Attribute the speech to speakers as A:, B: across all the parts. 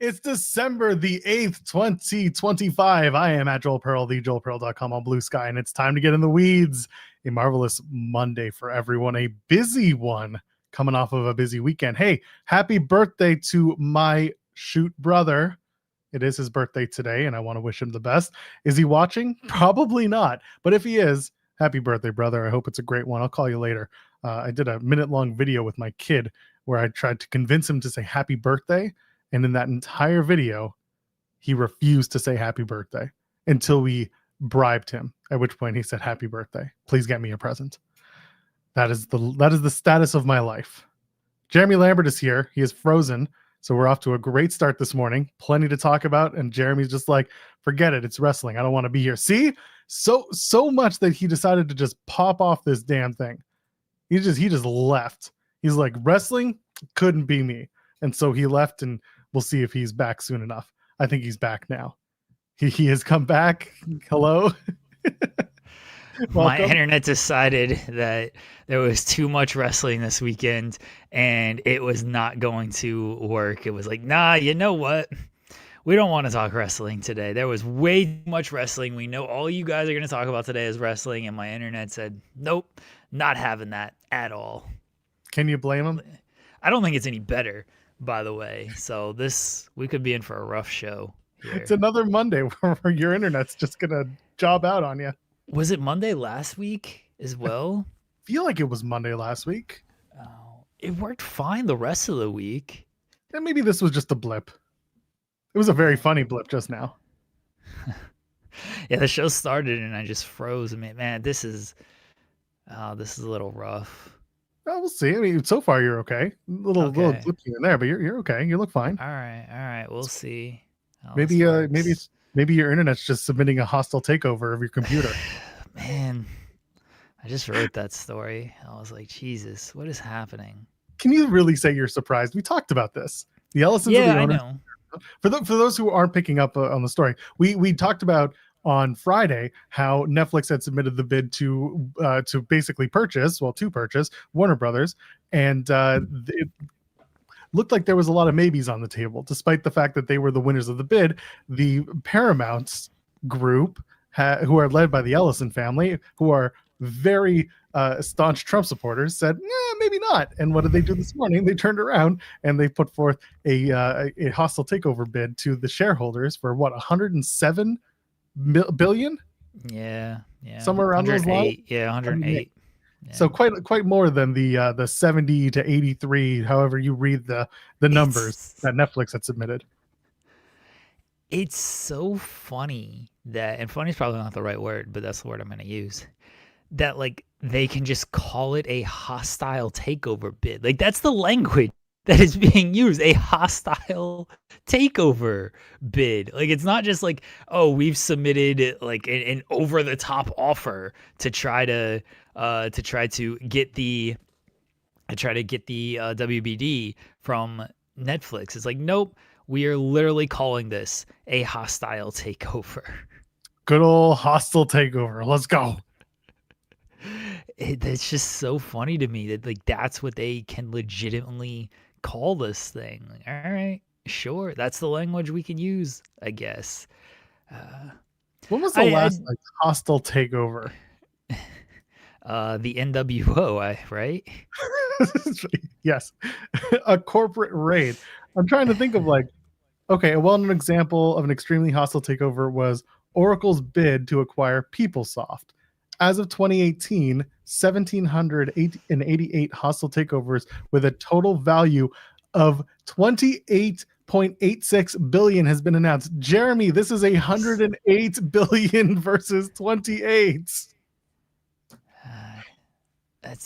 A: It's December the 8th, 2025. I am at Joel Pearl, thejoelpearl.com on Blue Sky, and it's time to get in the weeds. A marvelous Monday for everyone, a busy one coming off of a busy weekend. Hey, happy birthday to my shoot brother. It is his birthday today, and I want to wish him the best. Is he watching? Probably not. But if he is, happy birthday, brother. I hope it's a great one. I'll call you later. I did a minute-long video with my kid where I tried to convince him to say happy birthday. And in that entire video, he refused to say happy birthday until we bribed him, at which point he said, happy birthday. Please get me a present. That is the status of my life. Jeremy Lambert is here. He is frozen. So we're off to a great start this morning. Plenty to talk about. And Jeremy's just like, forget it. It's wrestling. I don't want to be here. See? So much that he decided to just pop off this damn thing. He just left. He's like, wrestling couldn't be me. And so he left, and we'll see if he's back soon enough. I think he's back now. He has come back. Hello.
B: My internet decided that there was too much wrestling this weekend and it was not going to work. It was like, nah, you know what? We don't want to talk wrestling today. There was way too much wrestling. We know all you guys are going to talk about today is wrestling. And my internet said, nope, not having that at all.
A: Can you blame him?
B: I don't think it's any better, by the way. So we could be in for a rough show here.
A: It's another Monday where your internet's just going to job out on you.
B: Was it Monday last week as well?
A: I feel like it was Monday last week.
B: Oh, it worked fine the rest of the week.
A: And maybe this was just a blip. It was a very funny blip just now.
B: Yeah, the show started and I just froze. I mean, man, this is a little rough.
A: Well, we'll see. I mean, so far you're okay. Little blip here and there, but you're okay. You look fine.
B: All right. We'll see.
A: Maybe your internet's just submitting a hostile takeover of your computer.
B: Man, I just wrote that story. I was like, Jesus, what is happening?
A: Can you really say you're surprised? We talked about this. The Ellisons are the owners. I know. For those who aren't picking up on the story, we talked about on Friday how Netflix had submitted the bid to basically purchase Warner Brothers, and it looked like there was a lot of maybes on the table, despite the fact that they were the winners of the bid. The Paramount group, who are led by the Ellison family, who are very staunch Trump supporters, said, maybe not. And what did they do this morning? They turned around and they put forth a hostile takeover bid to the shareholders for what, 107 billion?
B: Yeah.
A: Somewhere around those lines.
B: Yeah, 108.
A: Yeah. So quite more than the 70 to 83, however you read the numbers that Netflix had submitted.
B: It's so funny and funny is probably not the right word, but that's the word I'm going to use, that like they can just call it a hostile takeover bid. Like that's the language that is being used, a hostile takeover bid. Like it's not just like, oh, we've submitted like an over the top offer to try to get the WBD from Netflix. It's like, nope, we are literally calling this a hostile takeover.
A: Good old hostile takeover. Let's go.
B: It's just so funny to me that like that's what they can legitimately call this thing. Like, all right, sure, that's the language we can use, I guess.
A: When was the last hostile takeover?
B: The NWO, right?
A: Yes, a corporate raid. I'm trying to think of like, okay, a well-known example of an extremely hostile takeover was Oracle's bid to acquire PeopleSoft. As of 2018, 1,788 hostile takeovers with a total value of $28.86 billion has been announced. Jeremy, this is 108 billion versus 28.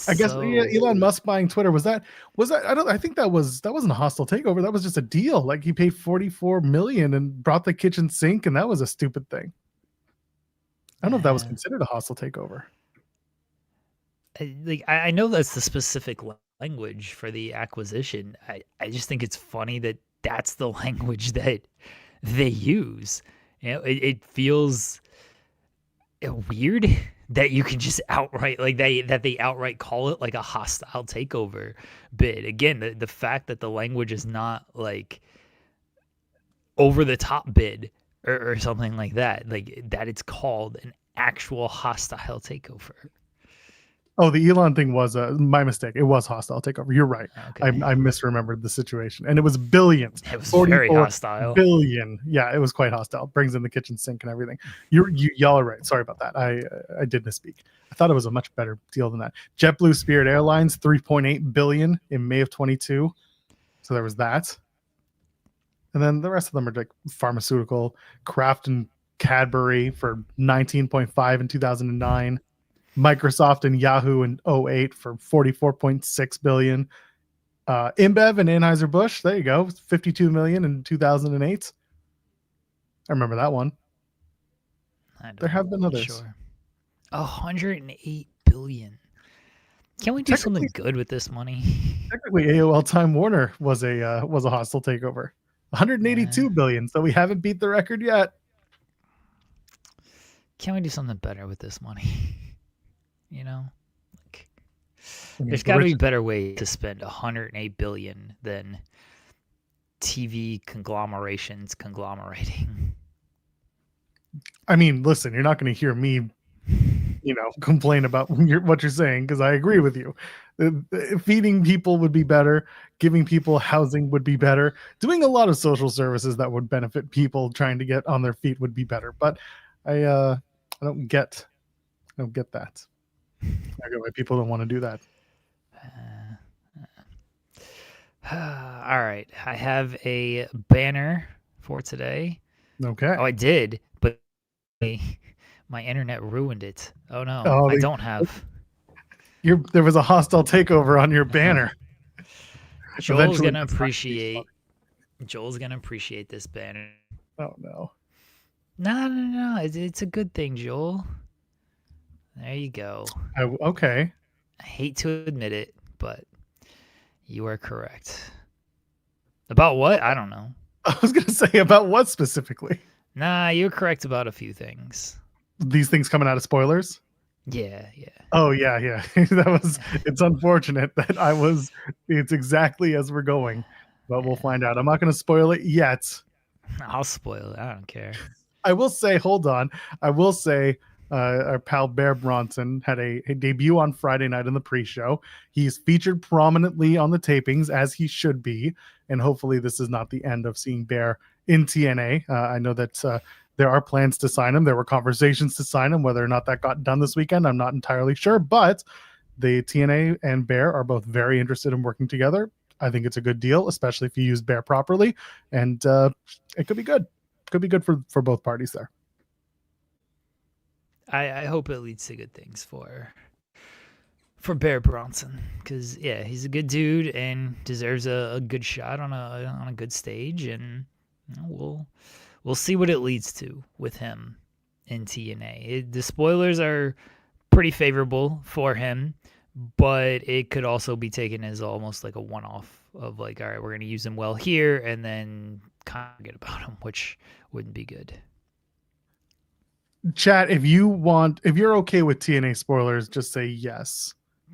A: I guess Elon Musk buying Twitter was that I think that wasn't a hostile takeover. That was just a deal. Like he paid $44 million and brought the kitchen sink, and that was a stupid thing. I don't know if that was considered a hostile takeover.
B: I know that's the specific language for the acquisition. I just think it's funny that that's the language that they use. You know, it feels weird that you can just outright they outright call it like a hostile takeover bid. Again, the fact that the language is not like over the top bid or something like that. Like that it's called an actual hostile takeover.
A: Oh, the Elon thing was my mistake. It was hostile takeover. You're right. I
B: Okay.
A: misremembered the situation, and it was billions.
B: It was very
A: 44
B: hostile.
A: billion. Yeah, it was quite hostile. Brings in the kitchen sink and everything. Y'all are right. Sorry about that. I did misspeak. I thought it was a much better deal than that. JetBlue Spirit Airlines 3.8 billion in May of 22. So there was that. And then the rest of them are like pharmaceutical, Kraft and Cadbury for 19.5 in 2009. Microsoft and Yahoo in 08 for 44.6 billion. InBev and Anheuser-Busch, there you go, 52 million in 2008. I remember that one. There have been others.
B: Sure. 108 billion. Can we do something good with this money?
A: Technically, AOL Time Warner was a hostile takeover. 182 billion. So we haven't beat the record yet.
B: Can we do something better with this money? You know, like, there's got to be better ways to spend 108 billion than TV conglomerations conglomerating.
A: I mean, listen, you're not going to hear me, complain about what you're saying, because I agree with you. Feeding people would be better. Giving people housing would be better. Doing a lot of social services that would benefit people trying to get on their feet would be better. But I don't get that. I get why people don't want to do that.
B: All right. I have a banner for today.
A: Okay.
B: Oh, I did, but my internet ruined it. Oh, no. I don't have.
A: There was a hostile takeover on your banner.
B: Joel's going to appreciate this banner.
A: Oh, no.
B: No. It's a good thing, Joel. There you go.
A: Okay.
B: I hate to admit it, but you are correct. About what? I don't know.
A: I was going to say, about what specifically?
B: Nah, you're correct about a few things.
A: These things coming out of spoilers?
B: Yeah.
A: Oh, yeah. It's unfortunate that it's exactly as we're going, but we'll find out. I'm not going to spoil it yet.
B: I'll spoil it. I don't care.
A: I will say, hold on. Our pal Bear Bronson had a debut on Friday night in the pre-show. He's featured prominently on the tapings, as he should be, and hopefully this is not the end of seeing Bear in TNA. I know that there are plans to sign him. There were conversations to sign him. Whether or not that got done this weekend, I'm not entirely sure, but the TNA and Bear are both very interested in working together. I think it's a good deal, especially if you use Bear properly, and it could be good. Could be good for both parties there.
B: I hope it leads to good things for Bear Bronson, because he's a good dude and deserves a good shot on a good stage, and we'll see what it leads to with him in TNA. The spoilers are pretty favorable for him, but it could also be taken as almost like a one-off of like, all right, we're going to use him well here and then kind of forget about him, which wouldn't be good.
A: Chat, if you're okay with TNA spoilers, just say yes,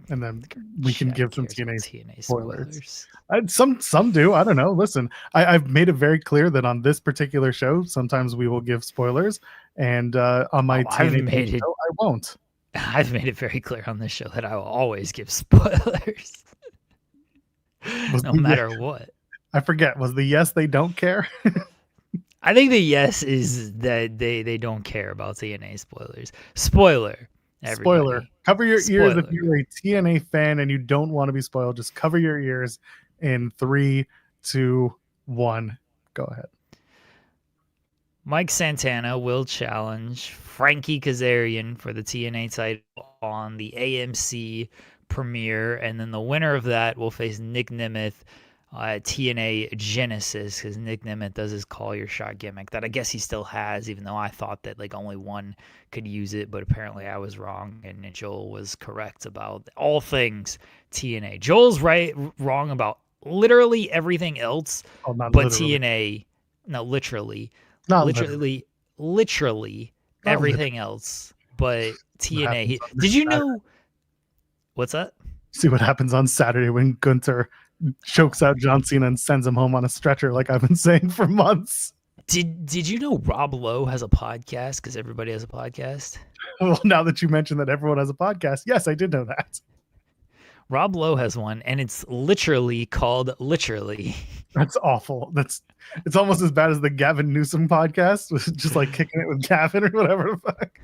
A: and then we can give some TNA spoilers. Some do. I don't know. Listen, I've made it very clear that on this particular show, sometimes we will give spoilers, and on my TNA show, I won't.
B: I've made it very clear on this show that I will always give spoilers, no matter what.
A: I forget. Was the yes they don't care?
B: I think the yes is that they don't care about TNA spoilers. Spoiler. Everybody.
A: Spoiler. Cover your ears if you're a TNA fan and you don't want to be spoiled. Just cover your ears in 3, 2, 1. Go ahead.
B: Mike Santana will challenge Frankie Kazarian for the TNA title on the AMC premiere, and then the winner of that will face Nick Nemeth TNA Genesis, because Nick Nemeth does his call your shot gimmick that I guess he still has, even though I thought that like only one could use it, but apparently I was wrong and Joel was correct about all things TNA. Joel's wrong about literally everything else, but literally. TNA, no, literally, not literally everything else, but TNA. Did you know? What's that?
A: See what happens on Saturday when Gunther chokes out John Cena and sends him home on a stretcher, like I've been saying for months.
B: Did you know Rob Lowe has a podcast? Because everybody has a podcast.
A: Well, now that you mentioned that everyone has a podcast, yes, I did know that.
B: Rob Lowe has one, and it's literally called Literally.
A: That's awful. It's almost as bad as the Gavin Newsom podcast, just like kicking it with Gavin or whatever the fuck.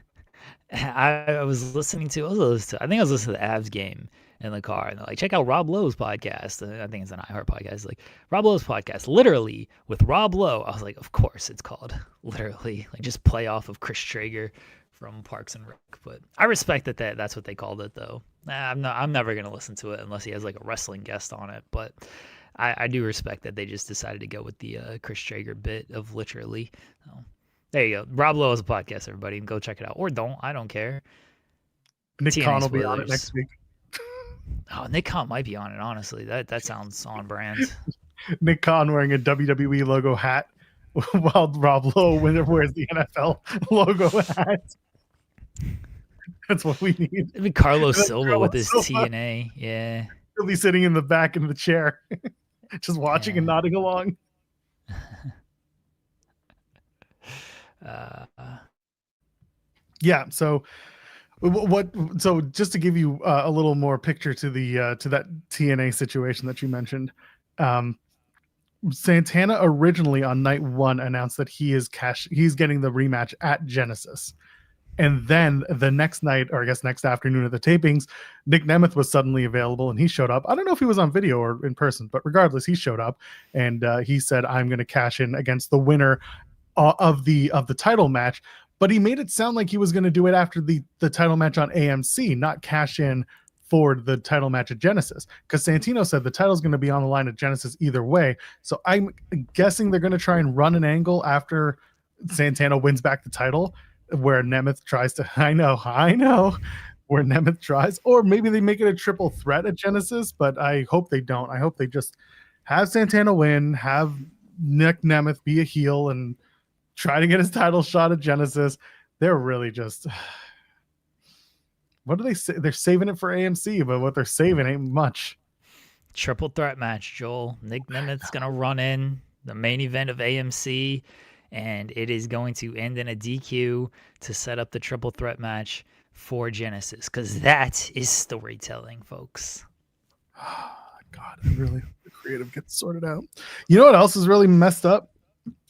B: I was listening to, I think I was listening to the Avs game in the car, and they're like, check out Rob Lowe's podcast. I think it's an iHeart podcast. Like, Rob Lowe's podcast, Literally, with Rob Lowe. I was like, of course it's called Literally. Like, just play off of Chris Traeger from Parks and Rec. But I respect that's what they called it, though. I'm never going to listen to it unless he has, like, a wrestling guest on it. But I do respect that they just decided to go with the Chris Traeger bit of Literally. So, there you go. Rob Lowe has a podcast, everybody. Go check it out. Or don't. I don't care.
A: Nick
B: TNA
A: Khan will be on it
B: spoilers.
A: next week.
B: Oh, Nick Khan might be on it, honestly. That sounds on brand.
A: Nick Khan wearing a WWE logo hat while Rob Lowe wears the NFL logo hat. That's what we need.
B: It'd be Carlos
A: That's
B: Silva
A: Carlos
B: with his
A: Silva.
B: TNA. Yeah.
A: He'll be sitting in the back in the chair, just watching and
B: Yeah.
A: nodding along. Yeah. So what? So just to give you a little more picture to the to that TNA situation that you mentioned, Santana originally on night one announced that he's getting the rematch at Genesis. And then the next night, or I guess next afternoon of the tapings, Nick Nemeth was suddenly available and he showed up. I don't know if he was on video or in person, but regardless, he showed up and he said, I'm going to cash in against the winner of the title match. But he made it sound like he was going to do it after the title match on AMC, not cash in for the title match at Genesis. Because Santino said the title's going to be on the line at Genesis either way. So I'm guessing they're going to try and run an angle after Santana wins back the title, where Nemeth tries to, I know, where Nemeth tries, or maybe they make it a triple threat at Genesis, but I hope they don't. I hope they just have Santana win, have Nick Nemeth be a heel, and try to get his title shot at Genesis. They're really just, what do they say? They're saving it for AMC, but what they're saving ain't much.
B: Triple threat match, Joel. Nick Nemeth's going to run in the main event of AMC, and it is going to end in a DQ to set up the triple threat match for Genesis, because that is storytelling, folks.
A: God, I really hope the creative gets sorted out. You know what else is really messed up?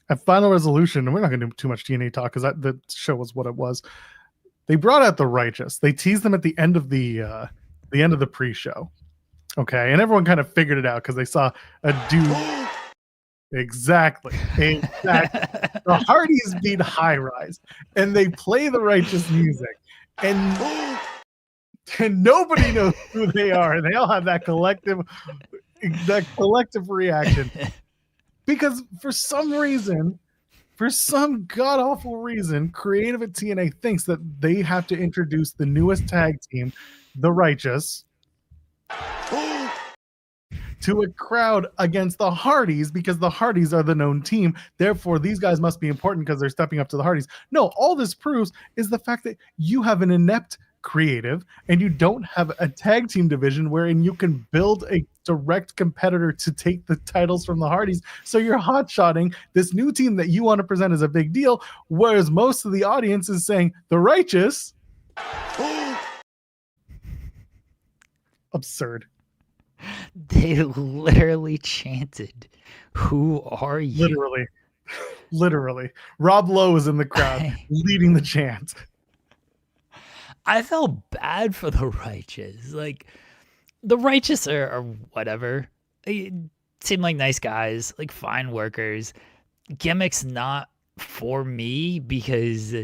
A: At Final Resolution, and we're not going to do too much TNA talk because the show was what it was. They brought out the Righteous. They teased them at the end of the pre-show. Okay, and everyone kind of figured it out because they saw a dude. Exactly. The Hardys beat High Rise, and they play the Righteous music, and nobody knows who they are, and they all have that collective reaction. Because for some god-awful reason, creative at TNA thinks that they have to introduce the newest tag team, the Righteous, to a crowd against the Hardys, because the Hardys are the known team. Therefore, these guys must be important because they're stepping up to the Hardys. No, all this proves is the fact that you have an inept creative and you don't have a tag team division wherein you can build a direct competitor to take the titles from the Hardys. So you're hot-shotting this new team that you want to present as a big deal, whereas most of the audience is saying the Righteous. Absurd.
B: They literally chanted, "Who are you?"
A: Literally. Rob Lowe was in the crowd leading the chant.
B: I felt bad for the Righteous. Like, the Righteous are whatever. They seem like nice guys, like fine workers. Gimmicks not for me because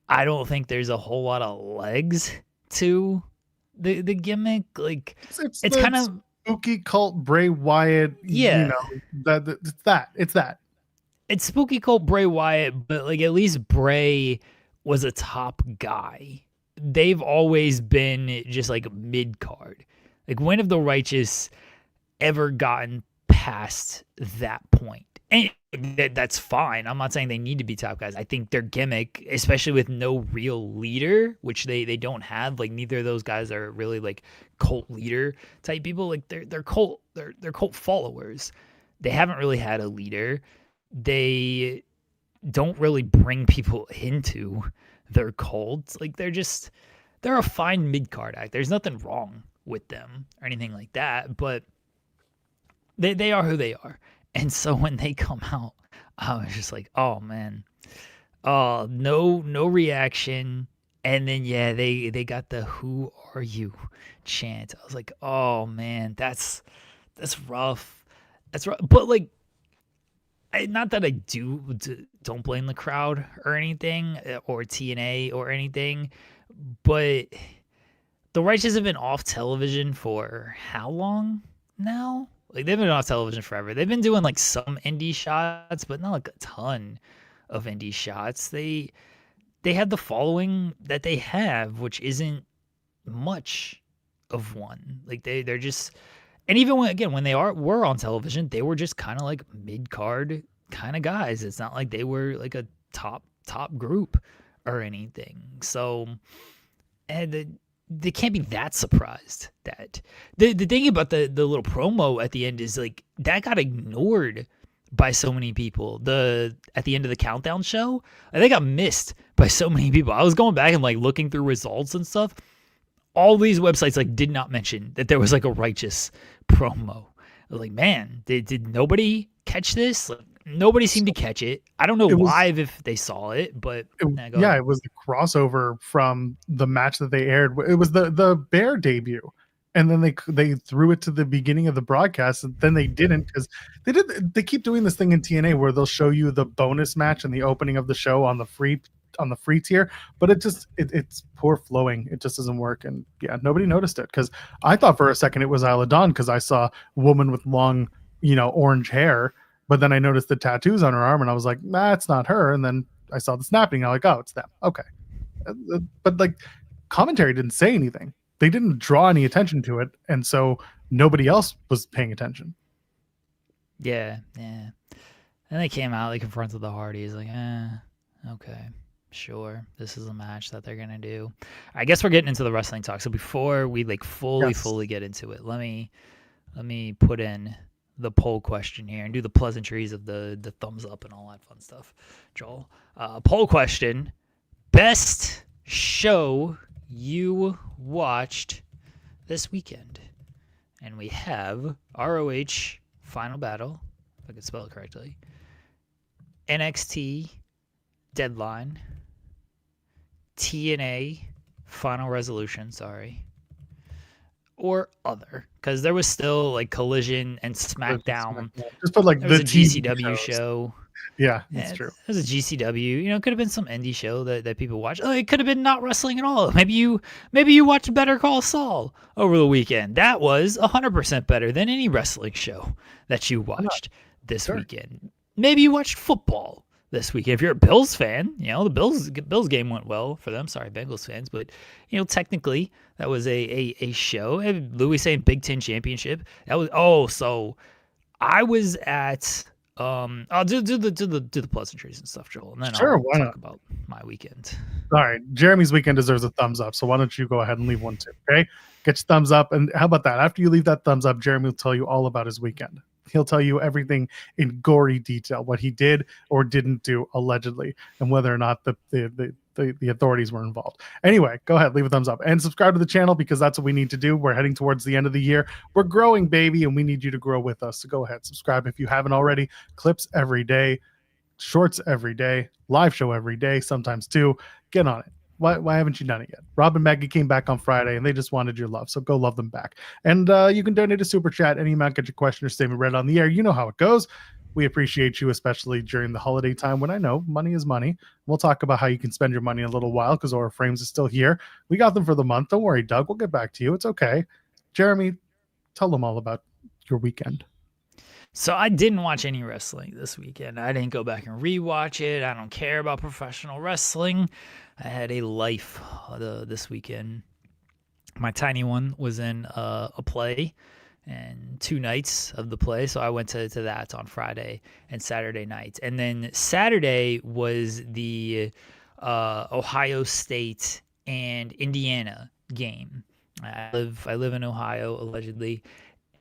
B: I don't think there's a whole lot of legs to the gimmick. Like, it's kind of
A: spooky cult Bray Wyatt.
B: Yeah,
A: you know, it's that.
B: It's spooky cult Bray Wyatt, but like at least Bray was a top guy. They've always been just like mid card. Like, when have the Righteous ever gotten past that point? And that's fine. I'm not saying they need to be top guys. I think their gimmick, especially with no real leader, which they don't have, like neither of those guys are really like cult leader type people. Like they're cult followers. They haven't really had a leader. They don't really bring people into their cults. Like they're a fine mid card act. There's nothing wrong with them or anything like that, but they are who they are. And so when they come out, I was just like, oh man, no reaction. And then yeah, they got the "Who are you?" chant. I was like, oh man, that's rough. That's rough. But like, not that I don't blame the crowd or anything, or TNA or anything, but the Righteous have been off television for how long now? Like they've been off television forever. They've been doing like some indie shots, but not like a ton of indie shots. They had the following that they have, which isn't much of one. Like they're just, and even when they were on television, they were just kind of like mid card kind of guys. It's not like they were like a top group or anything. So, and they can't be that surprised that the thing about the little promo at the end is like that got ignored by so many people. At the end of the countdown show, I think got missed by so many people. I was going back and like looking through results and stuff. All these websites like did not mention that there was like a Righteous promo. I was like, man, did nobody catch this? Like, nobody seemed to catch it. I don't know live if they saw it, but
A: it was the crossover from the match that they aired. It was the Bear debut, and then they threw it to the beginning of the broadcast, and then they didn't because they keep doing this thing in TNA where they'll show you the bonus match and the opening of the show on the free tier, but it's poor flowing. It just doesn't work, and yeah, nobody noticed it because I thought for a second it was Isla Dawn because I saw a woman with long, orange hair, but then I noticed the tattoos on her arm, and I was like, nah, it's not her. And then I saw the snapping. I'm like, oh, it's them. Okay, but like commentary didn't say anything. They didn't draw any attention to it, and so nobody else was paying attention.
B: Yeah. And they came out, they confronted the Hardys, like, okay. Sure, this is a match that they're gonna do. I guess we're getting into the wrestling talk. So before we like fully get into it, let me put in the poll question here and do the pleasantries of the thumbs up and all that fun stuff. Joel, poll question: best show you watched this weekend? And we have ROH Final Battle, if I can spell it correctly, NXT Deadline, TNA Final Resolution, or other, because there was still like Collision and SmackDown.
A: Just put like
B: there was a GCW show.
A: Yeah, that's true.
B: It was a GCW. It could have been some indie show that people watch. Oh, it could have been not wrestling at all. Maybe you watched Better Call Saul over the weekend. That was 100% better than any wrestling show that you watched this weekend. Maybe you watched football this weekend. If you're a Bills fan, the Bills game went well for them. Sorry, Bengals fans, but technically that was a show. And Louis saying Big Ten championship. That was so I was at I'll do the pleasantries and stuff, Joel, and then I'll talk about my weekend.
A: All right, Jeremy's weekend deserves a thumbs up, so why don't you go ahead and leave one too? Okay, get your thumbs up, and how about that? After you leave that thumbs up, Jeremy will tell you all about his weekend. He'll tell you everything in gory detail, what he did or didn't do allegedly, and whether or not the authorities were involved. Anyway, go ahead, leave a thumbs up and subscribe to the channel because that's what we need to do. We're heading towards the end of the year. We're growing, baby, and we need you to grow with us. So go ahead, subscribe if you haven't already. Clips every day, shorts every day, live show every day, sometimes two. Get on it. Why haven't you done it yet? Rob and Maggie came back on Friday, and they just wanted your love, so go love them back. And you can donate a super chat. Any amount, get your question or statement read on the air. You know how it goes. We appreciate you, especially during the holiday time when I know money is money. We'll talk about how you can spend your money in a little while because Aura Frames is still here. We got them for the month. Don't worry, Doug. We'll get back to you. It's okay. Jeremy, tell them all about your weekend.
B: So I didn't watch any wrestling this weekend. I didn't go back and rewatch it. I don't care about professional wrestling. I had a life this weekend. My tiny one was in a play and 2 nights of the play. So I went to that on Friday and Saturday nights. And then Saturday was the Ohio State and Indiana game. I live in Ohio, allegedly.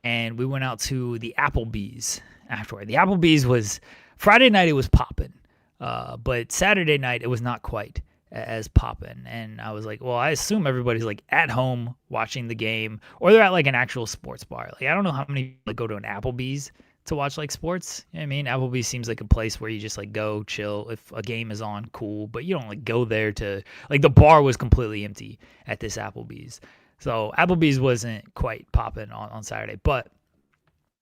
B: And we went out to the Applebee's afterward. The Applebee's was Friday night. It was popping. But Saturday night, it was not quite as poppin'. And I was like, well, I assume everybody's like at home watching the game, or they're at like an actual sports bar. Like, I don't know how many people go to an Applebee's to watch like sports. You know what I mean? Applebee's seems like a place where you just like go chill. If a game is on, cool, but you don't like go there to like the bar was completely empty at this Applebee's. So Applebee's wasn't quite popping on Saturday, but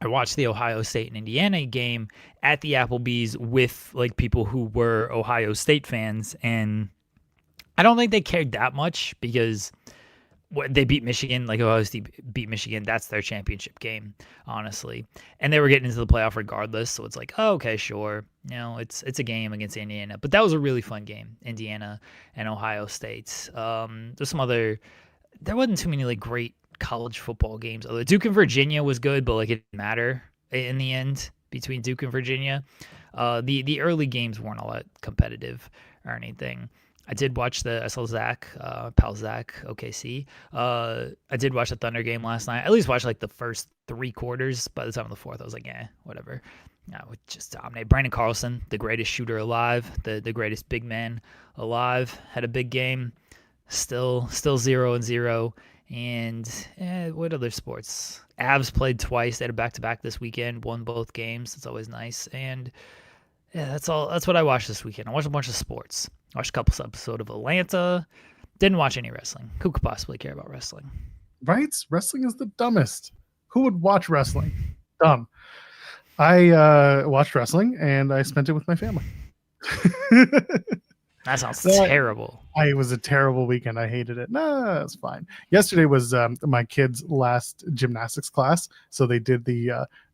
B: I watched the Ohio State and Indiana game at the Applebee's with like people who were Ohio State fans, and I don't think they cared that much because they beat Michigan, like Ohio State beat Michigan. That's their championship game, honestly, and they were getting into the playoff regardless. So it's like, oh, okay, sure, it's a game against Indiana, but that was a really fun game, Indiana and Ohio State. There's some other. There wasn't too many like great college football games. Although Duke and Virginia was good, but like it didn't matter in the end between Duke and Virginia. The early games weren't all that competitive or anything. I saw Zach, pal Zach, OKC. I did watch the Thunder game last night. I at least watched like the first 3 quarters. By the time of the fourth, I was like, whatever. I would just dominate. Brandon Carlson, the greatest shooter alive, the greatest big man alive, had a big game. Still 0-0. And what other sports? Avs played twice. They had a back-to-back this weekend, won both games. It's always nice. And yeah, that's all. That's what I watched this weekend. I watched a bunch of sports. I watched a couple episodes of Atlanta. Didn't watch any wrestling. Who could possibly care about wrestling?
A: Right? Wrestling is the dumbest. Who would watch wrestling? Dumb. I watched wrestling and I spent it with my family.
B: That sounds terrible.
A: It was a terrible weekend. I hated it. No, it's fine. Yesterday was my kid's last gymnastics class, so they did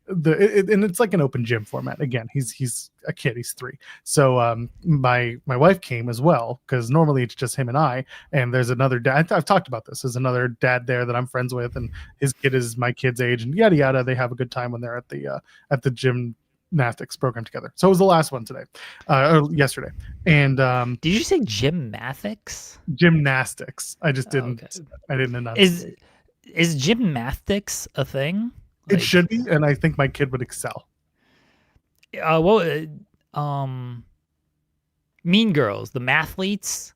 A: and it's like an open gym format. Again, he's a kid. He's 3. So my wife came as well because normally it's just him and I. And there's another dad. I've talked about this. There's another dad there that I'm friends with, and his kid is my kid's age, and yada yada. They have a good time when they're at the gymnastics program together. So it was the last one today, or yesterday. And
B: did you say gymnastics?
A: Gymnastics. I just didn't. Okay. I didn't enunciate.
B: Is gymnastics a thing?
A: It should be, and I think my kid would excel.
B: Mean Girls, the mathletes.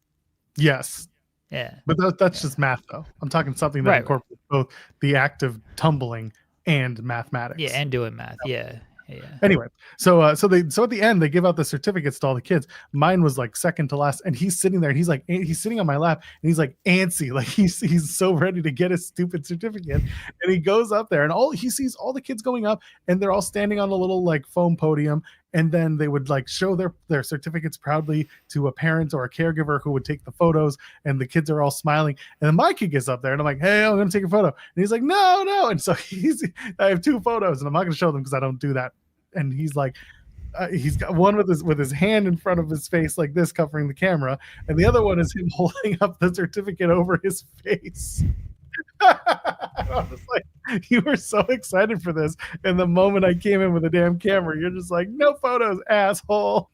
A: Yes.
B: Yeah.
A: But that's just math, though. I'm talking something that incorporates both the act of tumbling and mathematics.
B: Yeah, and doing math. Yeah.
A: Anyway, so at the end they give out the certificates to all the kids. Mine was like second to last, and he's sitting there and he's sitting on my lap and he's like antsy, like he's so ready to get his stupid certificate. And he goes up there and he sees all the kids going up and they're all standing on a little like foam podium, and then they would like show their certificates proudly to a parent or a caregiver who would take the photos, and the kids are all smiling. And then my kid gets up there and I'm like, hey, I'm gonna take a photo, and he's like, no. And so I have 2 photos and I'm not gonna show them because I don't do that. And he's like, he's got one with his hand in front of his face like this, covering the camera, and the other one is him holding up the certificate over his face. I was like, you were so excited for this, and the moment I came in with a damn camera, you're just like, no photos, asshole.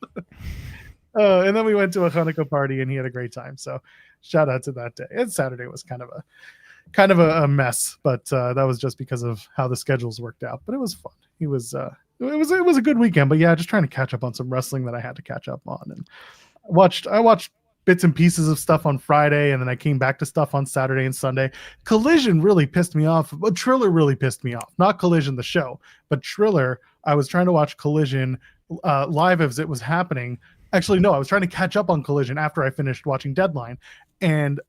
A: And then we went to a Hanukkah party and he had a great time. So shout out to that day. And Saturday was kind of a mess, but that was just because of how the schedules worked out. But it was fun. It was a good weekend. But yeah, just trying to catch up on some wrestling that I had to catch up on, and I watched bits and pieces of stuff on Friday, and then I came back to stuff on Saturday and Sunday. Collision really pissed me off. But Triller really pissed me off. Not Collision the show, but Triller. I was trying to watch Collision live as it was happening. Actually, no, I was trying to catch up on Collision after I finished watching Deadline, and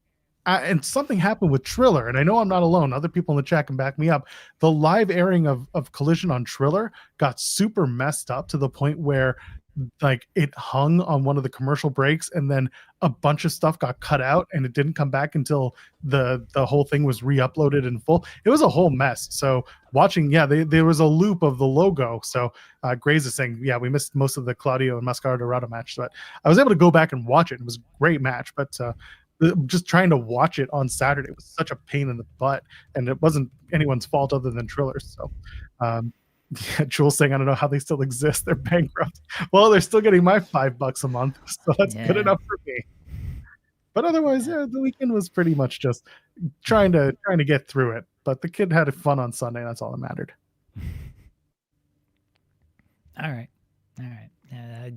A: something happened with Triller, and I know I'm not alone. Other people in the chat can back me up. The live airing of Collision on Triller got super messed up to the point where like it hung on one of the commercial breaks, and then a bunch of stuff got cut out and it didn't come back until the whole thing was re-uploaded in full. It was a whole mess. So watching, there was a loop of the logo. So Graze is saying, we missed most of the Claudio and Mascara Dorado match, but I was able to go back and watch it. It was a great match, but just trying to watch it on Saturday was such a pain in the butt, and it wasn't anyone's fault other than Triller's. So Jules saying, I don't know how they still exist. They're bankrupt. Well, they're still getting my $5 a month, so that's good enough for me. But otherwise, the weekend was pretty much just trying to get through it. But the kid had fun on Sunday. That's all that mattered.
B: All right. Yeah,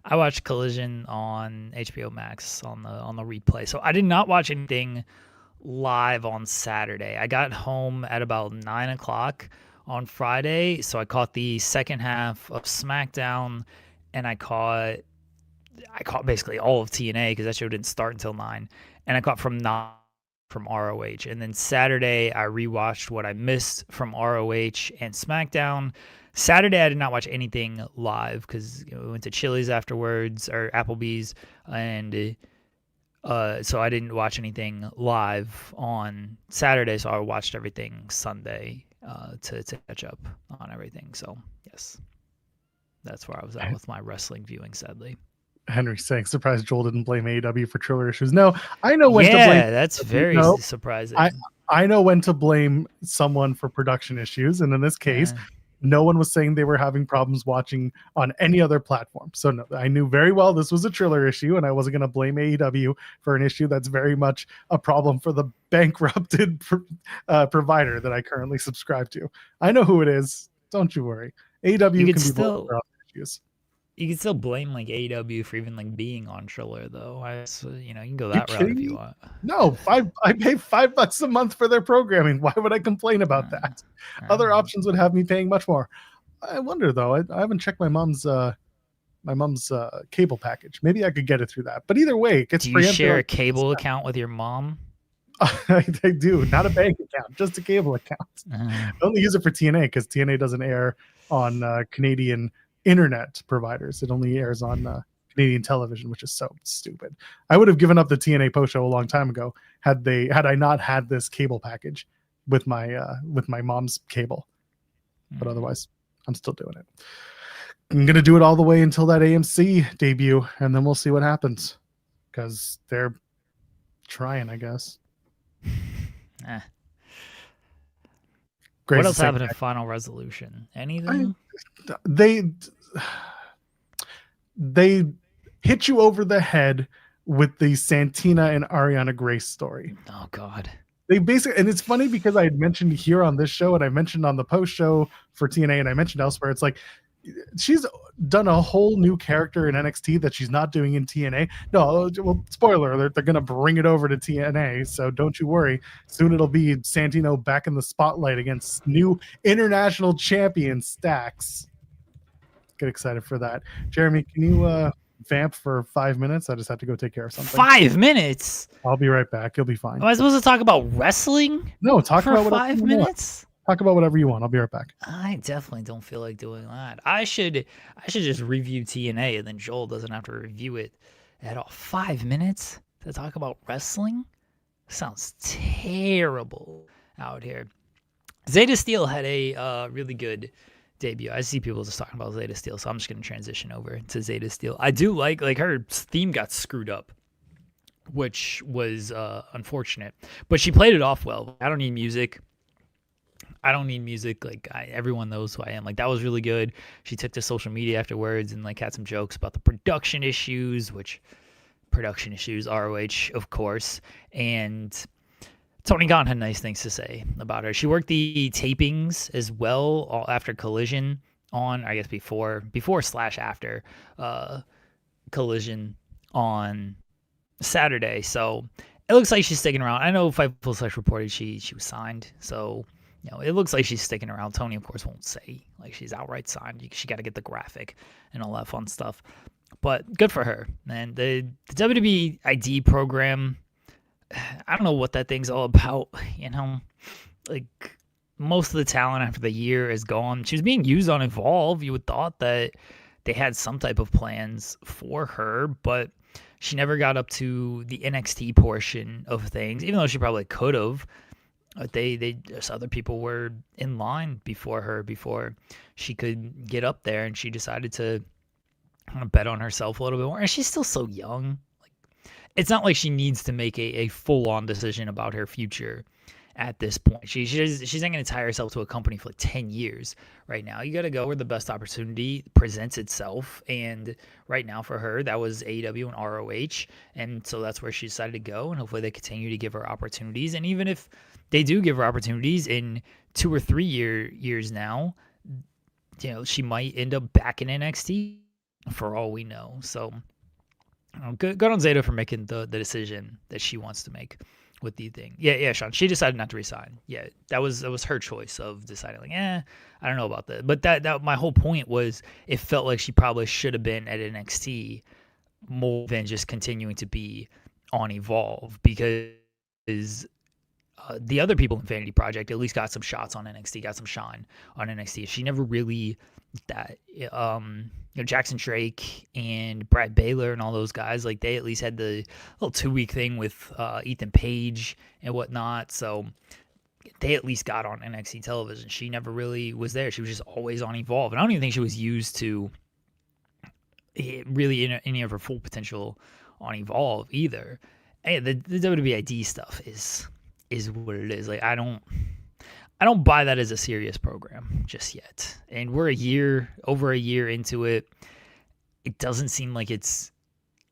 B: I watched Collision on HBO Max on the replay. So I did not watch anything live on Saturday. I got home at about 9 o'clock on Friday, so I caught the second half of SmackDown, and I caught basically all of TNA because that show didn't start until 9, and I caught from ROH. And then Saturday, I rewatched what I missed from ROH and SmackDown. Saturday, I did not watch anything live because we went to Chili's afterwards, or Applebee's, and so I didn't watch anything live on Saturday. So I watched everything Sunday to catch up on everything. So yes, that's where I was at with my wrestling viewing. Sadly,
A: Henry saying, surprised Joel didn't blame AEW for trailer issues. No, I know when to blame.
B: Yeah, that's very surprising.
A: I know when to blame someone for production issues, and in this case, no one was saying they were having problems watching on any other platform. So no, I knew very well this was a Triller issue, and I wasn't going to blame AEW for an issue that's very much a problem for the bankrupted provider that I currently subscribe to. I know who it is. Don't you worry. AEW can be blamed for other issues.
B: You can still blame like AEW for even like being on Triller though. You can go that route if you want.
A: No, I pay $5 a month for their programming. Why would I complain about that? Other options would have me paying much more. I wonder though. I haven't checked my mom's cable package. Maybe I could get it through that. But either way, it gets.
B: Do you share a cable account with your mom?
A: I do, not a bank account, just a cable account. I only use it for TNA because TNA doesn't air on Canadian internet providers. It only airs on Canadian television, which is so stupid. I would have given up the TNA post show a long time ago had I not had this cable package with my mom's cable. But otherwise, I'm still doing it. I'm gonna do it all the way until that AMC debut, and then we'll see what happens. Because they're trying, I guess.
B: What else happened in Final Resolution? Anything?
A: They hit you over the head with the Santina and Ariana Grace story.
B: Oh God.
A: They basically, and it's funny because I had mentioned here on this show, and I mentioned on the post show for TNA, and I mentioned elsewhere. It's like she's done a whole new character in NXT that she's not doing in TNA. No, well, spoiler alert, they're going to bring it over to TNA, so don't you worry. Soon it'll be Santino back in the spotlight against new international champion Stax. Get excited for that. Jeremy, can you vamp for 5 minutes? I just have to go take care of something.
B: 5 minutes?
A: I'll be right back. You'll be fine.
B: Am I supposed to talk about wrestling?
A: No, talk
B: for
A: about
B: 5 minutes.
A: Talk about whatever you want. I'll be right back.
B: I definitely don't feel like doing that. I should just review TNA, and then Joel doesn't have to review it at all. 5 minutes to talk about wrestling? Sounds terrible out here. Zeta Steel had a really good debut. I see people just talking about Zeta Steel, so I'm just going to transition over to Zeta Steel. I do like her theme got screwed up, which was unfortunate, but she played it off well. I don't need music. Like everyone knows who I am. Like that was really good. She took to social media afterwards and like had some jokes about the production issues, ROH, of course. And Tony Khan had nice things to say about her. She worked the tapings as well after Collision on, I guess before/after Collision on Saturday. So it looks like she's sticking around. I know Fightful Select reported she was signed. So it looks like she's sticking around. Tony, of course, won't say like she's outright signed. She got to get the graphic and all that fun stuff. But good for her. And the WWE ID program, I don't know what that thing's all about. Like most of the talent after the year is gone. She was being used on Evolve. You would thought that they had some type of plans for her, but she never got up to the NXT portion of things, even though she probably could have. There's other people were in line before her, before she could get up there, and she decided to kind of bet on herself a little bit more. And she's still so young. Like, it's not like she needs to make a full-on decision about her future at this point. She's not going to tie herself to a company for like 10 years right now. You got to go where the best opportunity presents itself. And right now for her, that was AEW and ROH. And so that's where she decided to go. And hopefully they continue to give her opportunities. And even if they do give her opportunities in 2 or 3 years now, she might end up back in NXT for all we know. So good on Zeta for making the decision that she wants to make with the thing. Yeah, Sean. She decided not to resign. Yeah, that was her choice of deciding like, I don't know about that. But that my whole point was it felt like she probably should have been at NXT more than just continuing to be on Evolve because the other people in Vanity Project at least got some shots on NXT, got some shine on NXT. She never really that Jackson Drake and Brad Baylor and all those guys, like they at least had the little 2-week thing with Ethan Page and whatnot. So they at least got on NXT television. She never really was there. She was just always on Evolve. And I don't even think she was used to really in any of her full potential on Evolve either. Hey, the WWID stuff is what it is. Like I don't buy that as a serious program just yet. And we're over a year into it. It doesn't seem like it's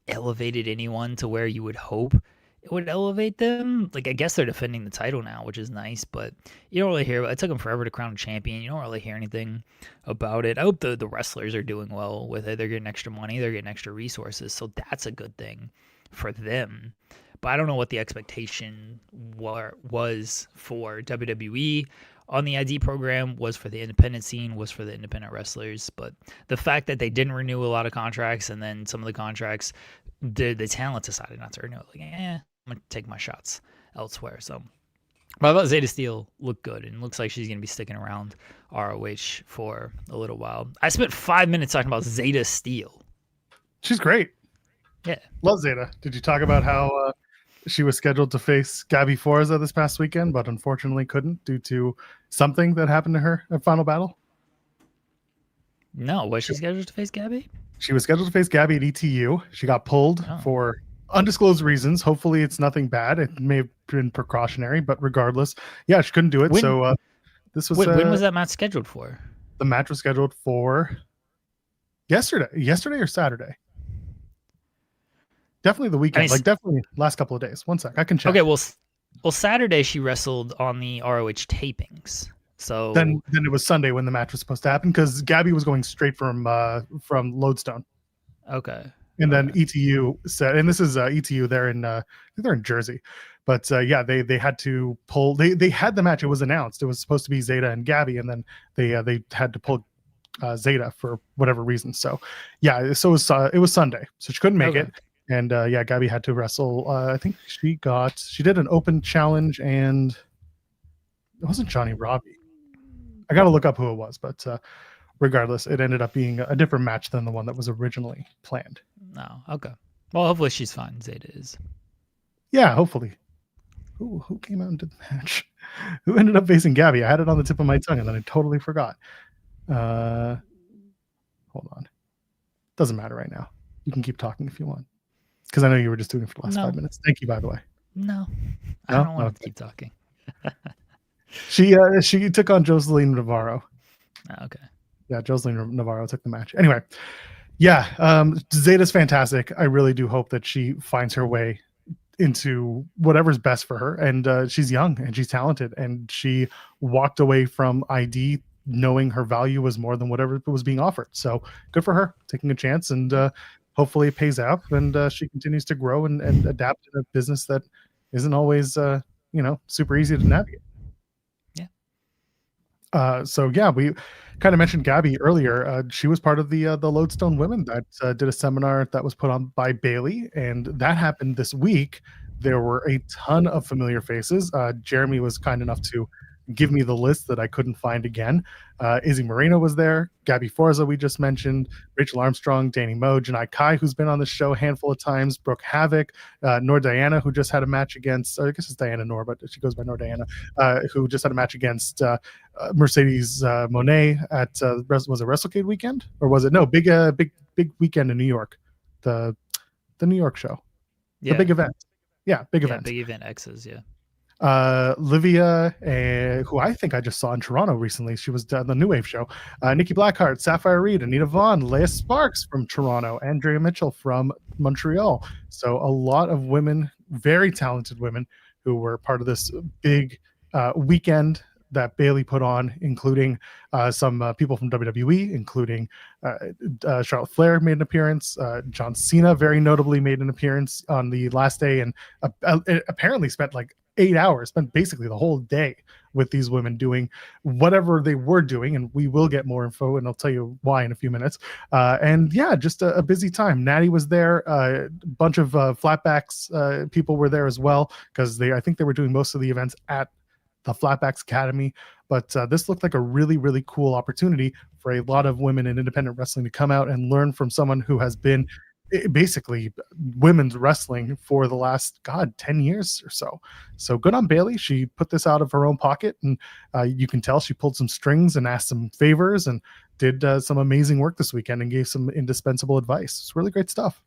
B: elevated anyone to where you would hope it would elevate them. Like I guess they're defending the title now, which is nice, but you don't really hear. It took them forever to crown a champion. You don't really hear anything about it. I hope the wrestlers are doing well with it. They're getting extra money. They're getting extra resources, so that's a good thing for them. But I don't know what the expectation was for WWE on the ID program, was for the independent scene, was for the independent wrestlers. But the fact that they didn't renew a lot of contracts, and then some of the contracts, the talent decided not to renew. Like, I'm gonna take my shots elsewhere. So, but I thought Zeta Steel looked good, and looks like she's gonna be sticking around ROH for a little while. I spent 5 minutes talking about Zeta Steel.
A: She's great.
B: Yeah,
A: love Zeta. Did you talk about how she was scheduled to face Gabby Forza this past weekend, but unfortunately couldn't due to something that happened to her at Final Battle?
B: No, was she scheduled to face Gabby?
A: She was scheduled to face Gabby at ETU. She got pulled for undisclosed reasons. Hopefully it's nothing bad. It may have been precautionary, but regardless, yeah, she couldn't do it. So this was
B: when was that match scheduled for?
A: The match was scheduled for yesterday or Saturday. Definitely the weekend, definitely last couple of days. One sec, I can check.
B: Okay, well, Saturday she wrestled on the ROH tapings. So
A: then it was Sunday when the match was supposed to happen because Gabby was going straight from Lodestone.
B: Okay.
A: And then ETU said, and this is ETU. They're in Jersey, but they had to pull. They had the match. It was announced. It was supposed to be Zeta and Gabby, and then they had to pull Zeta for whatever reason. So so it was Sunday, so she couldn't make it. And Gabby had to wrestle. I think she did an open challenge, and it wasn't Johnny Robbie. I got to look up who it was, but regardless, it ended up being a different match than the one that was originally planned.
B: No, okay. Well, hopefully she's fine. Zeta is.
A: Yeah, hopefully. Who came out and did the match? Who ended up facing Gabby? I had it on the tip of my tongue, and then I totally forgot. Hold on. Doesn't matter right now. You can keep talking if you want. Because I know you were just doing it for the last 5 minutes. Thank you, by the way.
B: No, I don't want to keep talking.
A: She took on Jocelyn Navarro.
B: Okay.
A: Yeah, Jocelyn Navarro took the match. Anyway, Zeta's fantastic. I really do hope that she finds her way into whatever's best for her. And she's young and she's talented. And she walked away from ID knowing her value was more than whatever was being offered. So good for her, taking a chance, and hopefully it pays out and she continues to grow and adapt in a business that isn't always super easy to navigate. We kind of mentioned Gabby earlier. She was part of the Lodestone Women that did a seminar that was put on by Bailey, and that happened this week. There were a ton of familiar faces. Jeremy was kind enough to give me the list that I couldn't find again. Izzy Moreno was there, Gabby Forza we just mentioned, Rachel Armstrong, Danny Moe, Janai Kai, who's been on the show a handful of times, Brooke Havoc, Nor Diana, who just had a match against, I guess it's Diana Nor, but she goes by Nor Diana, who just had a match against Mercedes Monet at, was it WrestleCade weekend? Or was it, no, big weekend in New York, the New York show, the big event. Yeah, big event.
B: Big event X's, yeah.
A: Livia, who I think I just saw in Toronto recently. She was on the New Wave show. Nikki Blackheart, Sapphire Reed, Anita Vaughn, Leia Sparks from Toronto, Andrea Mitchell from Montreal. So a lot of women, very talented women, who were part of this big weekend that Bayley put on, including some people from WWE, including Charlotte Flair made an appearance. John Cena very notably made an appearance on the last day, and apparently spent like 8 hours, spent basically the whole day with these women doing whatever they were doing, and we will get more info, and I'll tell you why in a few minutes. And yeah, just a busy time. Natty was there, a bunch of flatbacks people were there as well, because I think they were doing most of the events at the Flatbacks Academy. But this looked like a really, really cool opportunity for a lot of women in independent wrestling to come out and learn from someone who has been basically women's wrestling for the last 10 years or so. So good on Bayley. She put this out of her own pocket, and you can tell she pulled some strings and asked some favors and did some amazing work this weekend and gave some indispensable advice. It's really great stuff.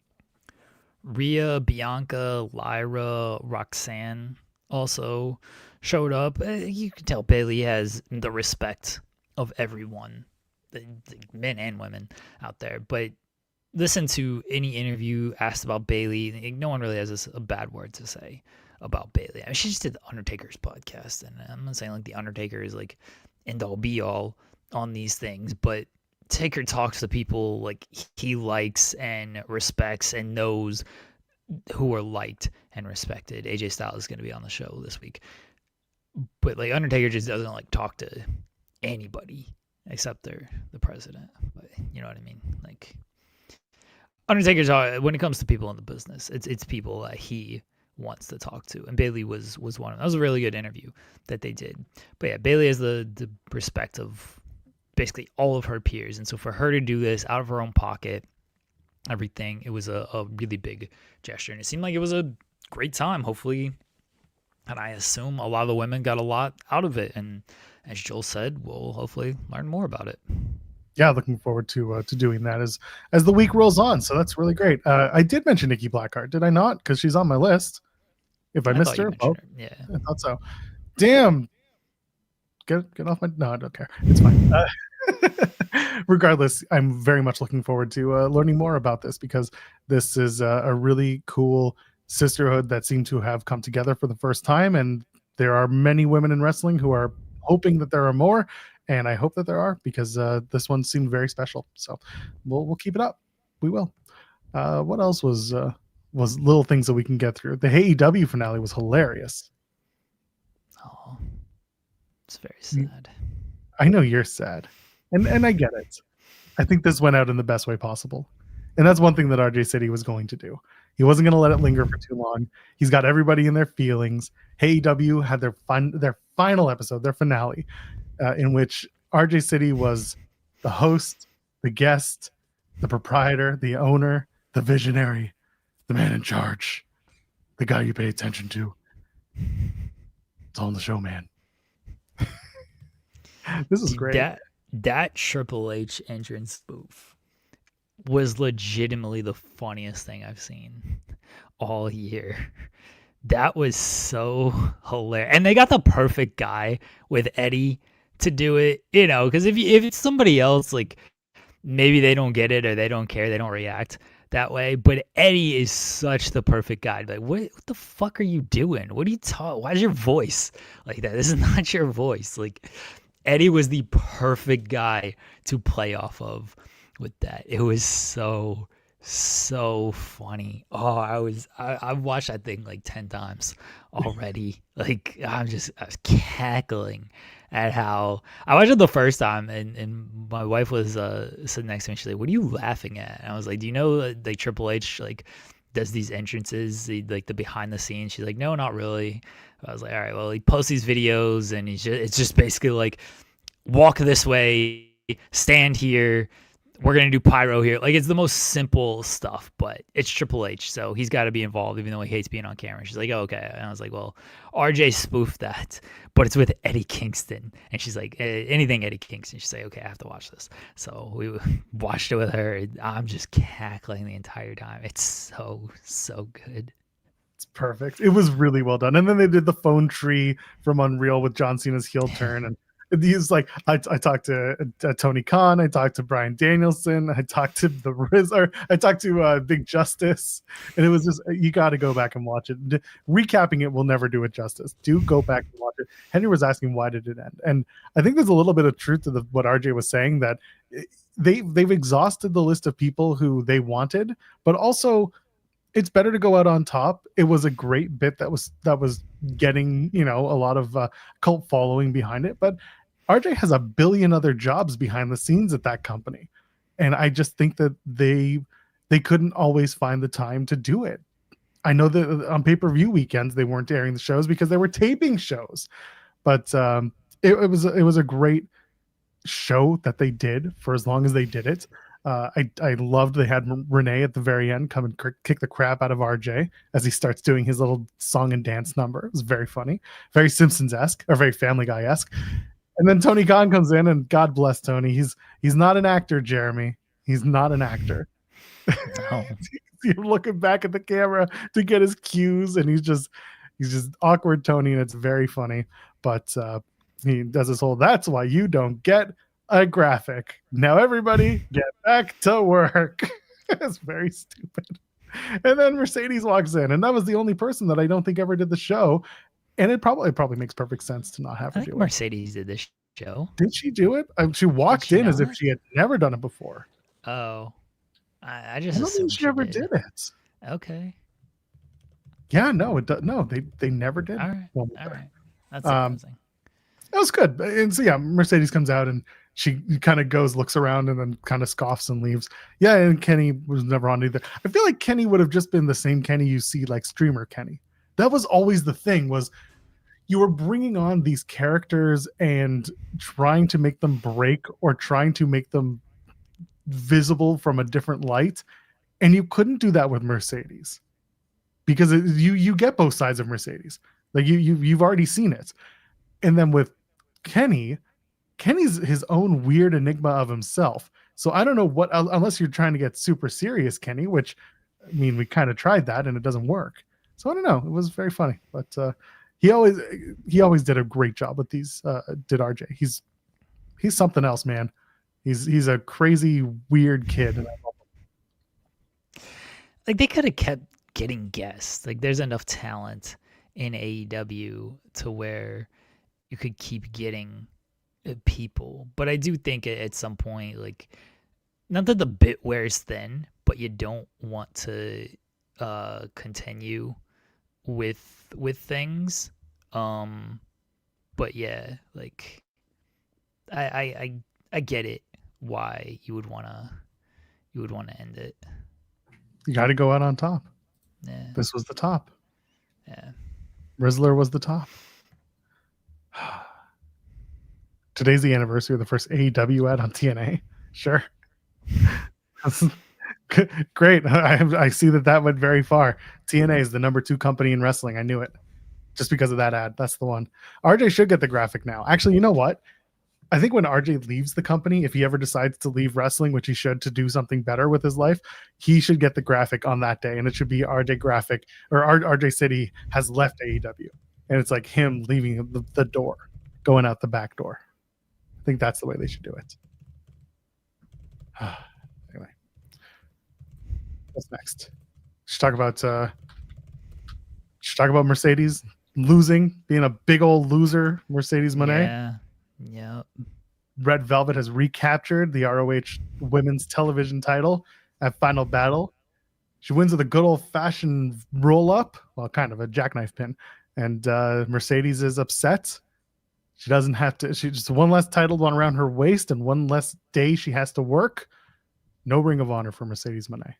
B: Rhea, Bianca, Lyra, Roxanne also showed up. You can tell Bayley has the respect of everyone, the men and women out there. But listen to any interview asked about Bayley. No one really has a bad word to say about Bayley. I mean, she just did the Undertaker's podcast, and I'm not saying like the Undertaker is like end all be all on these things, but Taker talks to people like he likes and respects and knows who are liked and respected. AJ Styles is going to be on the show this week, but like Undertaker just doesn't like talk to anybody except the president. But you know what I mean? Like Undertaker's when it comes to people in the business, it's people that he wants to talk to, and Bayley was one of them. That was a really good interview that they did. But yeah, Bayley has the respect of basically all of her peers, and so for her to do this out of her own pocket, everything, it was a really big gesture, and it seemed like it was a great time. Hopefully, and I assume a lot of the women got a lot out of it, and as Joel said, we'll hopefully learn more about it.
A: Yeah, looking forward to doing that as the week rolls on. So that's really great. I did mention Nikki Blackheart, did I not? Because she's on my list. If I missed her,
B: yeah,
A: I thought so. Damn. Get off my. No, I don't care. It's fine. Regardless, I'm very much looking forward to learning more about this, because this is a really cool sisterhood that seem to have come together for the first time, and there are many women in wrestling who are hoping that there are more. And I hope that there are, because this one seemed very special. So we'll keep it up. We will. What else was little things that we can get through? The AEW finale was hilarious.
B: Oh, it's very sad.
A: I know you're sad, and I get it. I think this went out in the best way possible, and that's one thing that RJ said he was going to do. He wasn't going to let it linger for too long. He's got everybody in their feelings. AEW had their final episode, their finale, in which RJ City was the host, the guest, the proprietor, the owner, the visionary, the man in charge, the guy you pay attention to. It's all in the show, man. This is great.
B: That Triple H entrance spoof was legitimately the funniest thing I've seen all year. That was so hilarious. And they got the perfect guy with Eddie to do it, you know, because if it's somebody else, like maybe they don't get it or they don't care, they don't react that way. But Eddie is such the perfect guy. Like, what the fuck are you doing? What are you talking? Why is your voice like that? This is not your voice. Like, Eddie was the perfect guy to play off of with that. It was so funny. Oh, I watched that thing like 10 times already. Like, I was cackling at how I watched it the first time, and my wife was sitting next to me. She's like, "What are you laughing at?" And I was like, "Do you know like Triple H like does these entrances, like the behind the scenes?" She's like, "No, not really." I was like, "All right, well, he posts these videos, and it's just basically like walk this way, stand here. We're going to do pyro here." Like, it's the most simple stuff, but it's Triple H, so he's got to be involved, even though he hates being on camera. She's like, "Oh, okay." And I was like, "Well, RJ spoofed that, but it's with Eddie Kingston." And she's like, "Anything Eddie Kingston." She's like, "Okay, I have to watch this." So we watched it with her. I'm just cackling the entire time. It's so good.
A: It's perfect. It was really well done. And then they did the phone tree from Unreal with John Cena's heel turn, and He's like, I talked to Tony Khan, I talked to Bryan Danielson, I talked to the Riz, I talked to Big Justice, and it was just, you got to go back and watch it. Recapping it will never do it justice. Do go back and watch it. Henry was asking, why did it end? And I think there's a little bit of truth to what RJ was saying, that they've exhausted the list of people who they wanted, but also it's better to go out on top. It was a great bit that was getting, a lot of cult following behind it, but RJ has a billion other jobs behind the scenes at that company, and I just think that they couldn't always find the time to do it. I know that on pay-per-view weekends they weren't airing the shows because they were taping shows, but it was a great show that they did for as long as they did it. I loved they had Renee at the very end come and kick the crap out of RJ as he starts doing his little song and dance number. It was very funny, very Simpsons-esque, or very Family Guy-esque. And then Tony Khan comes in, and God bless Tony. He's not an actor, Jeremy. He's not an actor.
B: No.
A: You're looking back at the camera to get his cues, and he's just awkward Tony, and it's very funny. But he does this whole, that's why you don't get a graphic. Now everybody get back to work. It's very stupid. And then Mercedes walks in, and that was the only person that I don't think ever did the show. And it probably makes perfect sense to not have her do it.
B: Mercedes did this show.
A: Did she do it? She walked in as if she had never done it before.
B: Oh, I just
A: don't
B: assumed
A: think she ever did it.
B: Okay.
A: Yeah, no, they never did.
B: All right. That's surprising.
A: That was good. And so yeah, Mercedes comes out and she kind of looks around, and then kind of scoffs and leaves. Yeah, and Kenny was never on either. I feel like Kenny would have just been the same Kenny you see, like streamer Kenny. That was always the thing, was you were bringing on these characters and trying to make them break, or trying to make them visible from a different light, and you couldn't do that with Mercedes, because you get both sides of Mercedes. Like you've already seen it. And then with Kenny's his own weird enigma of himself. So I don't know what, unless you're trying to get super serious Kenny, which, I mean, we kind of tried that and it doesn't work. So I don't know. It was very funny, but he always did a great job with these. Did RJ? He's something else, man. He's a crazy weird kid.
B: Like, they could have kept getting guests. Like, there's enough talent in AEW to where you could keep getting people. But I do think at some point, like, not that the bit wears thin, but you don't want to continue with things. But yeah, like, I get it why you would wanna end it.
A: You got to go out on top.
B: Yeah.
A: This was the top.
B: Yeah.
A: Rizzler was the top. Today's the anniversary of the first AEW ad on TNA. Sure. Great. I see that went very far. TNA is the #2 company in wrestling. I knew it just because of that ad. That's the one. RJ should get the graphic now. Actually, you know what? I think when RJ leaves the company, if he ever decides to leave wrestling, which he should, to do something better with his life, he should get the graphic on that day. And it should be RJ graphic, or RJ City has left AEW. And it's like him leaving the door, going out the back door. I think that's the way they should do it. Anyway, what's next? Should talk about Mercedes losing, being a big old loser. Mercedes Mone.
B: Yeah. Yep.
A: Red Velvet has recaptured the ROH Women's Television title at Final Battle. She wins with a good old-fashioned roll-up, well, kind of a jackknife pin. And Mercedes is upset. She doesn't have to. She just one less title one around her waist and one less day she has to work. No Ring of Honor for Mercedes Moné.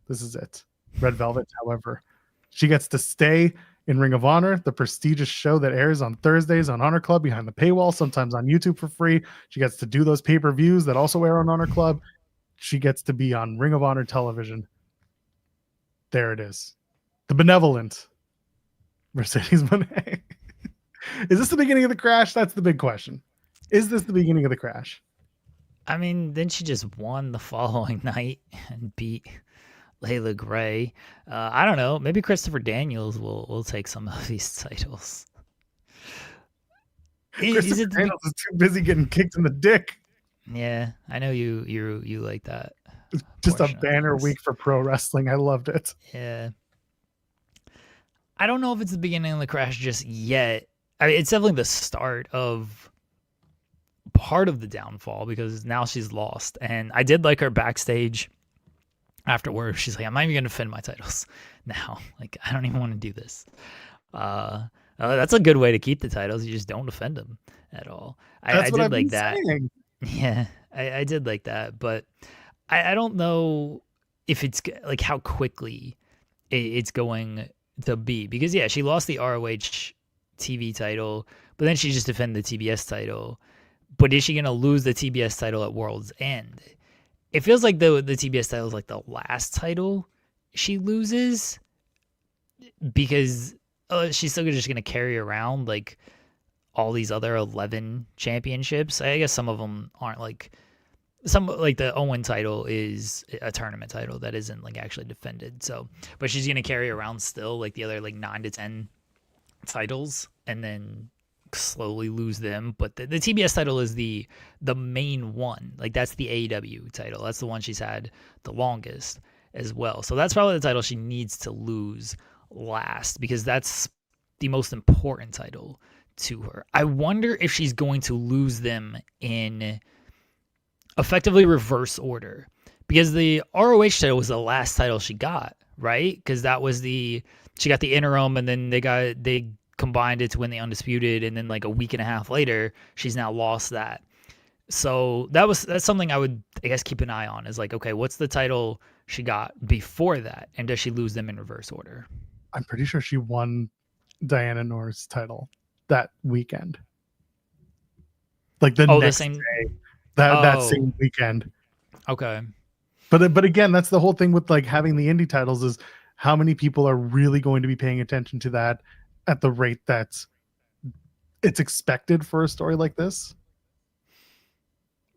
A: This is it. Red Velvet, however, she gets to stay in Ring of Honor, the prestigious show that airs on Thursdays on Honor Club behind the paywall, sometimes on YouTube for free. She gets to do those pay-per-views that also air on Honor Club. She gets to be on Ring of Honor television. There it is. The benevolent Mercedes Moné. Is this the beginning of the crash? That's the big question. Is this the beginning of the crash?
B: I mean, then she just won the following night and beat Layla Gray. I don't know. Maybe Christopher Daniels will take some of these titles. Is
A: Christopher
B: it
A: Daniels is too busy getting kicked in the dick.
B: Yeah, I know you like that
A: Just a
B: portion of
A: banner
B: things.
A: week for pro wrestling. I loved it.
B: Yeah. I don't know if it's the beginning of the crash just yet. I mean, it's definitely the start of part of the downfall because now she's lost. And I did like her backstage afterwards. She's like, I'm not even going to defend my titles now. Like, I don't even want to do this. That's a good way to keep the titles. You just don't defend them at all. I
A: That's what
B: did
A: I've
B: like
A: been
B: that.
A: saying.
B: Yeah, I did like that. But I don't know if it's like how quickly it's going to be because yeah, she lost the ROH TV title, but then she just defended the TBS title. But is she gonna lose the TBS title at World's End? It feels like the TBS title is like the last title she loses because she's still just gonna carry around like all these other 11 championships. I guess some of them aren't like some like the Owen title is a tournament title that isn't like actually defended. So, but she's gonna carry around still like the other like 9 to 10 titles and then slowly lose them. But the TBS title is the main one. Like that's the AEW title. That's the one she's had the longest as well. So that's probably the title she needs to lose last because that's the most important title to her. I wonder if she's going to lose them in effectively reverse order because the ROH title was the last title she got, right? Because that was she got the interim and then they combined it to win the undisputed and then like a week and a half later she's now lost that. So that's something I would I guess keep an eye on is like, okay, what's the title she got before that and does she lose them in reverse order?
A: I'm pretty sure she won Diana Noor's title that weekend. Like the next day. That same weekend.
B: Okay.
A: But again, that's the whole thing with like having the indie titles is how many people are really going to be paying attention to that at the rate that it's expected for a story like this.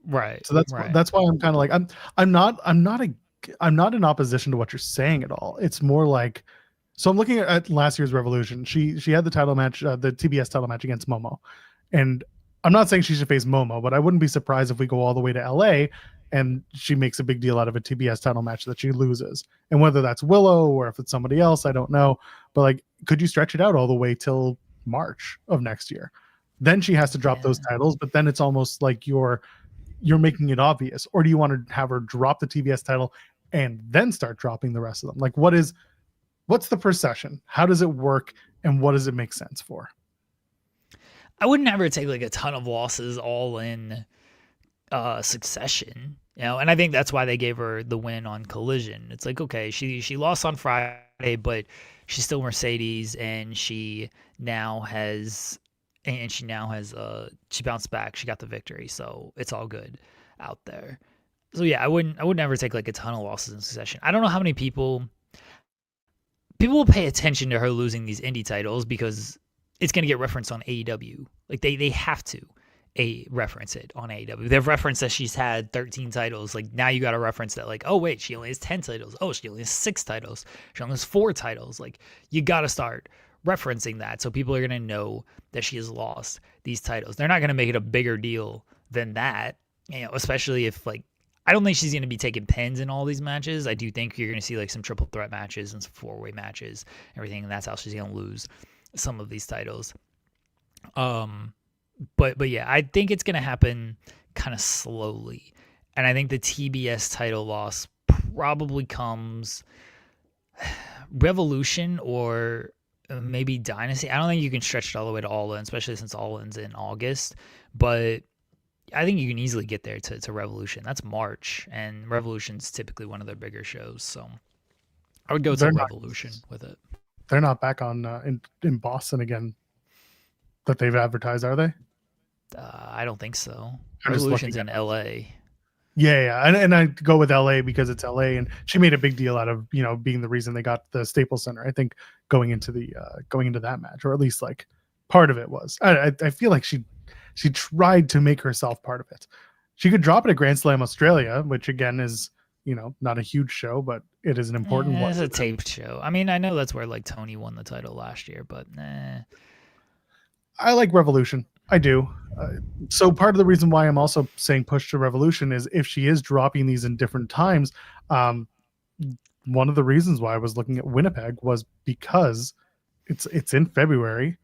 B: Right.
A: So that's why I'm kind of like I'm not in opposition to what you're saying at all. It's more like so I'm looking at last year's Revolution. She had the title match, the TBS title match against Momo, and I'm not saying she should face Momo, but I wouldn't be surprised if we go all the way to LA and she makes a big deal out of a TBS title match that she loses. And whether that's Willow or if it's somebody else, I don't know. But like, could you stretch it out all the way till March of next year? Then she has to drop those titles, but then it's almost like you're making it obvious. Or do you want to have her drop the TBS title and then start dropping the rest of them? Like, what's the procession? How does it work? And what does it make sense for?
B: I wouldn't ever take like a ton of losses all in succession, and I think that's why they gave her the win on Collision. It's like, okay, she lost on Friday, but she's still Mercedes and she bounced back. She got the victory, so it's all good out there. So yeah, I would never take like a ton of losses in succession. I don't know how many people will pay attention to her losing these indie titles because it's going to get referenced on AEW. Like they have to reference it on AEW. They've referenced that she's had 13 titles. Like now you got to reference that like, oh wait, she only has 10 titles. Oh, she only has 6 titles. She only has 4 titles. Like you got to start referencing that. So people are going to know that she has lost these titles. They're not going to make it a bigger deal than that, especially if like, I don't think she's going to be taking pins in all these matches. I do think you're going to see like some triple threat matches and some 4-way matches, everything. And that's how she's going to lose some of these titles. But yeah, I think it's going to happen kind of slowly. And I think the TBS title loss probably comes Revolution or maybe Dynasty. I don't think you can stretch it all the way to All In, especially since All In's in August. But I think you can easily get there to Revolution. That's March, and Revolution's typically one of their bigger shows. So I would go to Revolution with it.
A: They're not back on in Boston again that they've advertised, are they?
B: I don't think so. Revolution's in LA.
A: Yeah. And I go with LA because it's LA, and she made a big deal out of being the reason they got the Staples Center. I think going into that match, or at least like part of it was. I feel like she tried to make herself part of it. She could drop it at Grand Slam Australia, which again is not a huge show, but it is an important one.
B: It's a taped show. I mean, I know that's where like Tony won the title last year, but
A: I like Revolution. I do. So part of the reason why I'm also saying push to Revolution is if she is dropping these in different times, um, one of the reasons why I was looking at Winnipeg was because it's in February.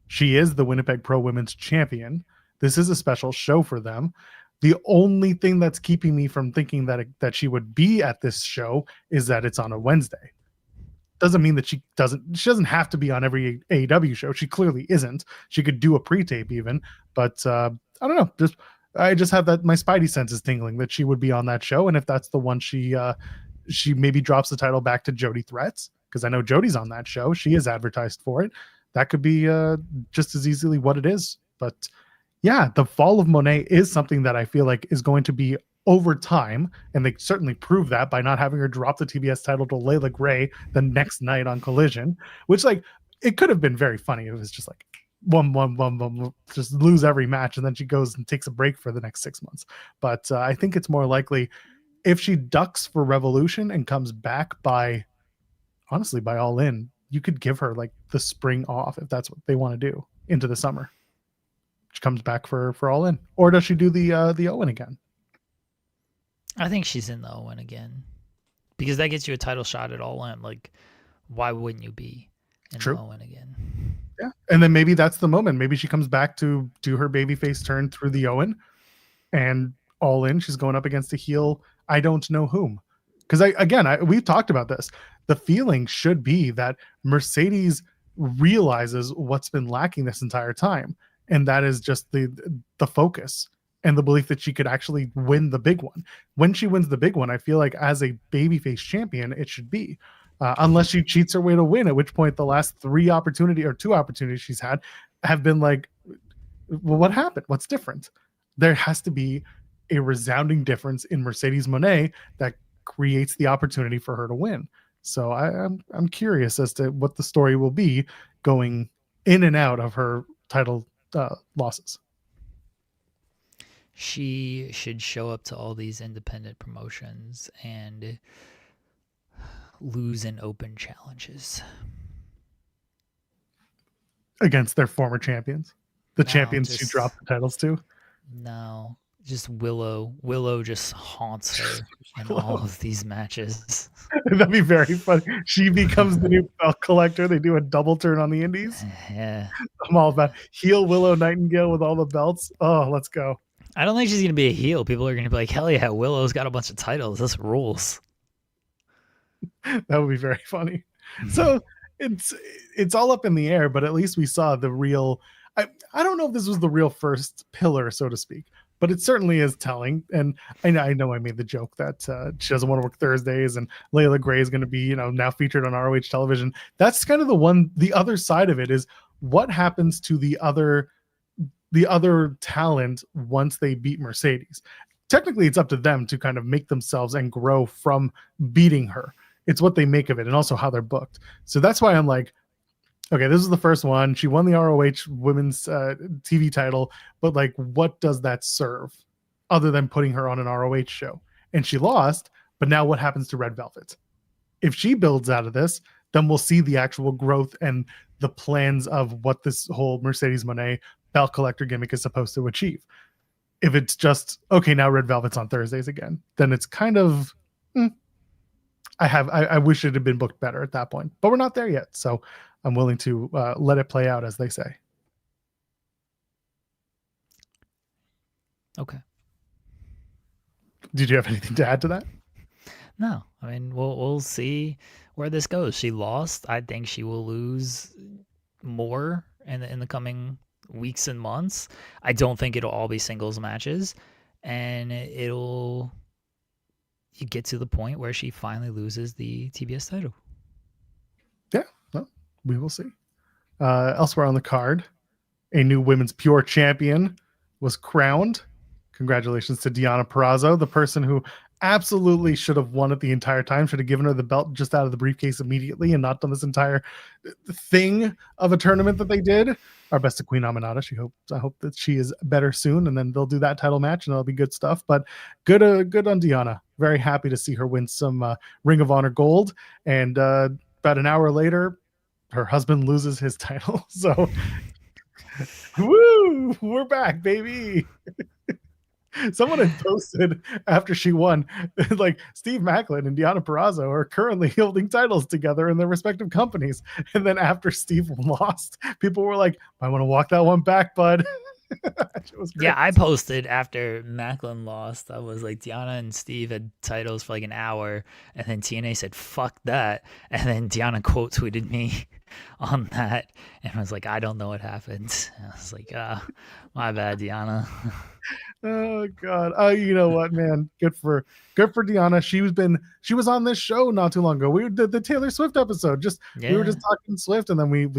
A: She is the Winnipeg Pro Women's Champion. This is a special show for them. The only thing that's keeping me from thinking that she would be at this show is that it's on a Wednesday. Doesn't mean that she doesn't have to be on every AEW show. She clearly isn't. She could do a pre-tape even, but I don't know. I just have that my spidey sense is tingling that she would be on that show, and if that's the one she maybe drops the title back to Jody Threats, because I know Jody's on that show. She is advertised for it. That could be just as easily what it is. But yeah, the fall of Monet is something that I feel like is going to be over time, and they certainly prove that by not having her drop the TBS title to Layla Gray the next night on Collision, which like it could have been very funny. It was just like one, just lose every match, and then she goes and takes a break for the next 6 months. But I think it's more likely if she ducks for Revolution and comes back by, honestly, by All In, you could give her like the spring off if that's what they want to do into the summer. She comes back for All In, or does she do the Owen again?
B: I think she's in the Owen again because that gets you a title shot at All In. Like, why wouldn't you be in
A: True.
B: the Owen again?
A: Yeah, and then maybe that's the moment. Maybe she comes back to do her babyface turn through the Owen, and All In, she's going up against a heel. I don't know whom, because we've talked about this. The feeling should be that Mercedes realizes what's been lacking this entire time, and that is just the focus and the belief that she could actually win the big one. When she wins the big one, I feel like as a babyface champion, it should be. Unless she cheats her way to win, at which point the last 2 opportunities she's had have been like, well, what happened? What's different? There has to be a resounding difference in Mercedes Moné that creates the opportunity for her to win. So I'm curious as to what the story will be going in and out of her title losses.
B: She should show up to all these independent promotions and lose in open challenges
A: against their former champions, the champions she dropped the titles to.
B: No, just Willow. Willow just haunts her in all of these matches.
A: That'd be very funny. She becomes the new belt collector. They do a double turn on the indies.
B: Yeah.
A: I'm all about heel Willow Nightingale with all the belts. Oh, let's go.
B: I don't think she's going to be a heel. People are going to be like, hell yeah, Willow's got a bunch of titles. This rules.
A: That would be very funny. So it's all up in the air, but at least we saw the real. I don't know if this was the real first pillar, so to speak, but it certainly is telling. And I know I made the joke that she doesn't want to work Thursdays, and Layla Gray is going to be now featured on ROH television. That's kind of the other side of it is what happens to the other talent once they beat Mercedes. Technically, it's up to them to kind of make themselves and grow from beating her. It's what they make of it and also how they're booked. So that's why I'm like, okay, this is the first one. She won the ROH women's TV title, but like, what does that serve other than putting her on an ROH show? And she lost, but now what happens to Red Velvet? If she builds out of this, then we'll see the actual growth and the plans of what this whole Mercedes Moné belt collector gimmick is supposed to achieve. If it's just, okay, now Red Velvet's on Thursdays again, then it's kind of, I wish it had been booked better at that point, but we're not there yet. So I'm willing to let it play out, as they say.
B: Okay.
A: Did you have anything to add to that?
B: No, I mean, we'll see where this goes. She lost. I think she will lose more in the coming weeks and months. I don't think it'll all be singles matches, and you get to the point where she finally loses the TBS title.
A: Yeah, well, we will see. Elsewhere on the card, a new women's pure champion was crowned. Congratulations to Deonna Purrazzo, the person who absolutely should have won it the entire time, should have given her the belt just out of the briefcase immediately and not done this entire thing of a tournament that they did. Our best to Queen Aminata. I hope that she is better soon, and then they'll do that title match and it'll be good stuff. But good on Deonna. Very happy to see her win some Ring of Honor gold. And about an hour later, her husband loses his title. So Woo! We're back, baby. Someone had posted after she won, like Steve Macklin and Deonna Purrazzo are currently holding titles together in their respective companies. And then after Steve lost, people were like, "I want to walk that one back, bud." It was
B: Yeah,
A: great.
B: I posted after Macklin lost. I was like, Deonna and Steve had titles for like an hour, and then TNA said, "Fuck that," and then Deonna quote tweeted me on that, and I was like, "I don't know what happened." And I was like, my bad, Deonna."
A: Oh God. You know what, man? Good for Deonna. She was on this show not too long ago. We did the Taylor Swift episode. We were
B: Yeah,
A: just talking Swift, and then we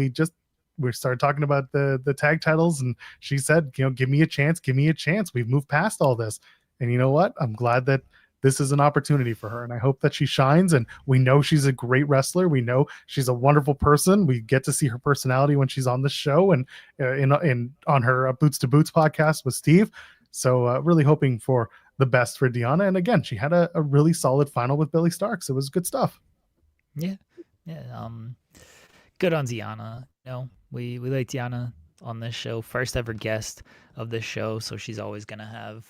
A: started talking about the tag titles, and she said, give me a chance, give me a chance. We've moved past all this. And you know what? I'm glad that this is an opportunity for her, and I hope that she shines. And we know she's a great wrestler. We know she's a wonderful person. We get to see her personality when she's on the show and in on her Boots to Boots podcast with Steve. So really hoping for the best for Deonna. And again, she had a really solid final with Billy Starks. It was good stuff.
B: yeah, yeah. Good on Deonna. We like Deonna on this show. First ever guest of this show, so she's always gonna have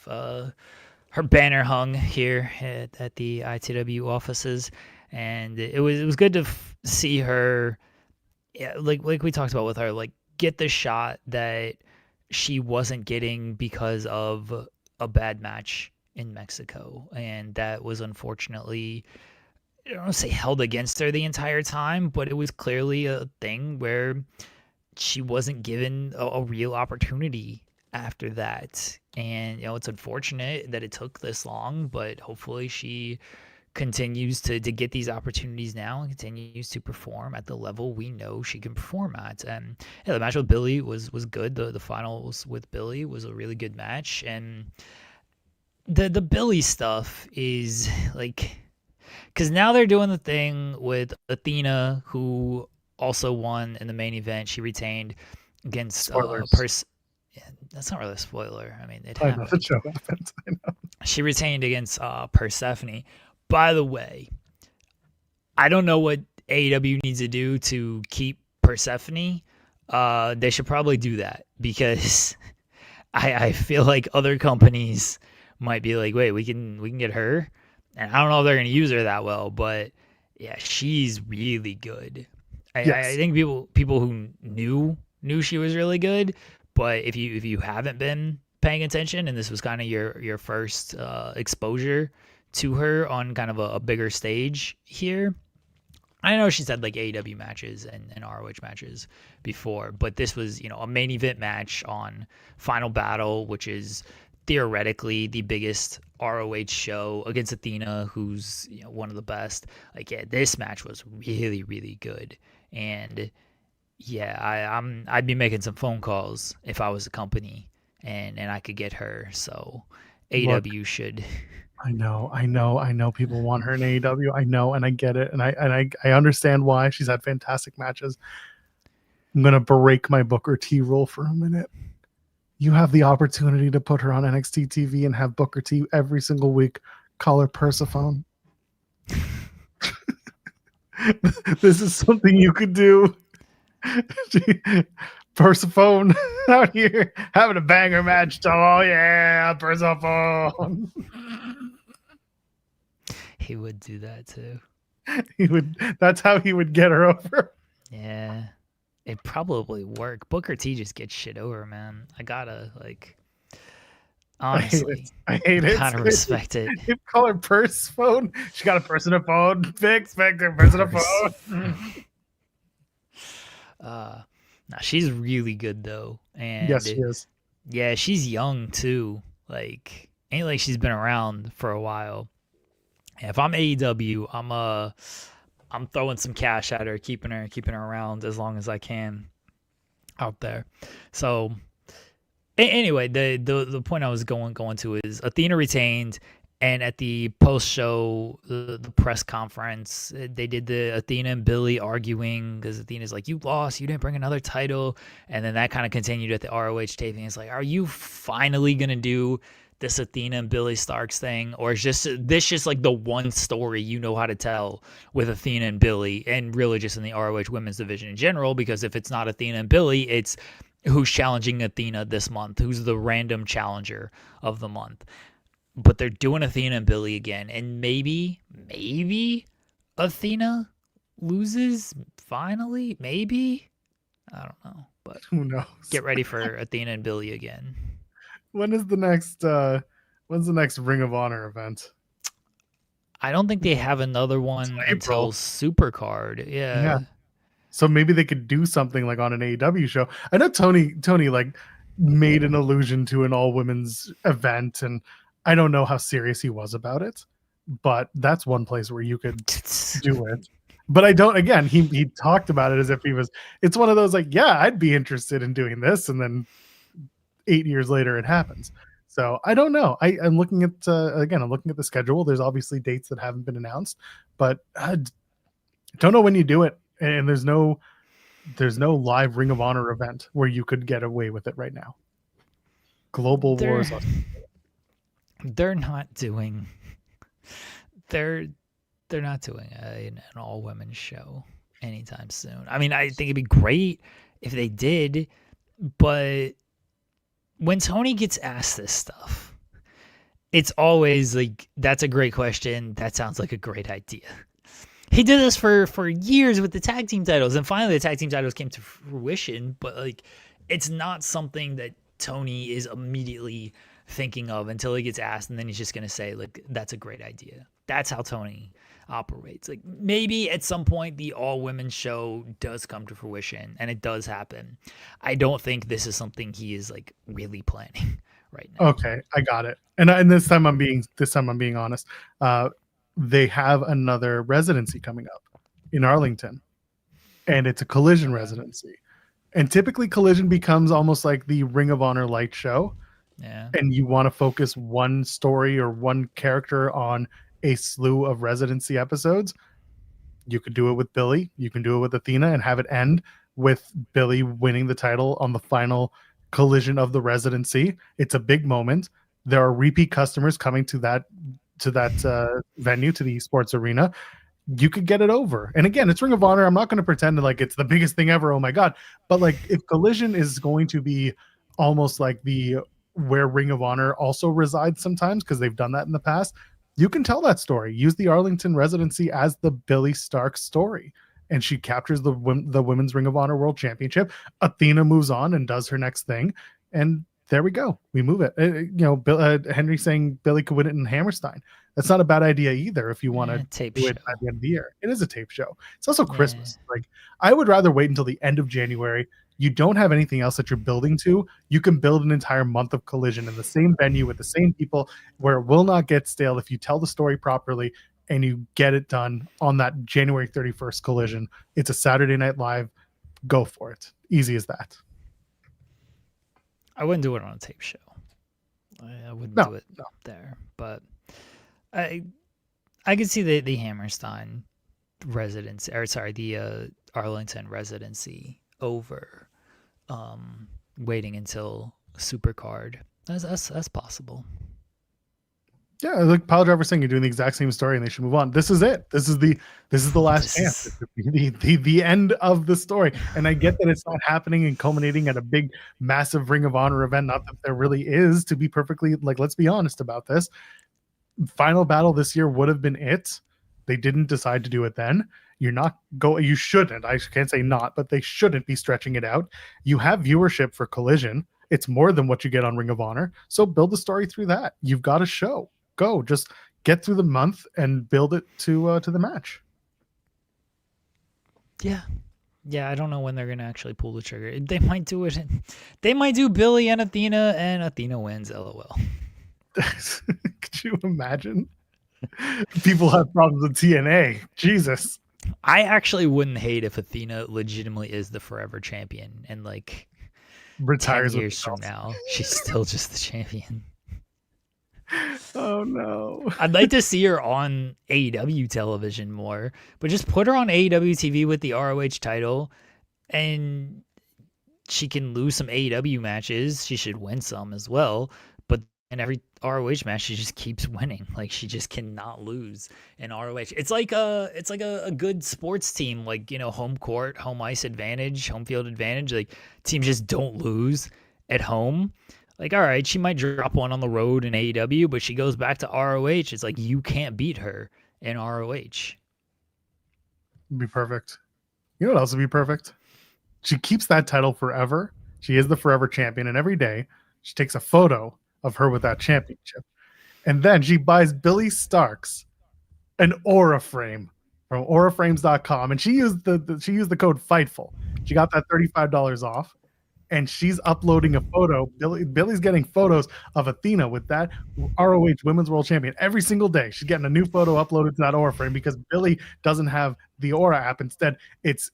B: her banner hung here at the ITW offices, and it was good to see her. Yeah, like we talked about with her, like get the shot that she wasn't getting because of a bad match in Mexico, and that was unfortunately, I don't want to say held against her the entire time, but it was clearly a thing where she wasn't given a real opportunity after that. And it's unfortunate that it took this long, but hopefully she continues to get these opportunities now and continues to perform at the level we know she can perform at. And yeah, the match with Billy was good. The finals with Billy was a really good match. And the Billy stuff is like, because now they're doing the thing with Athena, who also won in the main event. She retained against
A: Spoilers.
B: Yeah, that's not really a spoiler. I mean, it
A: I know the
B: happened.
A: show happened. I know.
B: She retained against Persephone. By the way, I don't know what AEW needs to do to keep Persephone. They should probably do that because I feel like other companies might be like, wait, we can get her, and I don't know if they're gonna use her that well, but yeah, she's really good. I
A: Yes.
B: think people who knew she was really good, but if you haven't been paying attention and this was kind of your first exposure to her on kind of a bigger stage here. I know she's had like AEW matches and ROH matches before, but this was, a main event match on Final Battle, which is theoretically the biggest ROH show against Athena, who's one of the best. Like, yeah, this match was really, really good. And yeah, I'd be making some phone calls if I was a company and I could get her. So
A: Look,
B: AEW should.
A: I know people want her in AEW. I know, and I get it. And I understand why. She's had fantastic matches. I'm gonna break my Booker T rule for a minute. You have the opportunity to put her on NXT TV and have Booker T every single week. Call her Persephone. This is something you could do. Persephone out here having a banger match. Oh yeah, Persephone.
B: He would do that too.
A: That's how he would get her over.
B: Yeah. It probably work. Booker T just gets shit over, man. I gotta honestly,
A: I hate it.
B: gotta respect it.
A: You call her purse phone. She got a personal phone. Fix her personal phone.
B: Nah, she's really good though, and
A: Yes, she is.
B: yeah, she's young too. Like, ain't like she's been around for a while. If I'm AEW, I'm throwing some cash at her, keeping her around as long as I can out there. So anyway, the point I was going to is Athena retained, and at the post show, the press conference, they did the Athena and Billy arguing because Athena's like, "You lost, you didn't bring another title," and then that kind of continued at the ROH taping. It's like, are you finally gonna do this Athena and Billy Starks thing, or is this just like the one story you know how to tell with Athena and Billy, and really just in the ROH women's division in general? Because if it's not Athena and Billy, it's who's challenging Athena this month, who's the random challenger of the month. But they're doing Athena and Billy again, and maybe Athena loses finally. Maybe, I don't know, but
A: Who knows?
B: get ready for Athena and Billy again.
A: When is when's the next Ring of Honor event?
B: I don't think they have another
A: It's
B: one
A: in
B: until
A: April.
B: Supercard.
A: Yeah.
B: Yeah.
A: So maybe they could do something like on an AEW show. I know Tony like made an allusion to an all women's event, and I don't know how serious he was about it, but that's one place where you could do it. But I don't. Again, he talked about it as if he was. It's one of those like, yeah, I'd be interested in doing this, and then 8 years later it happens. So I don't know. I'm looking at again. I'm looking at the schedule. There's obviously dates that haven't been announced, but I don't know when you do it, and there's no live Ring of Honor event where you could get away with it right now. Global
B: they're
A: Wars.
B: they're not doing they're they're not doing an all women show anytime soon. I mean, I think it'd be great if they did, but when Tony gets asked this stuff, it's always like, that's a great question. That sounds like a great idea. He did this for years with the tag team titles, and finally the tag team titles came to fruition, but like, it's not something that Tony is immediately thinking of until he gets asked, and then he's just going to say, like, that's a great idea. That's how Tony operates. Like, maybe at some point the all women show does come to fruition and it does happen. I don't think this is something he is like really planning right now.
A: Okay, I got it. And this time I'm being honest. They have another residency coming up in Arlington, and it's a Collision residency. And typically Collision becomes almost like the Ring of Honor light show.
B: Yeah.
A: And you want to focus one story or one character on a slew of residency episodes. You could do it with Billy, you can do it with Athena, and have it end with Billy winning the title on the final Collision of the residency. It's a big moment. There are repeat customers coming to that venue, to the sports arena. You could get it over. And again, it's Ring of Honor. I'm not going to pretend like it's the biggest thing ever. Oh my God. But like, if Collision is going to be almost like the where Ring of Honor also resides sometimes, because they've done that in the past, you can tell that story. Use the Arlington residency as the Billy Stark story. And she captures the Women's Ring of Honor World Championship. Athena moves on and does her next thing. And there we go. We move it. Henry saying Billy could win it in Hammerstein. That's not a bad idea either if you want to do it at the end of the year. It is a tape show. It's also Christmas. Like, I would rather wait until the end of January. You don't have anything else that you're building to. You can build an entire month of Collision in the same venue with the same people, where it will not get stale if you tell the story properly and you get it done on that January 31st Collision. It's a Saturday Night Live. Go for it. Easy as that.
B: I wouldn't do it on a tape show. I wouldn't do it there. But I could see the Hammerstein residency, or sorry, the Arlington residency over waiting until Supercard. That's possible.
A: Yeah, like Pile Driver saying, you're doing the exact same story and they should move on. This is it. This is the last chance. The end of the story. And I get that it's not happening and culminating at a big, massive Ring of Honor event. Not that there really is, to be perfectly, like, let's be honest about this. Final Battle this year would have been it. They didn't decide to do it then. You shouldn't. I can't say not, but they shouldn't be stretching it out. You have viewership for Collision. It's more than what you get on Ring of Honor. So build the story through that. You've got a show. Go, just get through the month and build it to the match.
B: Yeah, I don't know when they're gonna actually pull the trigger. They might do it. They might do Billy and Athena wins. LOL.
A: Could you imagine? People have problems with TNA. Jesus.
B: I actually wouldn't hate if Athena legitimately is the forever champion and like
A: retires
B: 10 years from now she's still just the champion.
A: Oh no.
B: I'd like to see her on AEW television more, but just put her on AEW TV with the ROH title and she can lose some AEW matches. She should win some as well, but and every ROH match she just keeps winning. Like she just cannot lose in ROH. It's like a good sports team, like, you know, home court, home ice advantage, home field advantage. Like teams just don't lose at home. Like, all right, she might drop one on the road in AEW, but she goes back to ROH. It's like you can't beat her in ROH.
A: It'd be perfect. You know what else would be perfect? She keeps that title forever. She is the forever champion, and every day she takes a photo of her with that championship. And then she buys Billy Starks an aura frame from auraframes.com, and she used the code FIGHTFUL. She got that $35 off, and she's uploading a photo. Billy's getting photos of Athena with that ROH Women's World Champion every single day. She's getting a new photo uploaded to that aura frame because Billy doesn't have the aura app. Instead, it's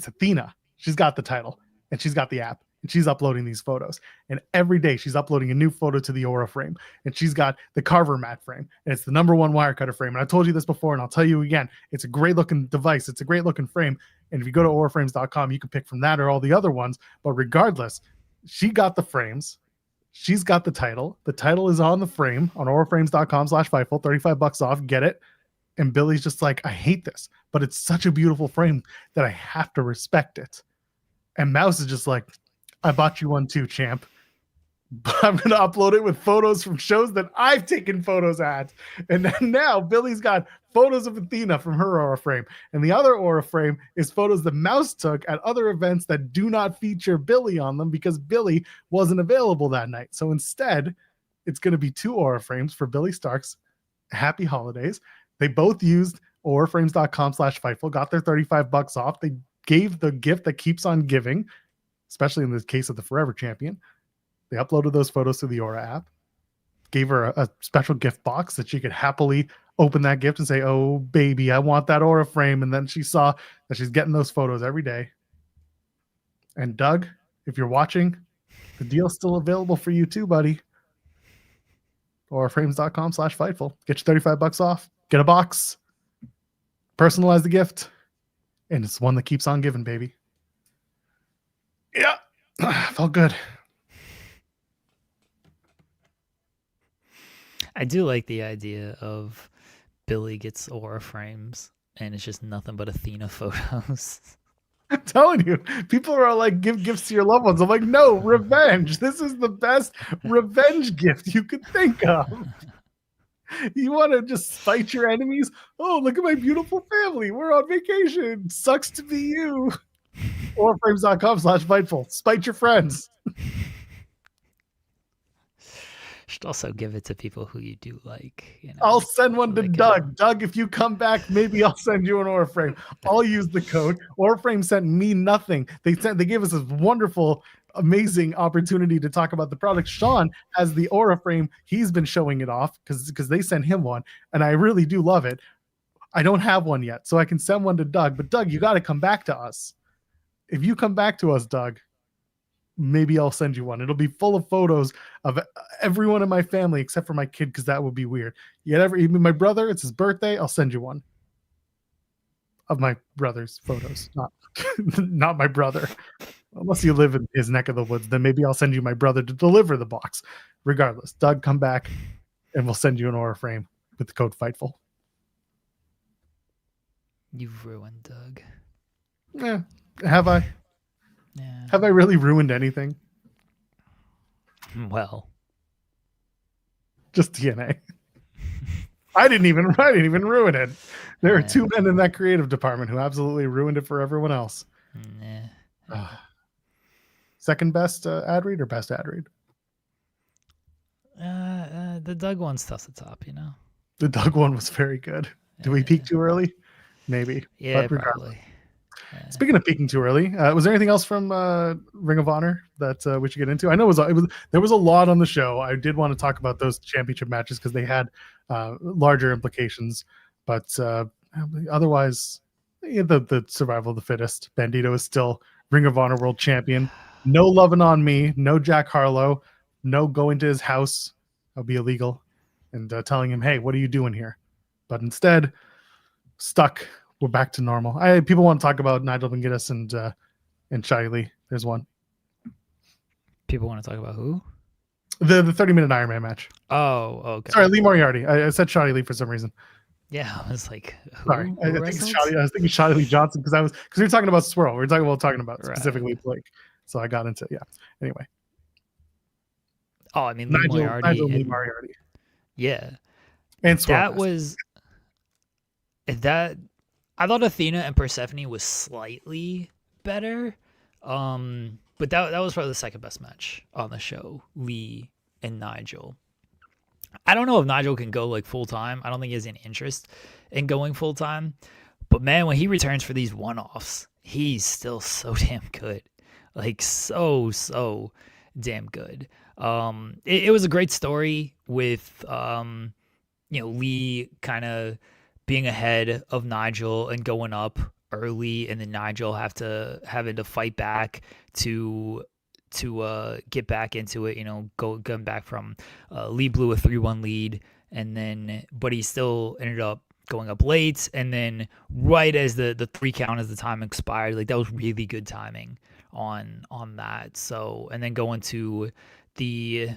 A: Athena. She's got the title and she's got the app and she's uploading these photos. And every day she's uploading a new photo to the aura frame. And she's got the Carver mat frame and it's the #1 wire cutter frame. And I told you this before and I'll tell you again, it's a great looking device. It's a great looking frame. And if you go to auraframes.com, you can pick from that or all the other ones. But regardless, she got the frames. She's got the title. The title is on the frame on auraframes.com/Fightful, $35 off. Get it. And Billy's just like, I hate this, but it's such a beautiful frame that I have to respect it. And Mouse is just like, I bought you one too, champ. But I'm going to upload it with photos from shows that I've taken photos at. And then now Billy's got photos of Athena from her aura frame. And the other aura frame is photos that Mouse took at other events that do not feature Billy on them because Billy wasn't available that night. So instead, it's going to be 2 aura frames for Billy Starks. Happy holidays. They both used auraframes.com/Fightful, got their $35 off. They gave the gift that keeps on giving, especially in the case of the Forever Champion. They uploaded those photos to the Aura app, gave her a special gift box that she could happily open that gift and say, oh, baby, I want that Aura frame. And then she saw that she's getting those photos every day. And Doug, if you're watching, the deal's still available for you too, buddy. auraframes.com/Fightful. Get your $35 off. Get a box. Personalize the gift. And it's one that keeps on giving, baby. Yeah. Felt good.
B: I do like the idea of Billy gets aura frames and it's just nothing but Athena photos.
A: I'm telling you, people are all like, give gifts to your loved ones. I'm like, no, revenge. This is the best revenge gift you could think of. You want to just spite your enemies? Oh, look at my beautiful family. We're on vacation. Sucks to be you. Auraframes.com/Fightful. Spite your friends.
B: Should also give it to people who you do like. You know,
A: I'll send one to
B: like
A: Doug. Doug, if you come back, maybe I'll send you an Aura frame. I'll use the code. Aura frame sent me nothing. They gave us this wonderful, amazing opportunity to talk about the product. Sean has the Aura frame. He's been showing it off because they sent him one, and I really do love it. I don't have one yet, so I can send one to Doug. But Doug, you got to come back to us. If you come back to us, Doug, maybe I'll send you one. It'll be full of photos of everyone in my family except for my kid, because that would be weird. Even my brother, it's his birthday, I'll send you one of my brother's photos, not my brother. Unless you live in his neck of the woods, then maybe I'll send you my brother to deliver the box. Regardless, Doug, come back and we'll send you an Aura frame with the code FIGHTFUL.
B: You've ruined Doug.
A: Yeah, have I?
B: Yeah.
A: Have I really ruined anything?
B: Well,
A: just TNA. I didn't even ruin it. There are 2 men in that creative department who absolutely ruined it for everyone else. Second best ad read or best ad read?
B: The Doug one's tough to top, you know.
A: The Doug one was very good. Did we peak too early? Maybe.
B: Yeah, probably. Yeah.
A: Speaking of peaking too early, was there anything else from Ring of Honor that we should get into? I know there was a lot on the show. I did want to talk about those championship matches because they had larger implications, but otherwise, the survival of the fittest. Bandito is still Ring of Honor World Champion. No loving on me. No Jack Harlow. No going to his house. That'll be illegal. And telling him, hey, what are you doing here? But instead, stuck. We're back to normal. People want to talk about Nigel McGuinness and Shiley. There's one.
B: People want to talk about who?
A: The 30-minute Iron Man match.
B: Oh, okay.
A: Sorry, Lee Moriarty. I said Shotty Lee for some reason.
B: Yeah, I was like,
A: Sorry,
B: who
A: I think
B: wrestled?
A: I was thinking Shotty Lee Johnson because we were talking about Swirl. We were talking about specifically
B: Right.
A: Blake. So I got into Anyway,
B: Oh, I mean Lee
A: Nigel
B: Moriarty
A: Lee
B: and
A: Moriarty
B: yeah,
A: and Swirl.
B: that was that. I thought Athena and Persephone was slightly better, but that was probably the second best match on the show. Lee and Nigel. I don't know if Nigel can go like full time. I don't think he has any interest in going full time. But man, when he returns for these one offs, he's still so damn good. Like so damn good. It was a great story with Lee kind of being ahead of Nigel and going up early, and then Nigel having to fight back to get back into it. Going back from Lee blew a 3-1 lead, and then but he still ended up going up late, and then right as the 3 count as the time expired, like that was really good timing on that. So and then going to the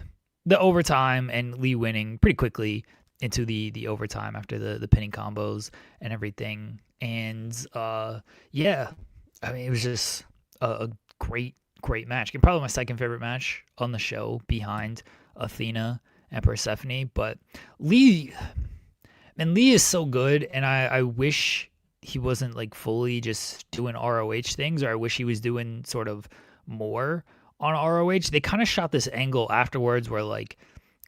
B: overtime and Lee winning pretty quickly into the overtime after the pinning combos and everything. And yeah, I mean it was just a great match. And probably my second favorite match on the show behind Athena and Persephone. But Lee is so good, and I wish he wasn't like fully just doing ROH things, or I wish he was doing sort of more on ROH. They kind of shot this angle afterwards where like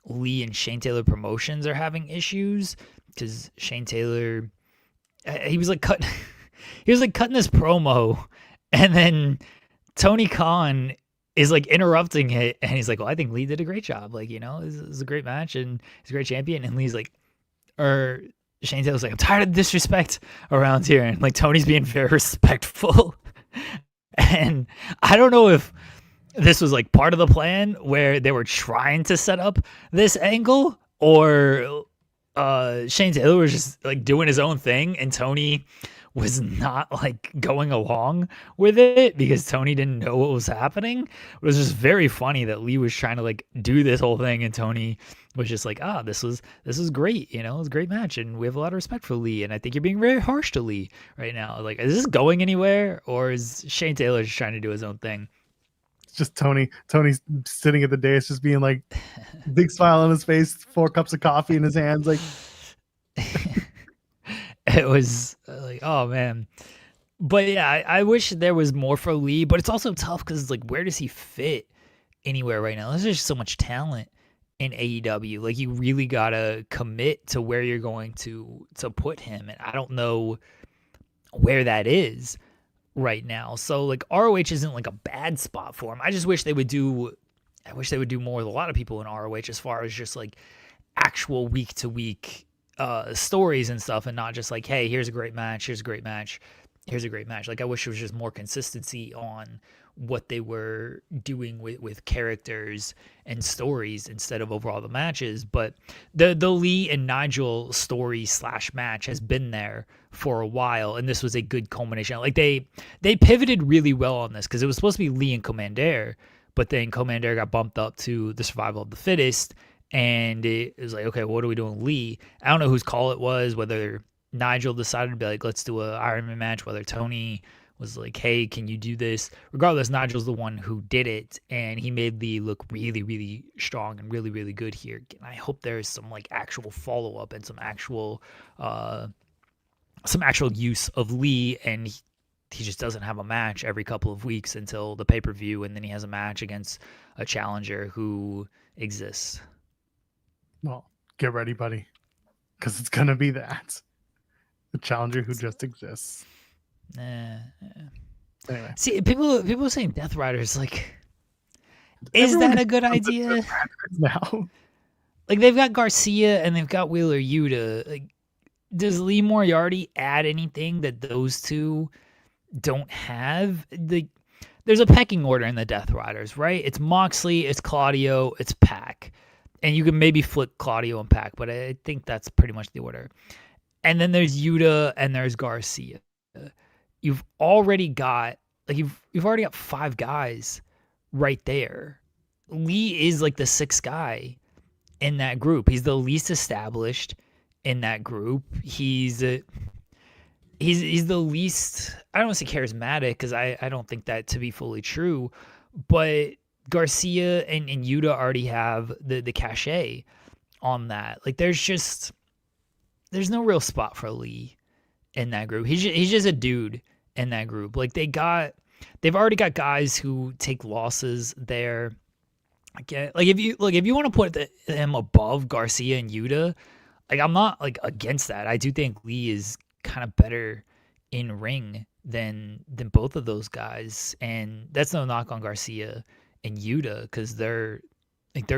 B: Lee and Shane Taylor Promotions are having issues because Shane Taylor he was like cutting this promo, and then Tony Khan is like interrupting it, and he's like, well, I think Lee did a great job. Like, this is a great match, and he's a great champion. And Lee's like, or Shane Taylor's like, I'm tired of disrespect around here. And like Tony's being very respectful. And I don't know if this was like part of the plan where they were trying to set up this angle, or Shane Taylor was just like doing his own thing, and Tony was not like going along with it because Tony didn't know what was happening. It was just very funny that Lee was trying to like do this whole thing, and Tony was just like, this was great, it was a great match, and we have a lot of respect for Lee, and I think you're being very harsh to Lee right now. Like, is this going anywhere, or is Shane Taylor just trying to do his own thing?
A: It's just Tony's sitting at the dais just being like, big smile on his face, 4 cups of coffee in his hands, like
B: it was like, oh man. But yeah, I wish there was more for Lee, but it's also tough because it's like, where does he fit anywhere right now? There's just so much talent in AEW. Like, you really gotta commit to where you're going to put him, and I don't know where that is right now. So like ROH isn't like a bad spot for him. I just wish they would do more with a lot of people in ROH as far as just like actual week to week stories and stuff, and not just like, hey, here's a great match, here's a great match. Like, I wish there was just more consistency on what they were doing with characters and stories instead of overall the matches. But the Lee and Nigel story / match has been there for a while, and this was a good culmination. Like, they pivoted really well on this because it was supposed to be Lee and Commander, but then Commander got bumped up to the survival of the fittest. And it was like, okay, what are we doing with Lee? I don't know whose call it was, whether Nigel decided to be like, let's do a Iron Man match, whether Tony was like, hey, can you do this? Regardless, Nigel's the one who did it, and he made Lee look really, really strong and really, really good here. And I hope there's some like actual follow-up and some actual use of Lee, and he just doesn't have a match every couple of weeks until the pay-per-view, and then he has a match against a challenger who exists.
A: Well, get ready, buddy, because it's gonna be that the challenger who just exists. Anyway,
B: see, people are saying Death Riders. Like, is that a good idea?
A: Now,
B: like, they've got Garcia and they've got Wheeler Yuta. Like, does Lee Moriarty add anything that those two don't have? There's a pecking order in the Death Riders, right? It's Moxley, it's Claudio, it's Pac. And you can maybe flip Claudio and Pac, but I think that's pretty much the order. And then there's Yuta and there's Garcia. You've already got 5 guys right there. Lee is like the sixth guy in that group. He's the least established in that group. He's the least, I don't want to say charismatic because I don't think that to be fully true, but Garcia and Yuta already have the cachet on that. Like there's no real spot for Lee in that group. He's just a dude in that group. Like they've already got guys who take losses there. Like if you want to put him above Garcia and Yuta, like I'm not like against that. I do think Lee is kind of better in ring than both of those guys, and that's no knock on Garcia and Yuta because they're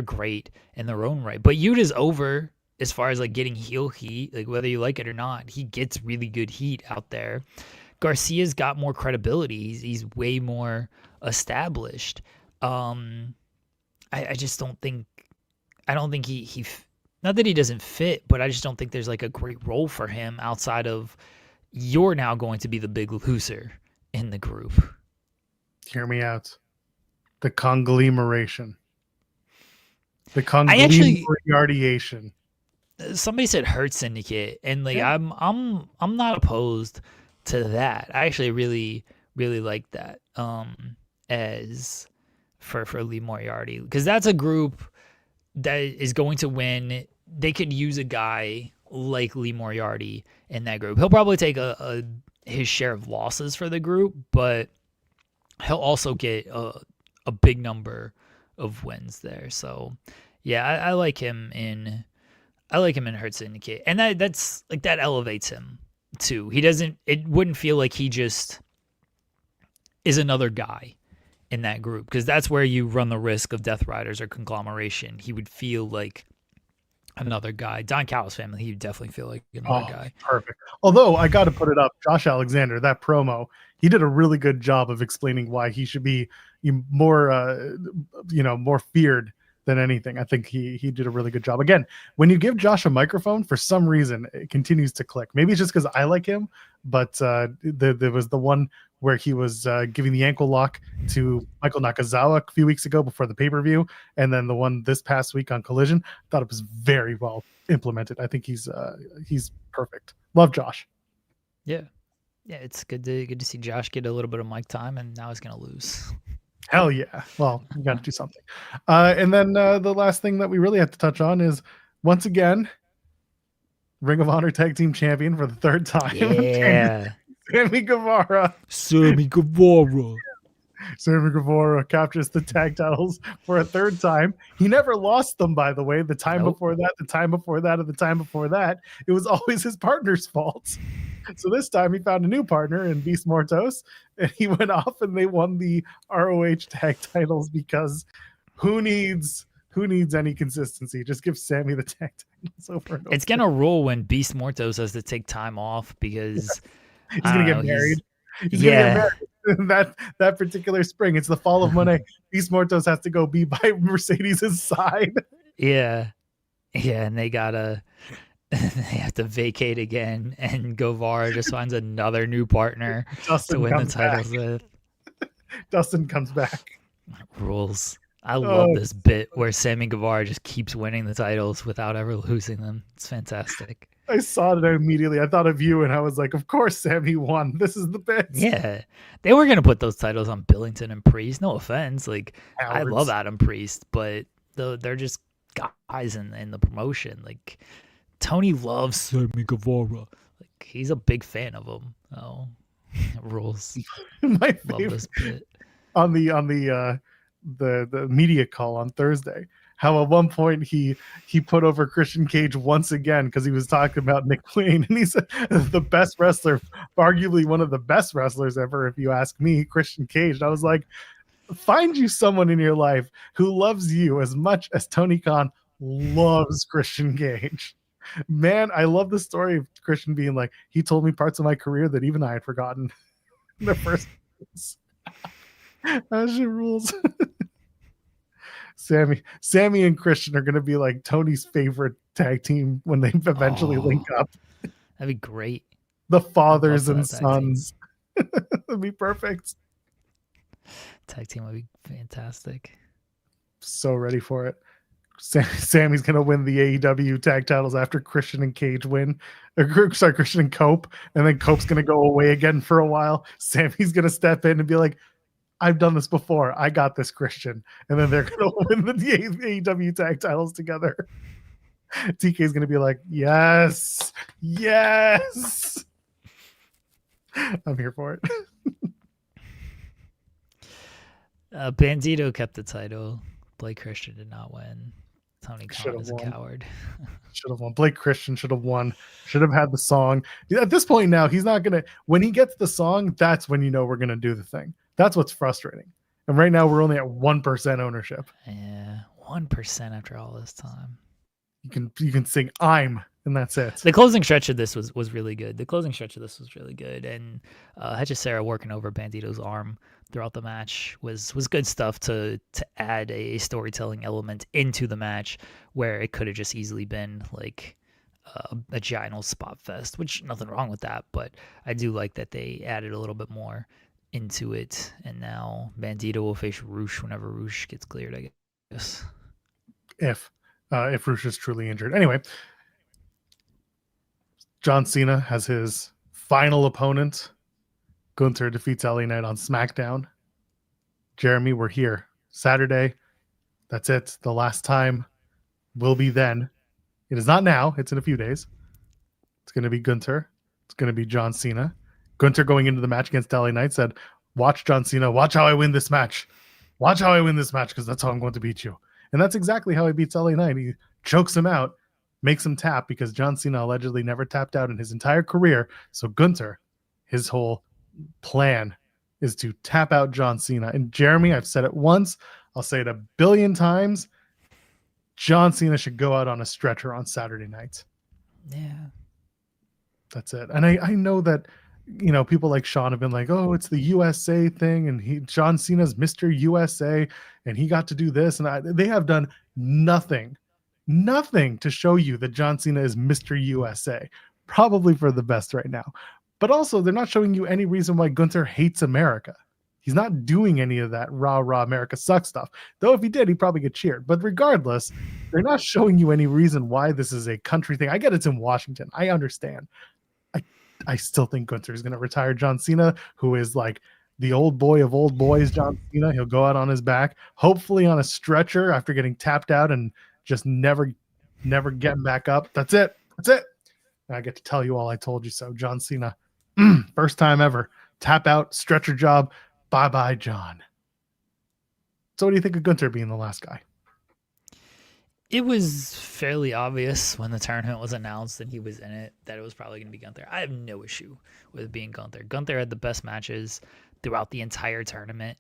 B: great in their own right. But Yuta's over as far as like getting heel heat, like whether you like it or not, he gets really good heat out there. Garcia's got more credibility. He's way more established. I just don't think he not that he doesn't fit, but I just don't think there's like a great role for him outside of you're now going to be the big loser in the group.
A: Hear me out. The conglomeration. The conglomeration.
B: Somebody said Hurt Syndicate, and like yeah. I'm not opposed to that. I actually really like that as for Lee Moriarty, because that's a group that is going to win. They could use a guy like Lee Moriarty in that group. He'll probably take his share of losses for the group, but he'll also get a big number of wins there. So yeah, I like him in Hurt Syndicate, and that's like that elevates him too. It wouldn't feel like he just is another guy in that group, because that's where you run the risk of Death Riders or conglomeration. He would feel like another guy. Don Callis family, he would definitely feel like another guy.
A: Perfect. Although I got to put it up, Josh Alexander, that promo, he did a really good job of explaining why he should be more, more feared than anything. I think he did a really good job. Again, when you give Josh a microphone, for some reason, it continues to click. Maybe it's just because I like him, but there was the one where he was giving the ankle lock to Michael Nakazawa a few weeks ago before the pay-per-view, and then the one this past week on Collision. I thought it was very well implemented. I think he's perfect. Love Josh.
B: Yeah, it's good to see Josh get a little bit of mic time, and now he's gonna lose.
A: Hell yeah. Well, you got to do something. And then the last thing that we really have to touch on is, once again, Ring of Honor Tag Team Champion for the third time.
B: Yeah.
A: Sammy Guevara captures the tag titles for a third time. He never lost them, by the way. The time before that, the time before that, and the time before that, it was always his partner's fault. So this time he found a new partner in Beast Mortos, and he went off and they won the ROH tag titles, because who needs any consistency? Just give Sammy the tag titles over and over.
B: It's gonna roll when Beast Mortos has to take time off because
A: he's gonna get married. He's gonna get married that particular spring. It's the fall of Mone. Beast Mortos has to go be by Mercedes' side.
B: Yeah, and they have to vacate again, and Guevara just finds another new partner to win the titles with.
A: Dustin comes back.
B: Rules. I love this bit where Sammy Guevara just keeps winning the titles without ever losing them. It's fantastic.
A: I saw it immediately. I thought of you, and I was like, of course Sammy won. This is the bit.
B: Yeah. They were going to put those titles on Billington and Priest. No offense. Like, Cowards. I love Adam Priest, but they're just guys in the promotion. Like, Tony loves Sammy Guevara. Like, he's a big fan of him. Oh, rules.
A: My favorite, love this bit. On the media call on Thursday, how at one point he put over Christian Cage once again because he was talking about Nick Wayne, and he said the best wrestler, arguably one of the best wrestlers ever, if you ask me, Christian Cage. And I was like, find you someone in your life who loves you as much as Tony Khan loves Christian Cage. Man, I love the story of Christian being like, he told me parts of my career that even I had forgotten in the first place. That shit rules. Sammy and Christian are going to be like Tony's favorite tag team when they eventually link up.
B: That'd be great.
A: The fathers and sons. That'd be perfect.
B: Tag team would be fantastic.
A: So ready for it. Sammy's gonna win the AEW tag titles after Christian and Cage win. Sorry, Christian and Cope, and then Cope's gonna go away again for a while. Sammy's gonna step in and be like, "I've done this before. I got this, Christian." And then they're gonna win the AEW tag titles together. TK's gonna be like, "Yes, yes." I'm here for it.
B: Bandito kept the title. Blake Christian did not win. Tony Khan is a coward.
A: Should have won. Blake Christian should have won. Should have had the song. At this point now, he's not gonna. When he gets the song, that's when you know we're gonna do the thing. That's what's frustrating. And right now we're only at 1% ownership.
B: Yeah, 1% after all this time.
A: You can sing "I'm" and that's it.
B: The closing stretch of this was really good. And Sarah working over Bandito's arm throughout the match was good stuff to add a storytelling element into the match where it could have just easily been like a giant spot fest, which nothing wrong with that, but I do like that they added a little bit more into it. And now Bandito will face Roosh whenever Roosh gets cleared, I guess.
A: If Roosh is truly injured. Anyway, John Cena has his final opponent. Gunther defeats LA Knight on SmackDown. Jeremy, we're here. Saturday. That's it. The last time will be then. It is not now. It's in a few days. It's going to be Gunther. It's going to be John Cena. Gunther going into the match against LA Knight said, "Watch John Cena. Watch how I win this match. Watch how I win this match because that's how I'm going to beat you." And that's exactly how he beats LA Knight. He chokes him out, makes him tap because John Cena allegedly never tapped out in his entire career. So Gunther, his whole plan is to tap out John Cena. And Jeremy, I've said it once, I'll say it 1 billion times. John Cena should go out on a stretcher on Saturday night.
B: Yeah.
A: That's it. And I know that, you know, people like Sean have been like, "Oh, it's the USA thing, and John Cena's Mr. USA, and he got to do this." And they have done nothing to show you that John Cena is Mr. USA. Probably for the best right now. But also, they're not showing you any reason why Gunther hates America. He's not doing any of that rah America sucks stuff. Though if he did, he'd probably get cheered. But regardless, they're not showing you any reason why this is a country thing. I get it's in Washington. I understand. I still think Gunther is going to retire John Cena, who is like the old boy of old boys, John Cena. He'll go out on his back, hopefully on a stretcher after getting tapped out and just never getting back up. That's it. And I get to tell you all I told you so. John Cena, first time ever. Tap out, stretcher job. Bye-bye, John. So what do you think of Gunther being the last guy?
B: It was fairly obvious when the tournament was announced and he was in it that it was probably going to be Gunther. I have no issue with it being Gunther. Gunther had the best matches throughout the entire tournament.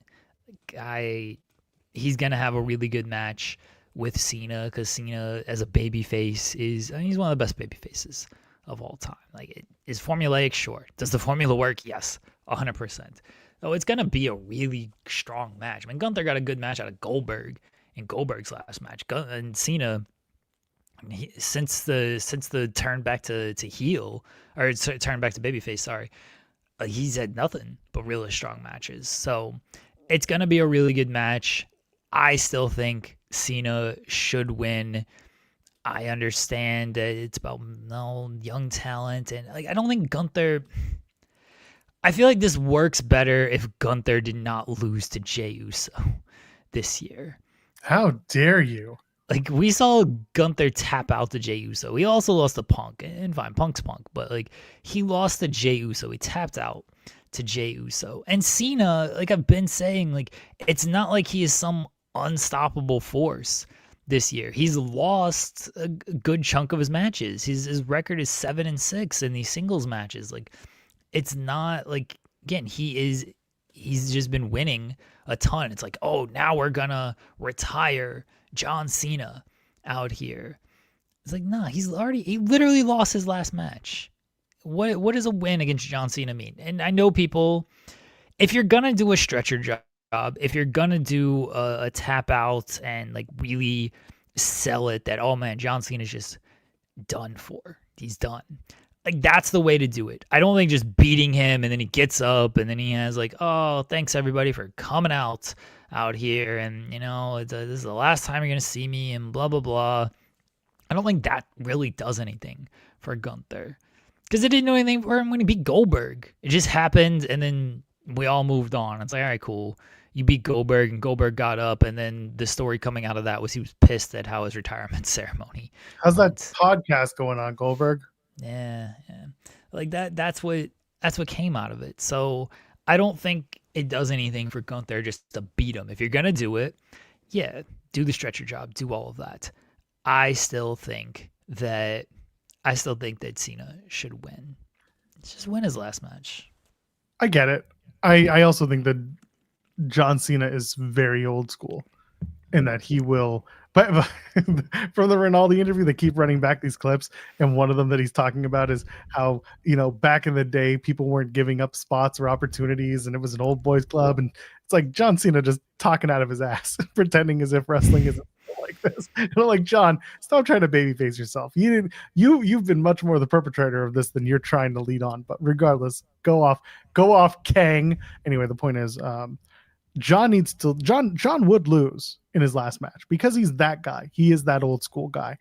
B: He's going to have a really good match with Cena because Cena as a babyface he's one of the best babyfaces of all time. Like, is formulaic? Sure. Does the formula work? Yes, 100%. Oh, it's going to be a really strong match. I mean, Gunther got a good match out of Goldberg in Goldberg's last match. And Cena, since the turn back to heel, or turn back to babyface, sorry, he's had nothing but really strong matches. So it's going to be a really good match. I still think Cena should win. I understand that it's about young talent, and like I don't think Gunther. I feel like this works better if Gunther did not lose to Jey Uso this year.
A: How dare you?
B: Like, we saw Gunther tap out to Jey Uso. He also lost to Punk, and fine, Punk's Punk, but like he lost to Jey Uso. He tapped out to Jey Uso. And Cena, like I've been saying, like it's not like he is some unstoppable force this year. He's lost a good chunk of his matches. His record is 7-6 in these singles matches. Like, it's not like, again, he's just been winning a ton. It's like, oh, now we're gonna retire John Cena out here. It's like, nah, he literally lost his last match. What does a win against John Cena mean? And I know people, if you're gonna do a stretcher job, if you're gonna do a tap out and like really sell it that, oh man, John Cena's just done for. He's done. Like, that's the way to do it. I don't think just beating him and then he gets up and then he has like, oh, thanks everybody for coming out. out here, and this is the last time you're gonna see me, and blah blah blah. I don't think that really does anything for Gunther, because it didn't do anything for him when he beat Goldberg. It just happened, and then we all moved on. It's like, all right, cool. You beat Goldberg, and Goldberg got up, and then the story coming out of that was he was pissed at how his retirement ceremony.
A: How's that podcast going on, Goldberg?
B: Yeah. Like that's what came out of it. So I don't think it does anything for Gunther just to beat him. If you're gonna do it, yeah, do the stretcher job, do all of that. I still think that Cena should win. Just win his last match.
A: I get it. I also think that John Cena is very old school in that he will. But from the Rinaldi interview, they keep running back these clips, and one of them that he's talking about is how back in the day people weren't giving up spots or opportunities, and it was an old boys club, and it's like John Cena just talking out of his ass, pretending as if wrestling isn't like this. And I'm like, John, stop trying to babyface yourself. You've been much more the perpetrator of this than you're trying to lead on. But regardless, go off, Kang. Anyway, the point is, John would lose in his last match because he's that guy. He is that old school guy.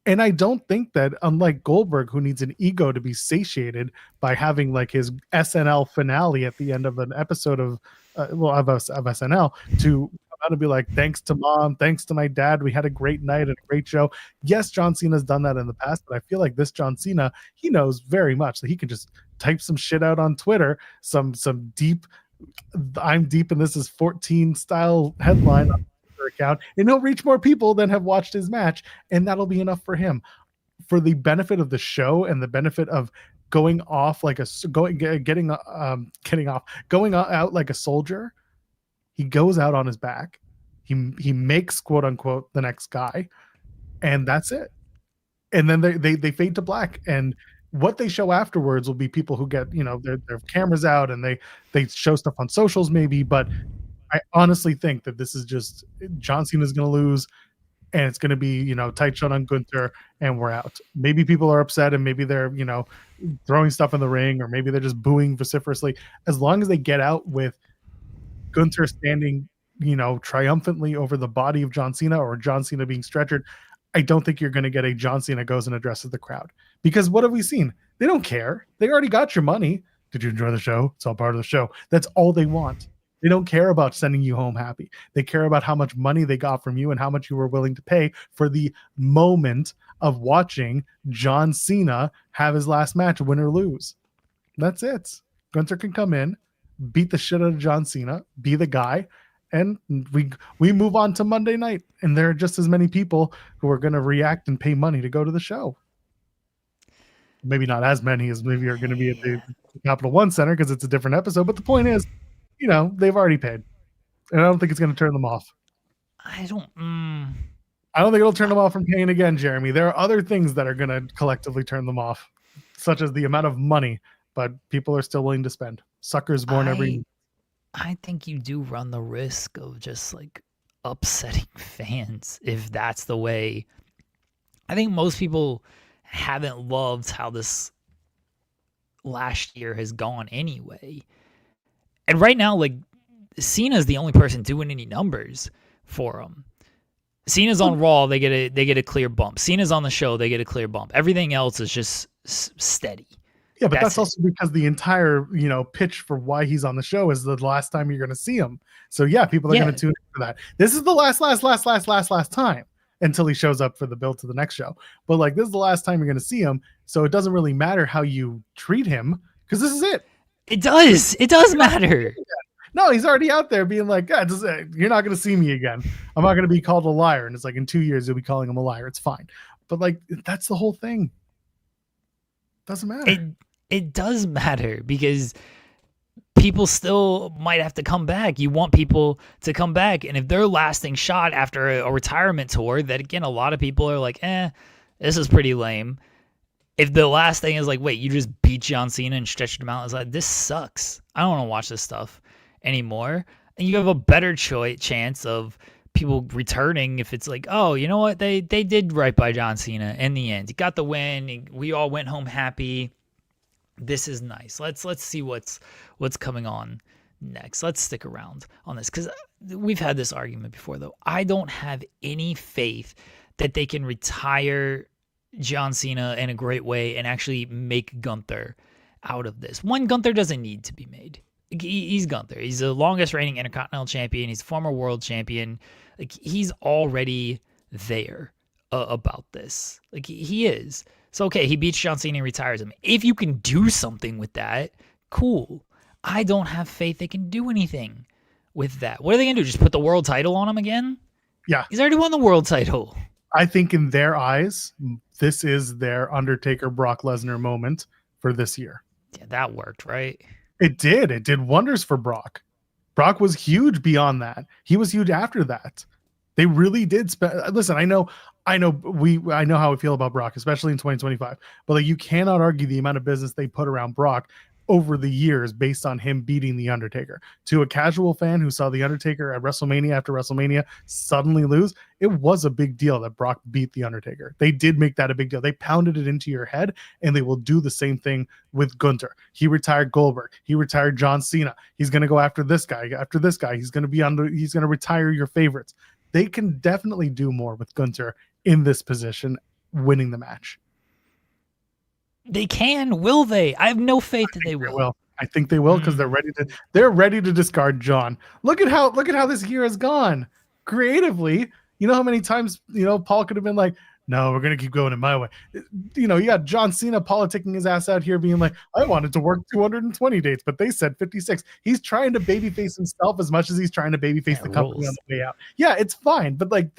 A: And I don't think that, unlike Goldberg, who needs an ego to be satiated by having like his SNL finale at the end of an episode of SNL, to come out and be like, thanks to mom, thanks to my dad, we had a great night and a great show. Yes, John Cena's done that in the past, but I feel like this John Cena, he knows very much that he can just type some shit out on Twitter, some deep, I'm deep in this is 14 style headline on Twitter account, and he'll reach more people than have watched his match, and that'll be enough for him. For the benefit of the show and the benefit of going off like going out like a soldier, he goes out on his back. He makes quote unquote the next guy, and that's it. And then they fade to black, and what they show afterwards will be people who get their cameras out and they show stuff on socials maybe, but I honestly think that this is just John Cena's going to lose, and it's going to be tight shot on Gunther, and we're out. Maybe people are upset, and maybe they're throwing stuff in the ring, or maybe they're just booing vociferously. As long as they get out with Gunther standing triumphantly over the body of John Cena, or John Cena being stretchered, I don't think you're going to get a John Cena goes and addresses the crowd. Because what have we seen? They don't care. They already got your money. Did you enjoy the show? It's all part of the show. That's all they want. They don't care about sending you home happy. They care about how much money they got from you and how much you were willing to pay for the moment of watching John Cena have his last match, win or lose. That's it. Gunther can come in, beat the shit out of John Cena, be the guy, and we move on to Monday night, and there are just as many people who are going to react and pay money to go to the show. Maybe not as many as maybe are going to be at the Capital One Center because it's a different episode. But the point is, they've already paid, and I don't think it's going to turn them off.
B: I don't
A: think it'll turn them off from paying again, Jeremy. There are other things that are going to collectively turn them off, such as the amount of money, but people are still willing to spend. Suckers born every.
B: I think you do run the risk of just like upsetting fans if that's the way. I think most people haven't loved how this last year has gone anyway. And right now, like, Cena's the only person doing any numbers for him. Cena's on Raw, they get a clear bump. Cena's on the show, they get a clear bump. Everything else is just steady.
A: Yeah, but that's also because the entire, pitch for why he's on the show is the last time you're going to see him. So yeah, people are going to tune in for that. This is the last time until he shows up for the build to the next show. But like, this is the last time you're going to see him. So it doesn't really matter how you treat him because this is it.
B: It does matter.
A: No, he's already out there being like, you're not going to see me again. I'm not going to be called a liar. And it's like in 2 years, you'll be calling him a liar. It's fine. But like, that's the whole thing. Doesn't matter.
B: It does matter because people still might have to come back. You want people to come back. And if their lasting shot after a retirement tour, that again, a lot of people are like, this is pretty lame. If the last thing is like, wait, you just beat John Cena and stretched him out, it's like, this sucks. I don't want to watch this stuff anymore. And you have a better chance of people returning if it's like, oh, you know what? They did right by John Cena in the end. He got the win. We all went home happy. This is nice. Let's see what's coming on next. Let's stick around on this because we've had this argument before, though. I don't have any faith that they can retire John Cena in a great way and actually make Gunther out of this. One, Gunther doesn't need to be made. He's Gunther. He's the longest reigning Intercontinental Champion. He's former World Champion. Like, he's already there about this. Like, he is. So, okay, he beats John Cena and retires him. If you can do something with that, cool. I don't have faith they can do anything with that. What are they going to do? Just put the world title on him again?
A: Yeah.
B: He's already won the world title.
A: I think in their eyes, this is their Undertaker Brock Lesnar moment for this year.
B: Yeah, that worked, right?
A: It did. It did wonders for Brock. Brock was huge beyond that. He was huge after that. They really did listen, I know how I feel about Brock, especially in 2025. But like, you cannot argue the amount of business they put around Brock over the years based on him beating The Undertaker. To a casual fan who saw The Undertaker at WrestleMania after WrestleMania suddenly lose, it was a big deal that Brock beat The Undertaker. They did make that a big deal. They pounded it into your head, and they will do the same thing with Gunther. He retired Goldberg. He retired John Cena. He's going to go after this guy. After this guy, he's going to retire your favorites. They can definitely do more with Gunther in this position, winning the match.
B: They can. Will they? I have no faith that they will.
A: I think they will because they're ready to discard John. Look at how this year has gone creatively. You know how many times Paul could have been like, no, we're gonna keep going in my way. You got John Cena politicking his ass out here, being like, I wanted to work 220 dates, but they said 56. He's trying to babyface himself as much as he's trying to babyface the company on the way out. Yeah, it's fine, but like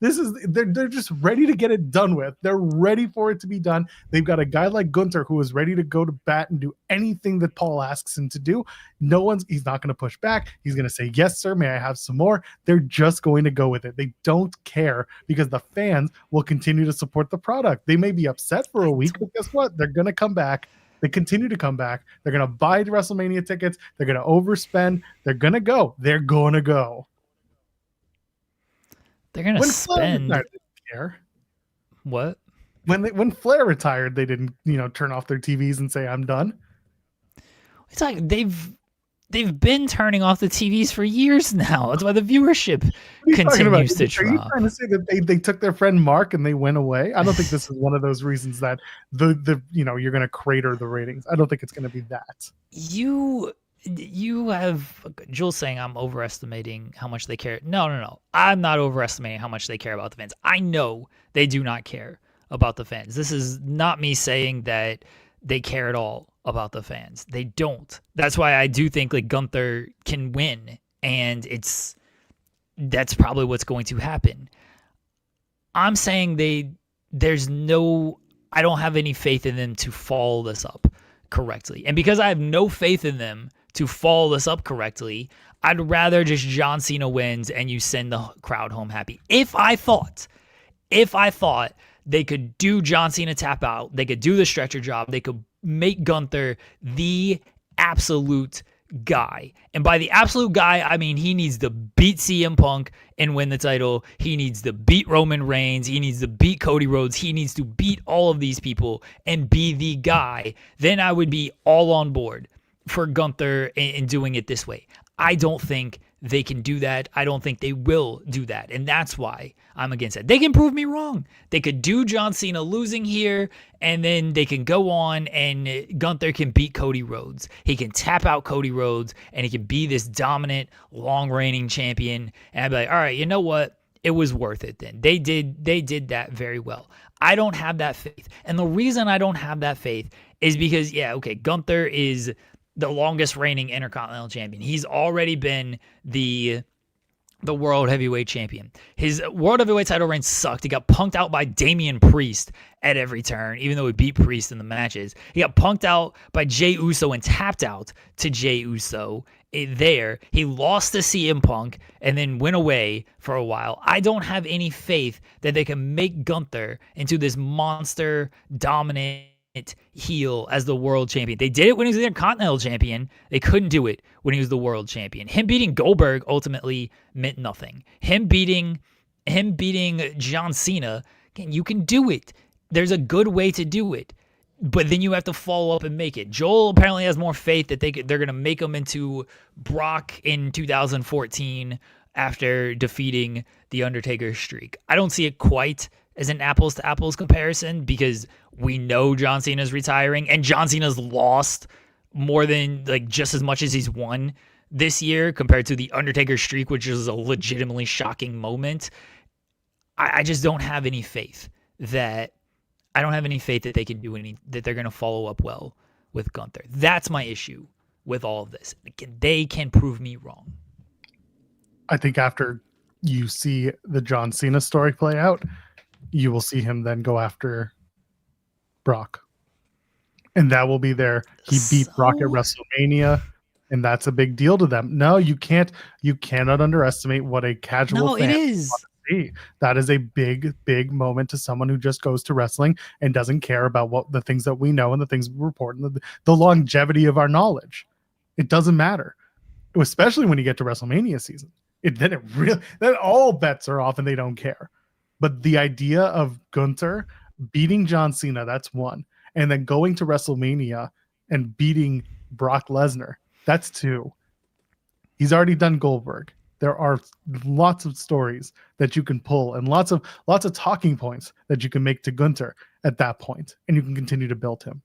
A: they're just ready to get it done with. They're ready for it to be done. They've got a guy like Gunther who is ready to go to bat and do anything that Paul asks him to do. He's not going to push back. He's going to say, yes, sir, may I have some more? They're just going to go with it. They don't care because the fans will continue to support the product. They may be upset for a week, but guess what? They're going to come back. They continue to come back. They're going to buy the WrestleMania tickets. They're going to overspend. They're going to go. They're going to go.
B: They're gonna spend.
A: They didn't care.
B: What?
A: When Flair retired, they didn't turn off their TVs and say I'm done.
B: It's like they've been turning off the TVs for years now. That's why the viewership continues to drop.
A: Are you trying to say that they took their friend Mark and they went away? I don't think this is one of those reasons that you're gonna crater the ratings. I don't think it's gonna be that. You have Jules saying I'm overestimating how much they care. No. I'm not overestimating how much they care about the fans. I know they do not care about the fans. This is not me saying that they care at all about the fans. They don't. That's why I do think like Gunther can win, and that's probably what's going to happen. I'm saying I don't have any faith in them to follow this up correctly. And because I have no faith in them to follow this up correctly, I'd rather just John Cena wins and you send the crowd home happy. If I thought they could do John Cena tap out, they could do the stretcher job, they could make Gunther the absolute guy. And by the absolute guy, I mean he needs to beat CM Punk and win the title. He needs to beat Roman Reigns. He needs to beat Cody Rhodes. He needs to beat all of these people and be the guy. Then I would be all on board for Gunther in doing it this way. I don't think they can do that. I don't think they will do that. And that's why I'm against it. They can prove me wrong. They could do John Cena losing here, and then they can go on and Gunther can beat Cody Rhodes. He can tap out Cody Rhodes, and he can be this dominant, long-reigning champion. And I'd be like, all right, you know what? It was worth it then. They did that very well. I don't have that faith. And the reason I don't have that faith is because, Gunther is the longest reigning Intercontinental Champion. He's already been the World Heavyweight Champion. His World Heavyweight title reign sucked. He got punked out by Damian Priest at every turn, even though he beat Priest in the matches. He got punked out by Jey Uso and tapped out to Jey Uso there. He lost to CM Punk and then went away for a while. I don't have any faith that they can make Gunther into this monster dominant heel as the world champion. They did it when he was the Intercontinental Champion. They couldn't do it when he was the world champion. Him beating Goldberg ultimately meant nothing. Him beating John Cena, again, you can do it. There's a good way to do it.
B: but then you have to follow up and make it. Joel apparently has more faith that they're going to make him into Brock in 2014 after defeating the Undertaker's streak. I don't see it quite as an apples to apples comparison because we know John Cena's retiring and John Cena's lost more than like just as much as he's won this year compared to the Undertaker's streak, which is a legitimately shocking moment. I just don't have any faith that they can do that they're going to follow up well with Gunther. That's my issue with all of this. They can prove me wrong.
A: I think after you see the John Cena story play out, you will see him then go after Brock. And that will be there. He beat Brock at WrestleMania, and that's a big deal to them. No, you cannot underestimate what a casual fan
B: it is.
A: That is a big, big moment to someone who just goes to wrestling and doesn't care about what the things that we know and the things we report and the longevity of our knowledge. It doesn't matter, especially when you get to WrestleMania season. Then all bets are off and they don't care. But the idea of Gunther beating John Cena, that's one. And then going to WrestleMania and beating Brock Lesnar, that's two. He's already done Goldberg. There are lots of stories that you can pull and lots of talking points that you can make to Gunther at that point, and you can continue to build him.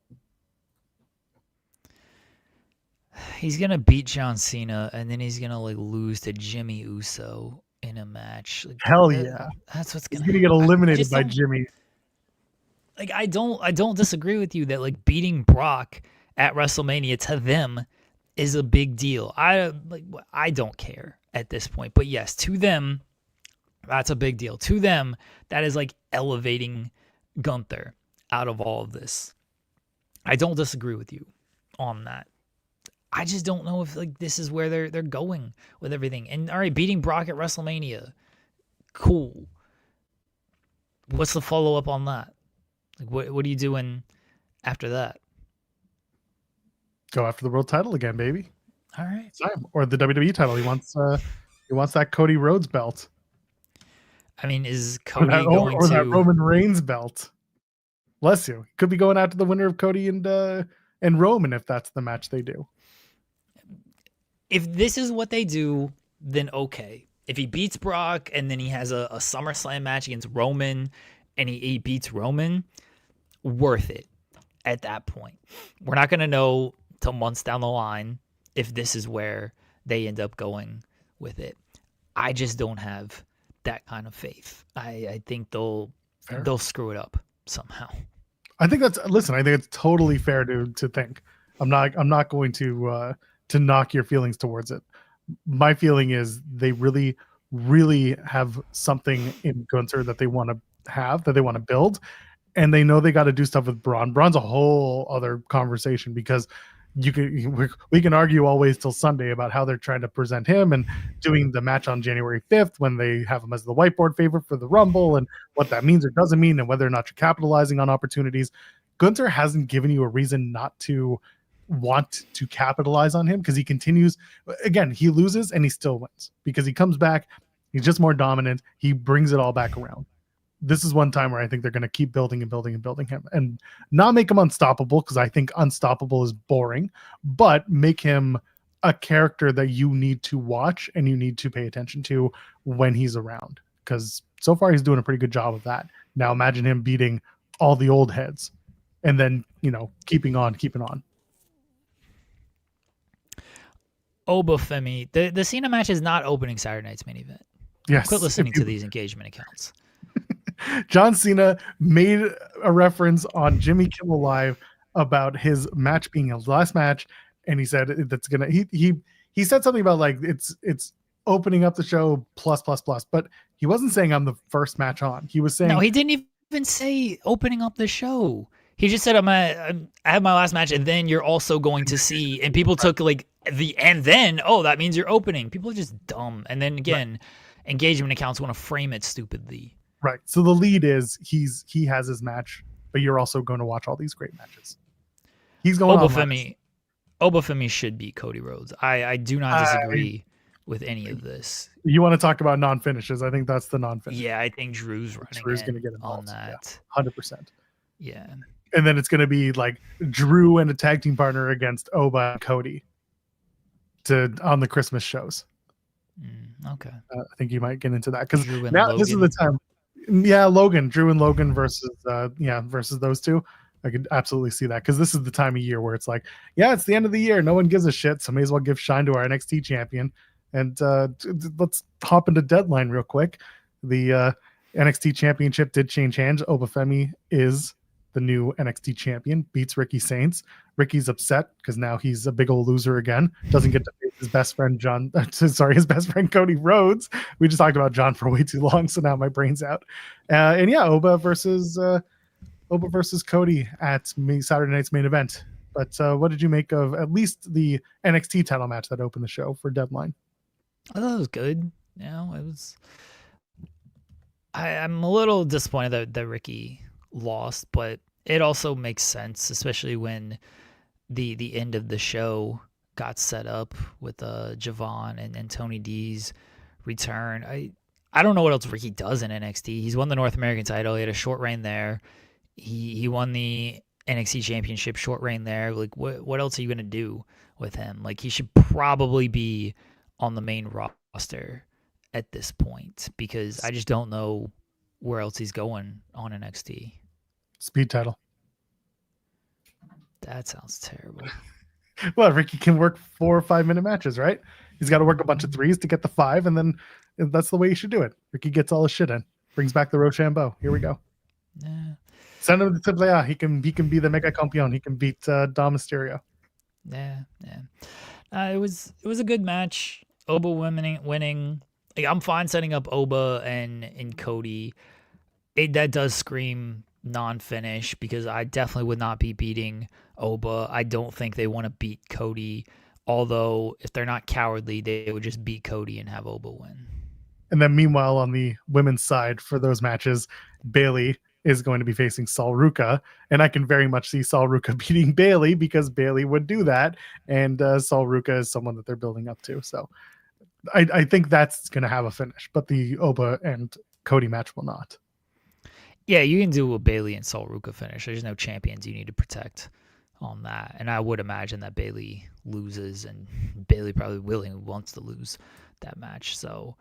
B: He's gonna beat John Cena, and then he's gonna like lose to Jimmy Uso in a match. Like,
A: hell yeah,
B: that's what's
A: he's gonna get eliminated by Jimmy.
B: Like I don't disagree with you that like beating Brock at WrestleMania to them is a big deal. I don't care at this point, but yes, to them, that's a big deal. To them, that is like elevating Gunther out of all of this. I don't disagree with you on that. I just don't know if like this is where they're going with everything. And all right, beating Brock at WrestleMania, cool. What's the follow up on that? Like what are you doing after that?
A: Go after the world title again, baby.
B: All right.
A: Or the WWE title. He wants that Cody Rhodes belt.
B: I mean, is Cody going to
A: that Roman Reigns belt? Bless you. Could be going after the winner of Cody and Roman if that's the match they do.
B: If this is what they do, then okay. If he beats Brock and then he has a SummerSlam match against Roman and he beats Roman, worth it at that point. We're not going to know till months down the line if this is where they end up going with it. I just don't have that kind of faith. I think they'll screw it up somehow.
A: I think it's totally fair to think. I'm not going to knock your feelings towards it. My feeling is they really, really have something in Gunther that they want to build, and they know they got to do stuff with Braun. Braun's a whole other conversation because we can argue always till Sunday about how they're trying to present him and doing the match on January 5th when they have him as the whiteboard favorite for the Rumble and what that means or doesn't mean and whether or not you're capitalizing on opportunities. Gunther hasn't given you a reason not to want to capitalize on him because he continues. Again, he loses and he still wins because he comes back. He's just more dominant. He brings it all back around. This is one time where I think they're going to keep building and building and building him and not make him unstoppable because I think unstoppable is boring, but make him a character that you need to watch and you need to pay attention to when he's around because so far he's doing a pretty good job of that. Now imagine him beating all the old heads and then, keeping on.
B: Obafemi, the Cena match is not opening Saturday night's main event.
A: Yes.
B: Quit listening to these engagement accounts.
A: John Cena made a reference on Jimmy Kimmel Live about his match being his last match, and he said that's gonna. He said something about like it's opening up the show plus, but he wasn't saying I'm the first match on. He was saying
B: no. He didn't even say opening up the show. He just said I have my last match, and then you're also going to see. And people took like and then that means you're opening. People are just dumb. And then again, engagement accounts want to frame it stupidly.
A: Right. So the lead is he has his match, but you're also going to watch all these great matches. He's going
B: Obafemi should be Cody Rhodes. I do not disagree with any of this.
A: You want to talk about non-finishes? I think that's the non-finish.
B: Yeah, I think Drew's running.
A: Drew's going to get involved
B: on that.
A: 100%.
B: Yeah.
A: And then it's going to be like Drew and a tag team partner against Oba and Cody on the Christmas shows.
B: Okay.
A: I think you might get into that because
B: now
A: this is the time. Yeah, Drew and Logan versus those two. I could absolutely see that because this is the time of year where it's like, yeah, it's the end of the year. No one gives a shit. So may as well give shine to our NXT champion. And let's hop into Deadline real quick. The NXT championship did change hands. Obafemi is the new NXT champion, beats Ricky Saints. Ricky's upset because now he's a big old loser again. Doesn't get to face his best friend his best friend Cody Rhodes. We just talked about John for way too long, so now my brain's out. And yeah, Oba versus Cody at Saturday night's main event. But what did you make of at least the NXT title match that opened the show for Deadline?
B: I thought it was good. You know, it was. I'm a little disappointed that Ricky lost, but it also makes sense, especially when the end of the show got set up with Javon and Tony D's return. I don't know what else Ricky does in NXT. He's won the North American title. He had a short reign there. He won the NXT championship, short reign there. Like, what else are you gonna do with him? Like, he should probably be on the main roster at this point because I just don't know where else he's going on NXT.
A: Speed title.
B: That sounds terrible.
A: Well, Ricky can work 4 or 5 minute matches, right? He's got to work a bunch of 3s to get the 5, and then that's the way you should do it. Ricky gets all his shit in, brings back the Rochambeau. Here we go.
B: Yeah.
A: Send him to AAA. He can be the Mega Campeon. He can beat Dom Mysterio.
B: Yeah. It was a good match. Oba winning. Like, I'm fine setting up Oba and Cody. That does scream non-finish because I definitely would not be beating Oba. I don't think they want to beat Cody. Although if they're not cowardly, they would just beat Cody and have Oba win.
A: And then meanwhile, on the women's side for those matches, Bayley is going to be facing Sol Ruca, and I can very much see Sol Ruca beating Bayley because Bayley would do that, and Sol Ruca is someone that they're building up to. So I think that's going to have a finish, but the Oba and Cody match will not.
B: Yeah, you can do a Bayley and Sol Ruca finish. There's no champions you need to protect on that, and I would imagine that Bayley loses, and Bayley probably wants to lose that match. So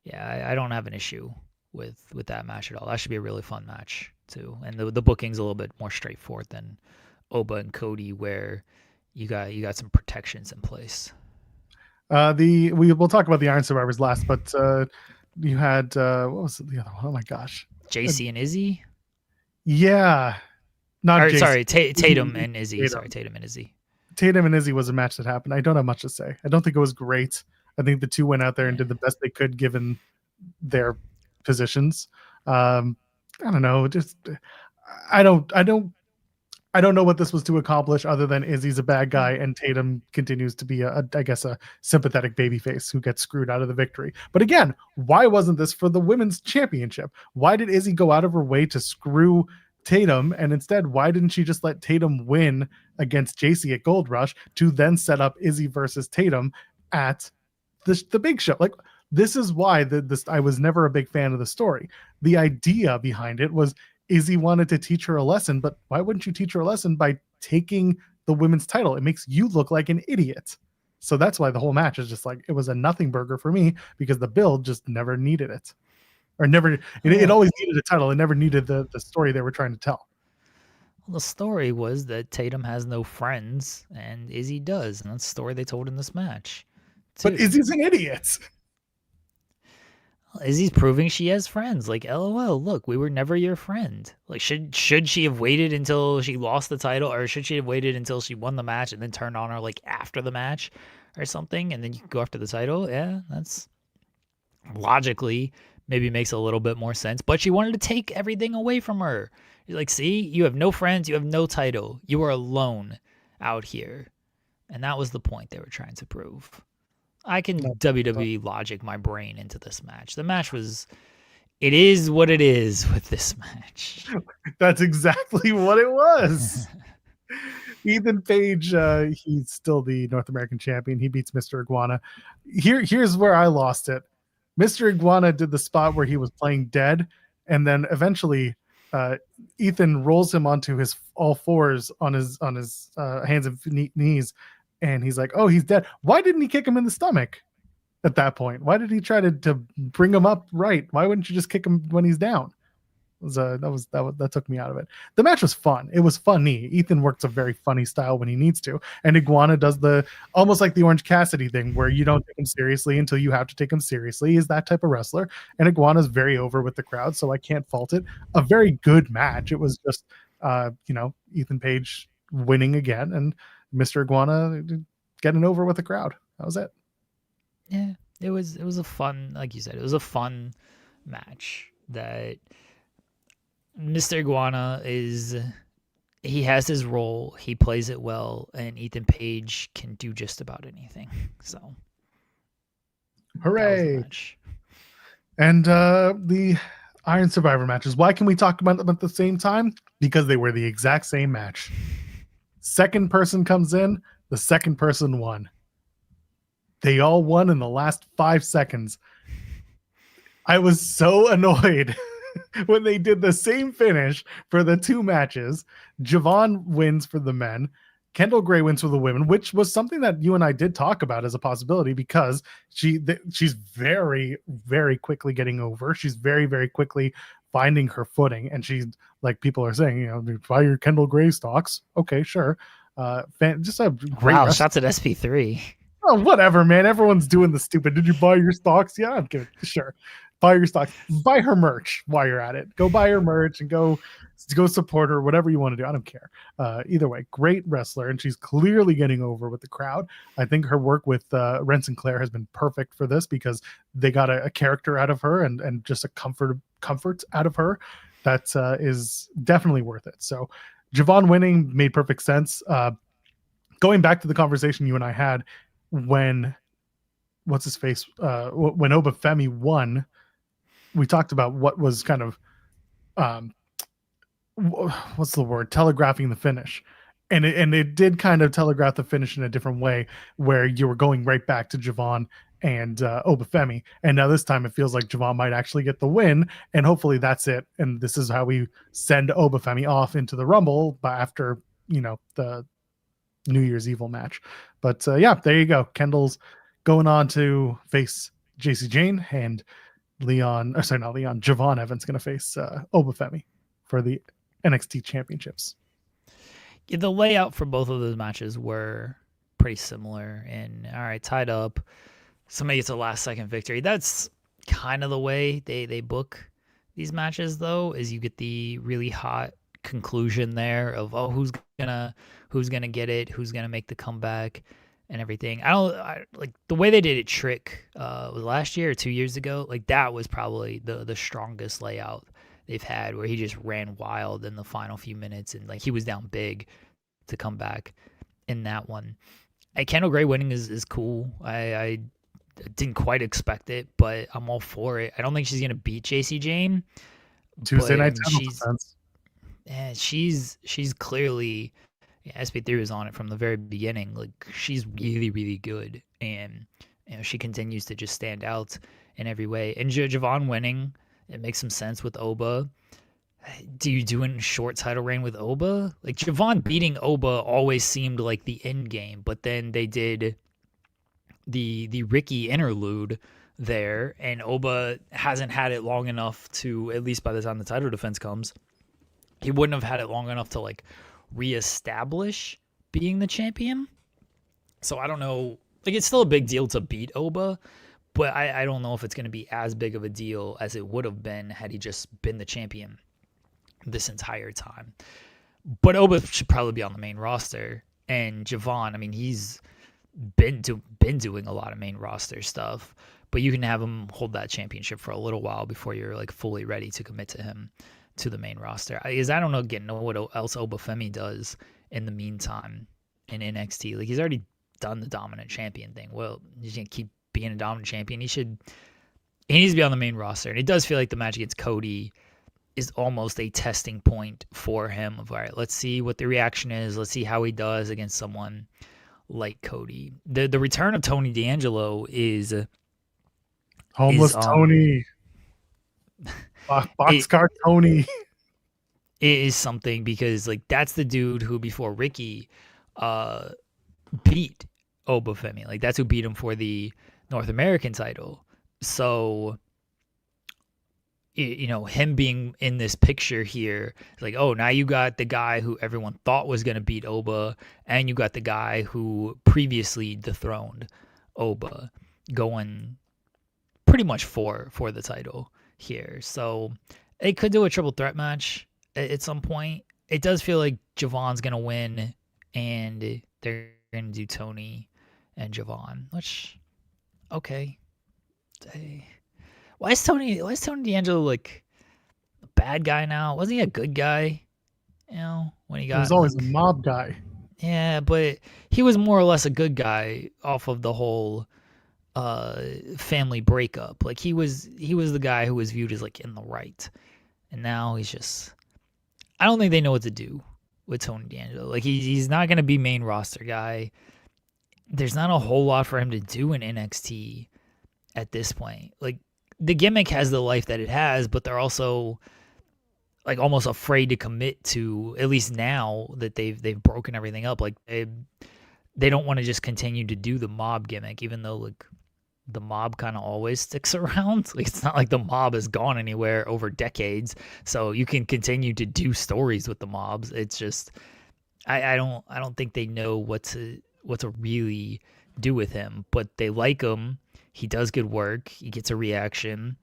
B: yeah, I don't have an issue with that match at all. That should be a really fun match too, and the booking's a little bit more straightforward than Oba and Cody, where you got some protections in place.
A: We'll talk about the Iron Survivors last, but you had what was the other one? Oh my gosh,
B: JC and Izzy.
A: Yeah,
B: sorry, Tatum and Izzy. Sorry, Tatum and Izzy.
A: Tatum and Izzy was a match that happened. I don't have much to say. I don't think it was great. I think the two went out there and did the best they could given their positions. I don't know. Just I don't know what this was to accomplish other than Izzy's a bad guy and Tatum continues to be a sympathetic babyface who gets screwed out of the victory. But again, why wasn't this for the women's championship? Why did Izzy go out of her way to screw Tatum, and instead why didn't she just let Tatum win against JC at Gold Rush to then set up Izzy versus Tatum at the big show? Like, this is why I was never a big fan of the story. The idea behind it was Izzy wanted to teach her a lesson, but why wouldn't you teach her a lesson by taking the women's title? It makes you look like an idiot. So that's why the whole match is just like, it was a nothing burger for me because the build just never needed it. Or never, it always needed a title. It never needed the story they were trying to tell.
B: Well, the story was that Tatum has no friends and Izzy does. And that's the story they told in this match, too.
A: But Izzy's an idiot.
B: Izzy's proving she has friends. Like, LOL, look, we were never your friend. Like, should she have waited until she lost the title, or should she have waited until she won the match and then turned on her, like, after the match or something, and then you can go after the title? Yeah, that's logically maybe makes a little bit more sense. But she wanted to take everything away from her. You're like, see, you have no friends, you have no title. You are alone out here. And that was the point they were trying to prove. I can WWE logic my brain into this match. The match it is what it is with this match.
A: That's exactly what it was. Ethan Page, he's still the North American champion. He beats Mr. Iguana. Here's where I lost it. Mr. Iguana did the spot where he was playing dead, and then eventually Ethan rolls him onto his all fours on his hands and knees, and he's like, "Oh, he's dead." Why didn't he kick him in the stomach at that point? Why did he try to bring him up right? Why wouldn't you just kick him when he's down? That took me out of it. The match was fun. It was funny. Ethan works a very funny style when he needs to, and Iguana does the almost like the Orange Cassidy thing, where you don't take him seriously until you have to take him seriously. He's that type of wrestler, and Iguana's very over with the crowd, so I can't fault it. A very good match. It was just, Ethan Page winning again, and Mr. Iguana getting over with the crowd. That was it.
B: Yeah, it was a fun, like you said, it was a fun match that. Mr. Iguana he has his role, he plays it well, and Ethan Page can do just about anything. So,
A: hooray! And the Iron Survivor matches. Why can we talk about them at the same time? Because they were the exact same match. Second person comes in, the second person won. They all won in the last 5 seconds. I was so annoyed when they did the same finish for the two matches. Javon wins for the men. Kendall Gray wins for the women, which was something that you and I did talk about as a possibility, because she's very, very quickly getting over. She's very, very quickly finding her footing. And she's like, people are saying, buy your Kendall Gray stocks. Okay, sure. Just a great
B: shots at SP3.
A: Oh, whatever, man. Everyone's doing the stupid. Did you buy your stocks? Yeah, I'm kidding. Sure. Buy your stocks. Buy her merch while you're at it. Go buy her merch and go support her, whatever you want to do. I don't care. Either way, great wrestler, and she's clearly getting over with the crowd. I think her work with Rent Sinclair has been perfect for this, because they got a character out of her and just a comfort out of her that is definitely worth it. So Javon winning made perfect sense. Going back to the conversation you and I had when what's his face when Obafemi won, we talked about what was kind of what's the word, telegraphing the finish, and it did kind of telegraph the finish in a different way, where you were going right back to Javon and Obafemi, and now this time it feels like Javon might actually get the win, and hopefully that's it, and this is how we send Obafemi off into the Rumble, but after the New Year's Evil match. But yeah, there you go. Kendall's going on to face JC Jane, and Javon Evans going to face Obafemi for the NXT championships.
B: Yeah, the layout for both of those matches were pretty similar, and all right, tied up, somebody gets a last second victory. That's kind of the way they book these matches, though, is you get the really hot conclusion there of who's gonna get it, who's gonna make the comeback and everything. I like the way they did it. Trick was last year or 2 years ago. Like, that was probably the strongest layout they've had, where he just ran wild in the final few minutes, and like he was down big to come back in that one. Kendall Gray winning is cool. I didn't quite expect it, but I'm all for it. I don't think she's gonna beat JC Jane.
A: Tuesday night
B: she's clearly, SP3 was on it from the very beginning. Like, she's really, really good, and she continues to just stand out in every way. And Javon winning, it makes some sense with Oba. Do you do a short title reign with Oba? Like, Javon beating Oba always seemed like the end game, but then they did the Ricky interlude there, and Oba hasn't had it long enough to, at least by the time the title defense comes, he wouldn't have had it long enough to like reestablish being the champion. So I don't know. Like, it's still a big deal to beat Oba, but I don't know if it's going to be as big of a deal as it would have been had he just been the champion this entire time. But Oba should probably be on the main roster. And Javon, I mean, he's been doing a lot of main roster stuff, but you can have him hold that championship for a little while before you're like fully ready to commit to him to the main roster. Because I don't know what else Obafemi does in the meantime in NXT. Like, he's already done the dominant champion thing. Well, he's gonna keep being a dominant champion. He needs to be on the main roster. And it does feel like the match against Cody is almost a testing point for him of, all right, let's see what the reaction is. Let's see how he does against someone like Cody. The return of Tony D'Angelo is
A: Tony. Boxcar Tony.
B: is something, because like that's the dude who before Ricky uh beat Obafemi. Like that's who beat him for the North American title. So you know, him being in this picture here, like, oh, now you got the guy who everyone thought was going to beat Oba, and you got the guy who previously dethroned Oba going pretty much for the title here. So it could do a triple threat match at some point. It does feel like Javon's going to win, and they're going to do Tony and Javon, which, okay. Why is Tony D'Angelo like a bad guy now? Wasn't he a good guy? You know, when he got,
A: He was always
B: like,
A: a mob guy.
B: yeah, but he was more or less a good guy off of the whole family breakup. Like he was the guy who was viewed as like in the right, and now he's just, I don't think they know what to do with Tony D'Angelo. Like he's not gonna be main roster guy. There's not a whole lot for him to do in NXT at this point. Like the gimmick has the life that it has, but they're also like almost afraid to commit to, at least now that they've broken everything up. Like they don't want to just continue to do the mob gimmick, even though like the mob kind of always sticks around. Like it's not like the mob has gone anywhere over decades, so you can continue to do stories with the mobs. It's just I don't think they know what to really do with him, but they like him. He does good work. He gets a reaction,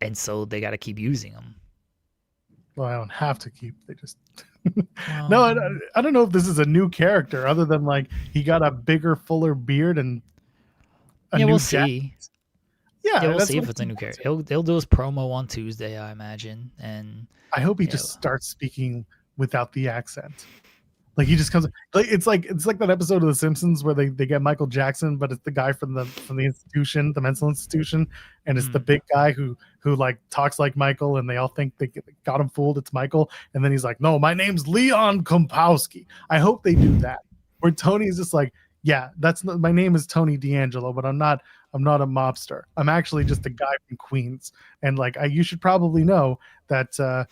B: and so they got to keep using him.
A: Well, I don't have to keep. They just no. I don't know if this is a new character, other than like he got a bigger, fuller beard and a new
B: we'll
A: jacket.
B: see.
A: Yeah,
B: we'll see if it's a new character. He'll do his promo on Tuesday, I imagine, and
A: I hope he just starts speaking without the accent. Like he just comes like it's like that episode of The Simpsons where they get Michael Jackson, but it's the guy from the institution, the mental institution, and it's the big guy who like talks like Michael, and they all think they got him fooled. It's Michael, and then he's like, "No, my name's Leon Kompowski." I hope they do that. Where Tony's just like, "Yeah, my name is Tony D'Angelo, but I'm not a mobster. I'm actually just a guy from Queens, and like you should probably know that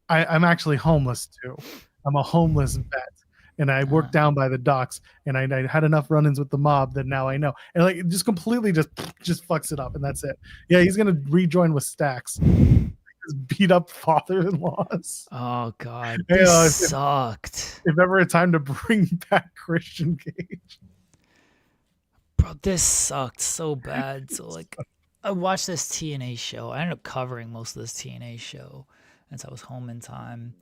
A: I'm actually homeless too. I'm a homeless vet, and I work down by the docks, and I had enough run-ins with the mob that now I know." And like it just completely just fucks it up, and that's it. Yeah, he's gonna rejoin with Stacks. His beat up father-in-laws.
B: Oh God, this sucked.
A: If ever a time to bring back Christian Cage,
B: bro, this sucked so bad. So like, I watched this TNA show. I ended up covering most of this TNA show since I was home in time.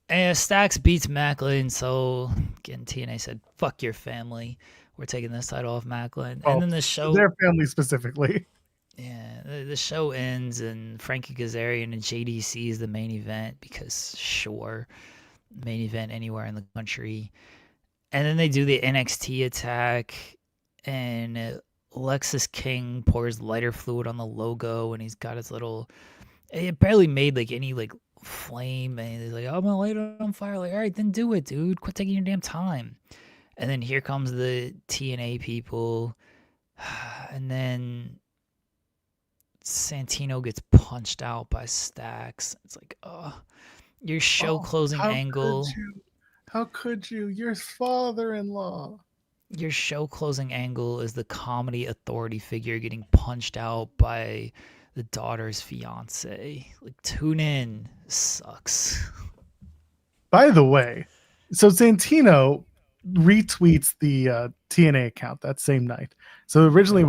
B: And Stacks beats Macklin, so again, TNA said, "Fuck your family. We're taking this title off Macklin." And then the show,
A: their family specifically.
B: Yeah, the show ends, and Frankie Kazarian and JDC is the main event because sure, main event anywhere in the country. And then they do the NXT attack, and Lexus King pours lighter fluid on the logo, and he's got his little. It barely made like any like flame, and he's like, "I'm gonna light it on fire." Like, all right, then do it, dude. Quit taking your damn time. And then here comes the TNA people, and then Santino gets punched out by Stacks. It's like, oh, your show closing angle.
A: How could you? Your father-in-law.
B: Your show closing angle is the comedy authority figure getting punched out by the daughter's fiance. Like, tune in. Sucks.
A: By the way, so Santino retweets the TNA account that same night. So originally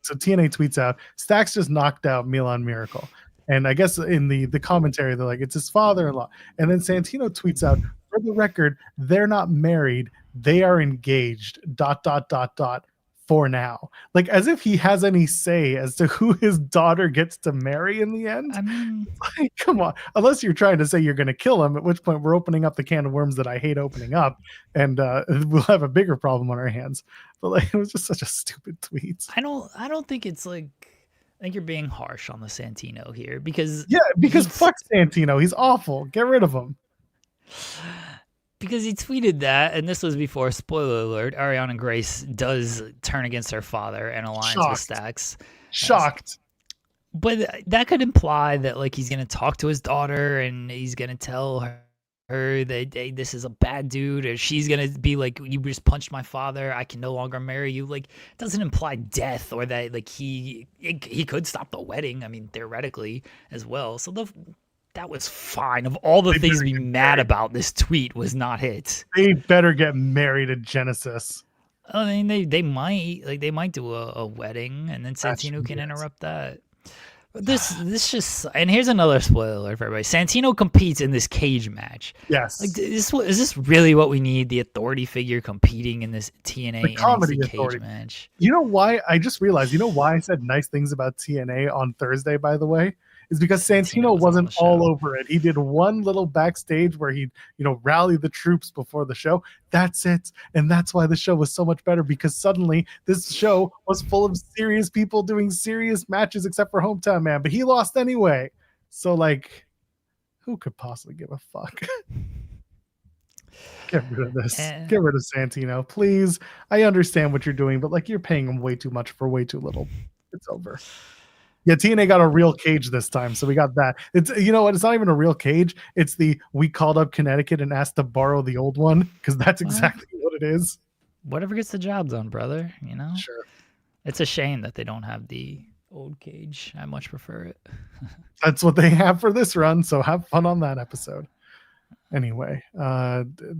A: so TNA tweets out, Stacks just knocked out Milan Miracle. And I guess in the commentary, they're like, it's his father-in-law. And then Santino tweets out, for the record, they're not married. They are engaged, ... for now. Like, as if he has any say as to who his daughter gets to marry in the end.
B: I mean,
A: like, come on. Unless you're trying to say you're going to kill him, at which point we're opening up the can of worms that I hate opening up, and we'll have a bigger problem on our hands. But like, it was just such a stupid tweet.
B: I don't think it's like. I think you're being harsh on the Santino here because
A: fuck Santino. He's awful. Get rid of him.
B: Because he tweeted that, and this was before, spoiler alert, Ariana Grace does turn against her father and aligns with Stacks.
A: Shocked.
B: But that could imply that like he's gonna talk to his daughter and he's gonna tell her that hey, this is a bad dude, or she's gonna be like, "You just punched my father. I can no longer marry you." Like, it doesn't imply death or that like he could stop the wedding. I mean, theoretically as well. So that was fine. Of all the
A: They
B: things to
A: better
B: be
A: get
B: mad
A: married.
B: about, this tweet was not it.
A: They better get married at Genesis.
B: I mean, they might do a wedding and then
A: That should
B: Santino
A: be
B: can
A: it.
B: interrupt that. But this just, and here's another spoiler for everybody. Santino competes in this cage match. Like,
A: Yes.
B: is this really what we need? The authority figure competing in this
A: The
B: TNA
A: comedy
B: NXT cage
A: authority.
B: match.
A: You know why? I just realized, you know why I said nice things about TNA on Thursday, by the way? Is because
B: Santino
A: Santino
B: wasn't on
A: wasn't
B: the
A: all
B: show.
A: over it. He did one little backstage where he, rallied the troops before the show. That's it. And that's why the show was so much better, because suddenly this show was full of serious people doing serious matches except for Hometown Man, but he lost anyway. So, like, who could possibly give a fuck? Get rid of this.
B: Eh,
A: Get rid of Santino, please. I understand what you're doing, but like, you're paying him way too much for way too little. It's over. Yeah, TNA got a real cage this time, so we got that. It's, you know what? It's not even a real cage. It's we called up Connecticut and asked to borrow the old one, because that's
B: well,
A: exactly what it is.
B: whatever gets the job done, brother. You know,
A: Sure.
B: it's a shame that they don't have the old cage. I much prefer it.
A: That's what they have for this run, so have fun on that episode. Anyway,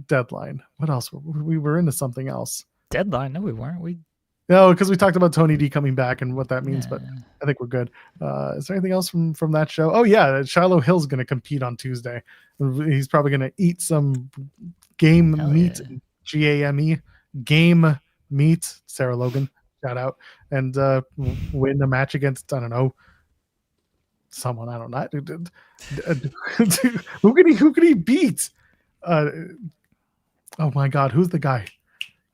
A: Deadline. What else? We were into something else.
B: Deadline? No, we weren't. We
A: No, because we talked about Tony D coming back and what that means, but
B: yeah.
A: I think we're good. Is there anything else from that show? Oh yeah, Shiloh Hill's going to compete on Tuesday. He's probably going to eat some game
B: Hell
A: meat,
B: yeah.
A: GAME, game meat. Sarah Logan, shout out, and win a match against, I don't know, someone. I don't know. Who could he beat? Oh my God, who's the guy?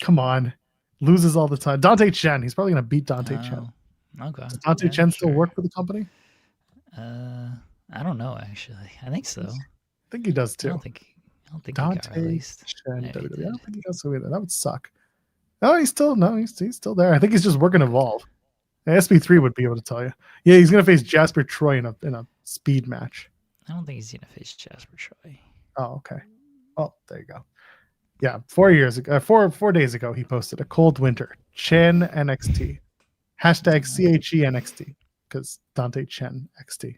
A: Come on, loses all the time. Dante Chen. He's probably going to beat Dante Chen.
B: Okay.
A: Does Dante
B: Yeah,
A: Chen still
B: sure.
A: work for the company?
B: I don't know actually. I think so.
A: I think he does
B: I
A: too.
B: don't think he got
A: Dante
B: released.
A: Chen,
B: Maybe he
A: WWE. I
B: did.
A: don't think he does so either. That would suck. No, he's still there. I think he's just working Evolve. SB3 would be able to tell you. Yeah, he's gonna face Jasper Troy in a speed match.
B: I don't think he's gonna face Jasper Troy.
A: Oh, okay. Well, there you go. Yeah, 4 years ago, 4 days ago, he posted a cold winter Chen NXT hashtag CHE NXT because Dante Chen XT.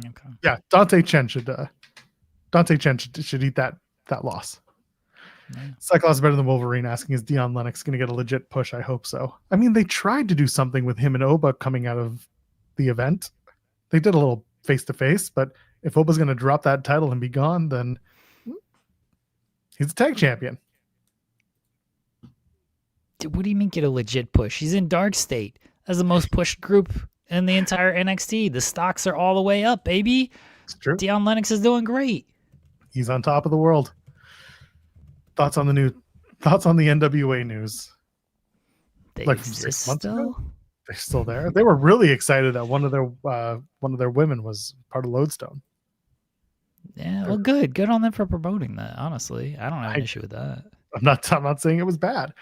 B: Okay.
A: Yeah, Dante Chen should eat that loss.
B: Yeah.
A: Cyclops is better than Wolverine. Asking, is Dion Lennox going to get a legit push? I hope so. I mean, they tried to do something with him and Oba coming out of the event. They did a little face to face, but if Oba's going to drop that title and be gone, then he's a tag champion.
B: Dude, what do you mean get a legit push? He's in Dark State as the most pushed group in the entire NXT. The stocks are all the way up, baby.
A: It's true.
B: Dion Lennox is doing great.
A: He's on top of the world. Thoughts on the NWA news?
B: They
A: Like from
B: exist
A: 6 months
B: still?
A: ago? They're still there. They were really excited that one of their women was part of Lodestone.
B: Yeah, well, good on them for promoting that. Honestly, I don't have an issue with that.
A: I'm not saying it was bad.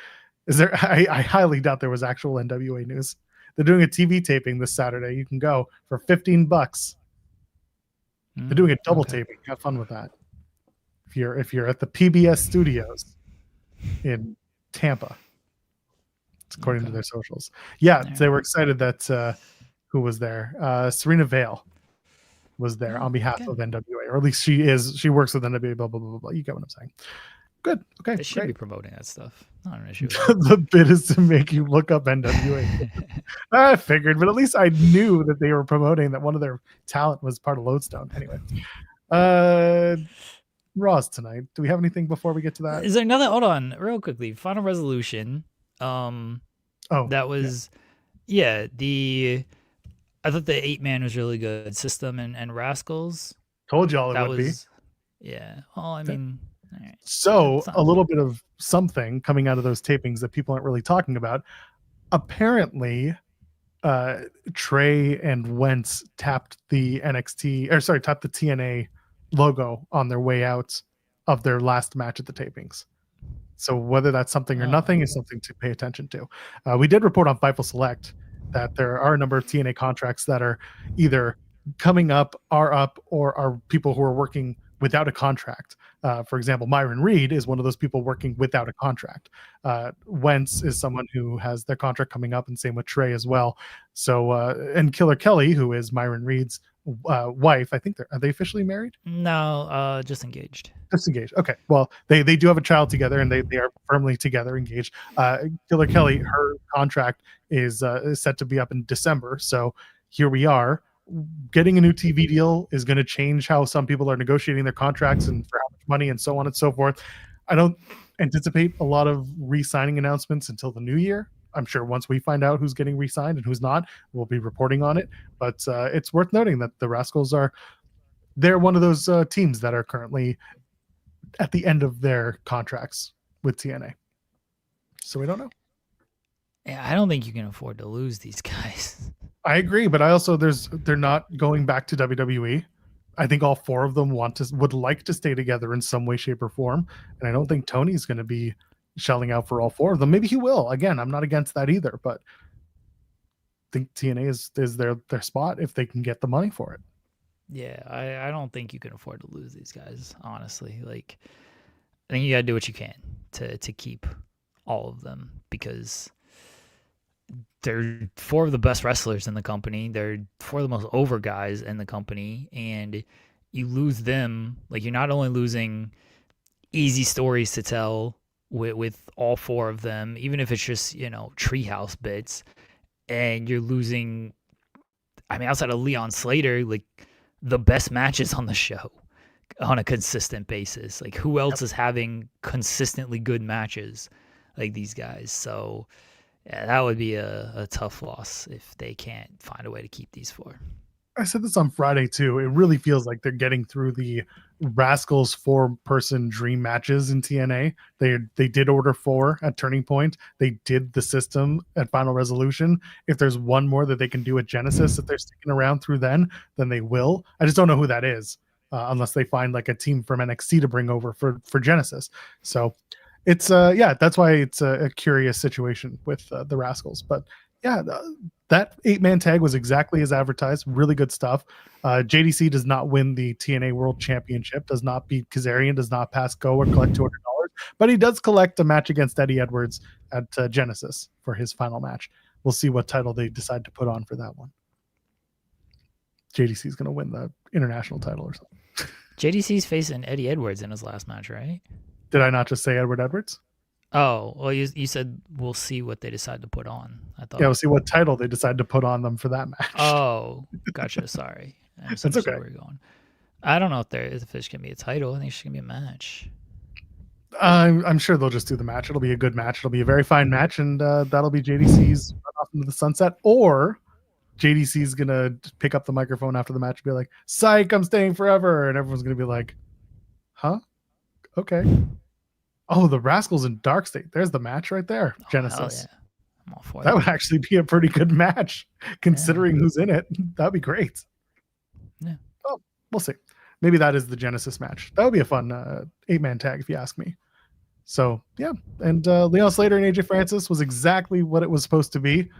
A: Is there? I highly doubt there was actual NWA news. They're doing a TV taping this Saturday. You can go for $15. They're doing a double taping. Have fun with that. If you're at the PBS studios in Tampa, it's according to their socials. Yeah, they were excited that who was there? Serena Vale was there on behalf of NWA, or at least she works with NWA. Blah blah blah blah. You get what I'm saying? Good. Okay.
B: They should
A: great.
B: be promoting that stuff. Not an issue.
A: The bit is to make you look up NWA. I figured, but at least I knew that they were promoting that one of their talent was part of Lodestone. Anyway, Raw's tonight. Do we have anything before we get to that?
B: Is there another? Hold on, real quickly. Final resolution. That was, I thought the 8-man was really good. System and Rascals.
A: Told y'all it would be.
B: Yeah. Well, I mean. Right.
A: So a little bit of something coming out of those tapings that people aren't really talking about. Apparently, Trey and Wentz tapped the TNA logo on their way out of their last match at the tapings. So whether that's something or nothing is something to pay attention to. We did report on Fightful Select that there are a number of TNA contracts that are either coming up, are up, or are people who are working without a contract. For example, Myron Reed is one of those people working without a contract. Wentz is someone who has their contract coming up, and same with Trey as well. So, and Killer Kelly, who is Myron Reed's wife, I think are they officially married?
B: No, just engaged.
A: Just engaged. Okay. Well, they do have a child together, and they are firmly together, engaged. Killer Kelly, her contract is set to be up in December. So here we are. Getting a new TV deal is going to change how some people are negotiating their contracts and for how much money and so on and so forth. I don't anticipate a lot of re-signing announcements until the new year. I'm sure once we find out who's getting re-signed and who's not, we'll be reporting on it. But it's worth noting that the Rascals they're one of those teams that are currently at the end of their contracts with TNA. So we don't know.
B: Yeah, I don't think you can afford to lose these guys.
A: I agree, but I also they're not going back to WWE. I think all four of them would like to stay together in some way, shape, or form, and I don't think Tony's going to be shelling out for all four of them. Maybe he will. Again, I'm not against that either, but I think TNA is their spot if they can get the money for it.
B: Yeah, I don't think you can afford to lose these guys, honestly. Like, I think you got to do what you can to keep all of them, because they're four of the best wrestlers in the company. They're four of the most over guys in the company, and you lose them. Like, you're not only losing easy stories to tell with all four of them, even if it's just, treehouse bits, and you're losing, I mean, outside of Leon Slater, like, the best matches on the show on a consistent basis. Like, who else is having consistently good matches like these guys? So yeah, that would be a tough loss if they can't find a way to keep these four.
A: I said this on Friday too. It really feels like they're getting through the Rascals 4-person dream matches in TNA. They did order 4 at Turning Point. They did the system at Final Resolution. If there's one more that they can do at Genesis, if they're sticking around through then they will. I just don't know who that is, unless they find like a team from NXT to bring over for Genesis. So it's that's why it's a curious situation with the Rascals. But yeah, that 8-man tag was exactly as advertised. Really good stuff. JDC does not win the TNA World Championship, does not beat Kazarian, does not pass Go or collect $200, but he does collect a match against Eddie Edwards at Genesis for his final match. We'll see what title they decide to put on for that one. JDC is going to win the international title or something.
B: JDC's facing Eddie Edwards in his last match, right?
A: Did I not just say Edward Edwards?
B: Oh, well, you said we'll see what they decide to put on. I thought.
A: Yeah, we'll see what title they decide to put on them for that match.
B: Oh, gotcha. Sorry.
A: That's okay.
B: Where you're going. I don't know if it's going to be a title. I think it's going to be a match.
A: I'm sure they'll just do the match. It'll be a good match. It'll be a very fine match, and that'll be JDC's run off into the sunset. Or JDC's going to pick up the microphone after the match and be like, "Psych, I'm staying forever." And everyone's going to be like, "Huh? Okay." Oh, the Rascals in Dark State. There's the match right there. Genesis.
B: Yeah. I'm all for
A: that would actually be a pretty good match, considering who's in it. That'd be great.
B: Yeah.
A: Well, we'll see. Maybe that is the Genesis match. That would be a fun 8-man tag, if you ask me. So, yeah. And Leon Slater and AJ Francis was exactly what it was supposed to be.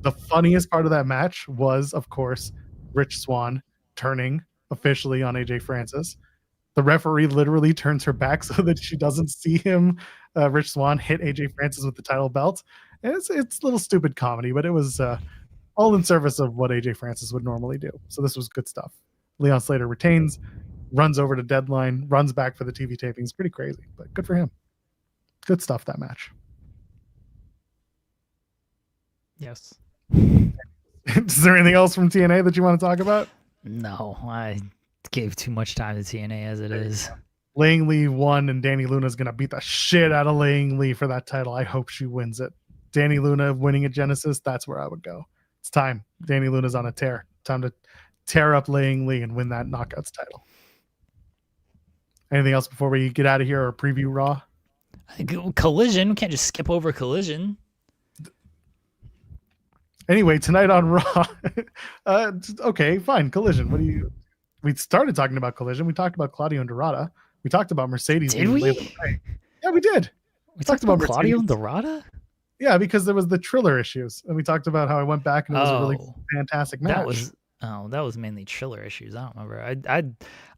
A: The funniest part of that match was, of course, Rich Swann turning officially on AJ Francis. The referee literally turns her back so that she doesn't see him, Rich Swann, hit AJ Francis with the title belt. And it's a little stupid comedy, but it was all in service of what AJ Francis would normally do. So this was good stuff. Leon Slater retains, runs over to Deadline, runs back for the TV tapings. Pretty crazy, but good for him. Good stuff, that match.
B: Yes.
A: Is there anything else from TNA that you want to talk about?
B: No, I gave too much time to TNA as it is.
A: Langley won, and Danny Luna's going to beat the shit out of Langley for that title. I hope she wins it. Danny Luna winning at Genesis, that's where I would go. It's time. Danny Luna's on a tear. Time to tear up Langley and win that Knockouts title. Anything else before we get out of here or preview Raw?
B: Collision. We can't just skip over Collision.
A: Anyway, tonight on Raw. Okay, fine. Collision. We started talking about Collision. We talked about Claudio and Dorada. We talked about Mercedes.
B: Did we?
A: Yeah, we did.
B: We talked about Claudio and Dorada?
A: Yeah, because there was the Triller issues, and we talked about how I went back and it was a really fantastic match.
B: That was mainly Triller issues. I don't remember.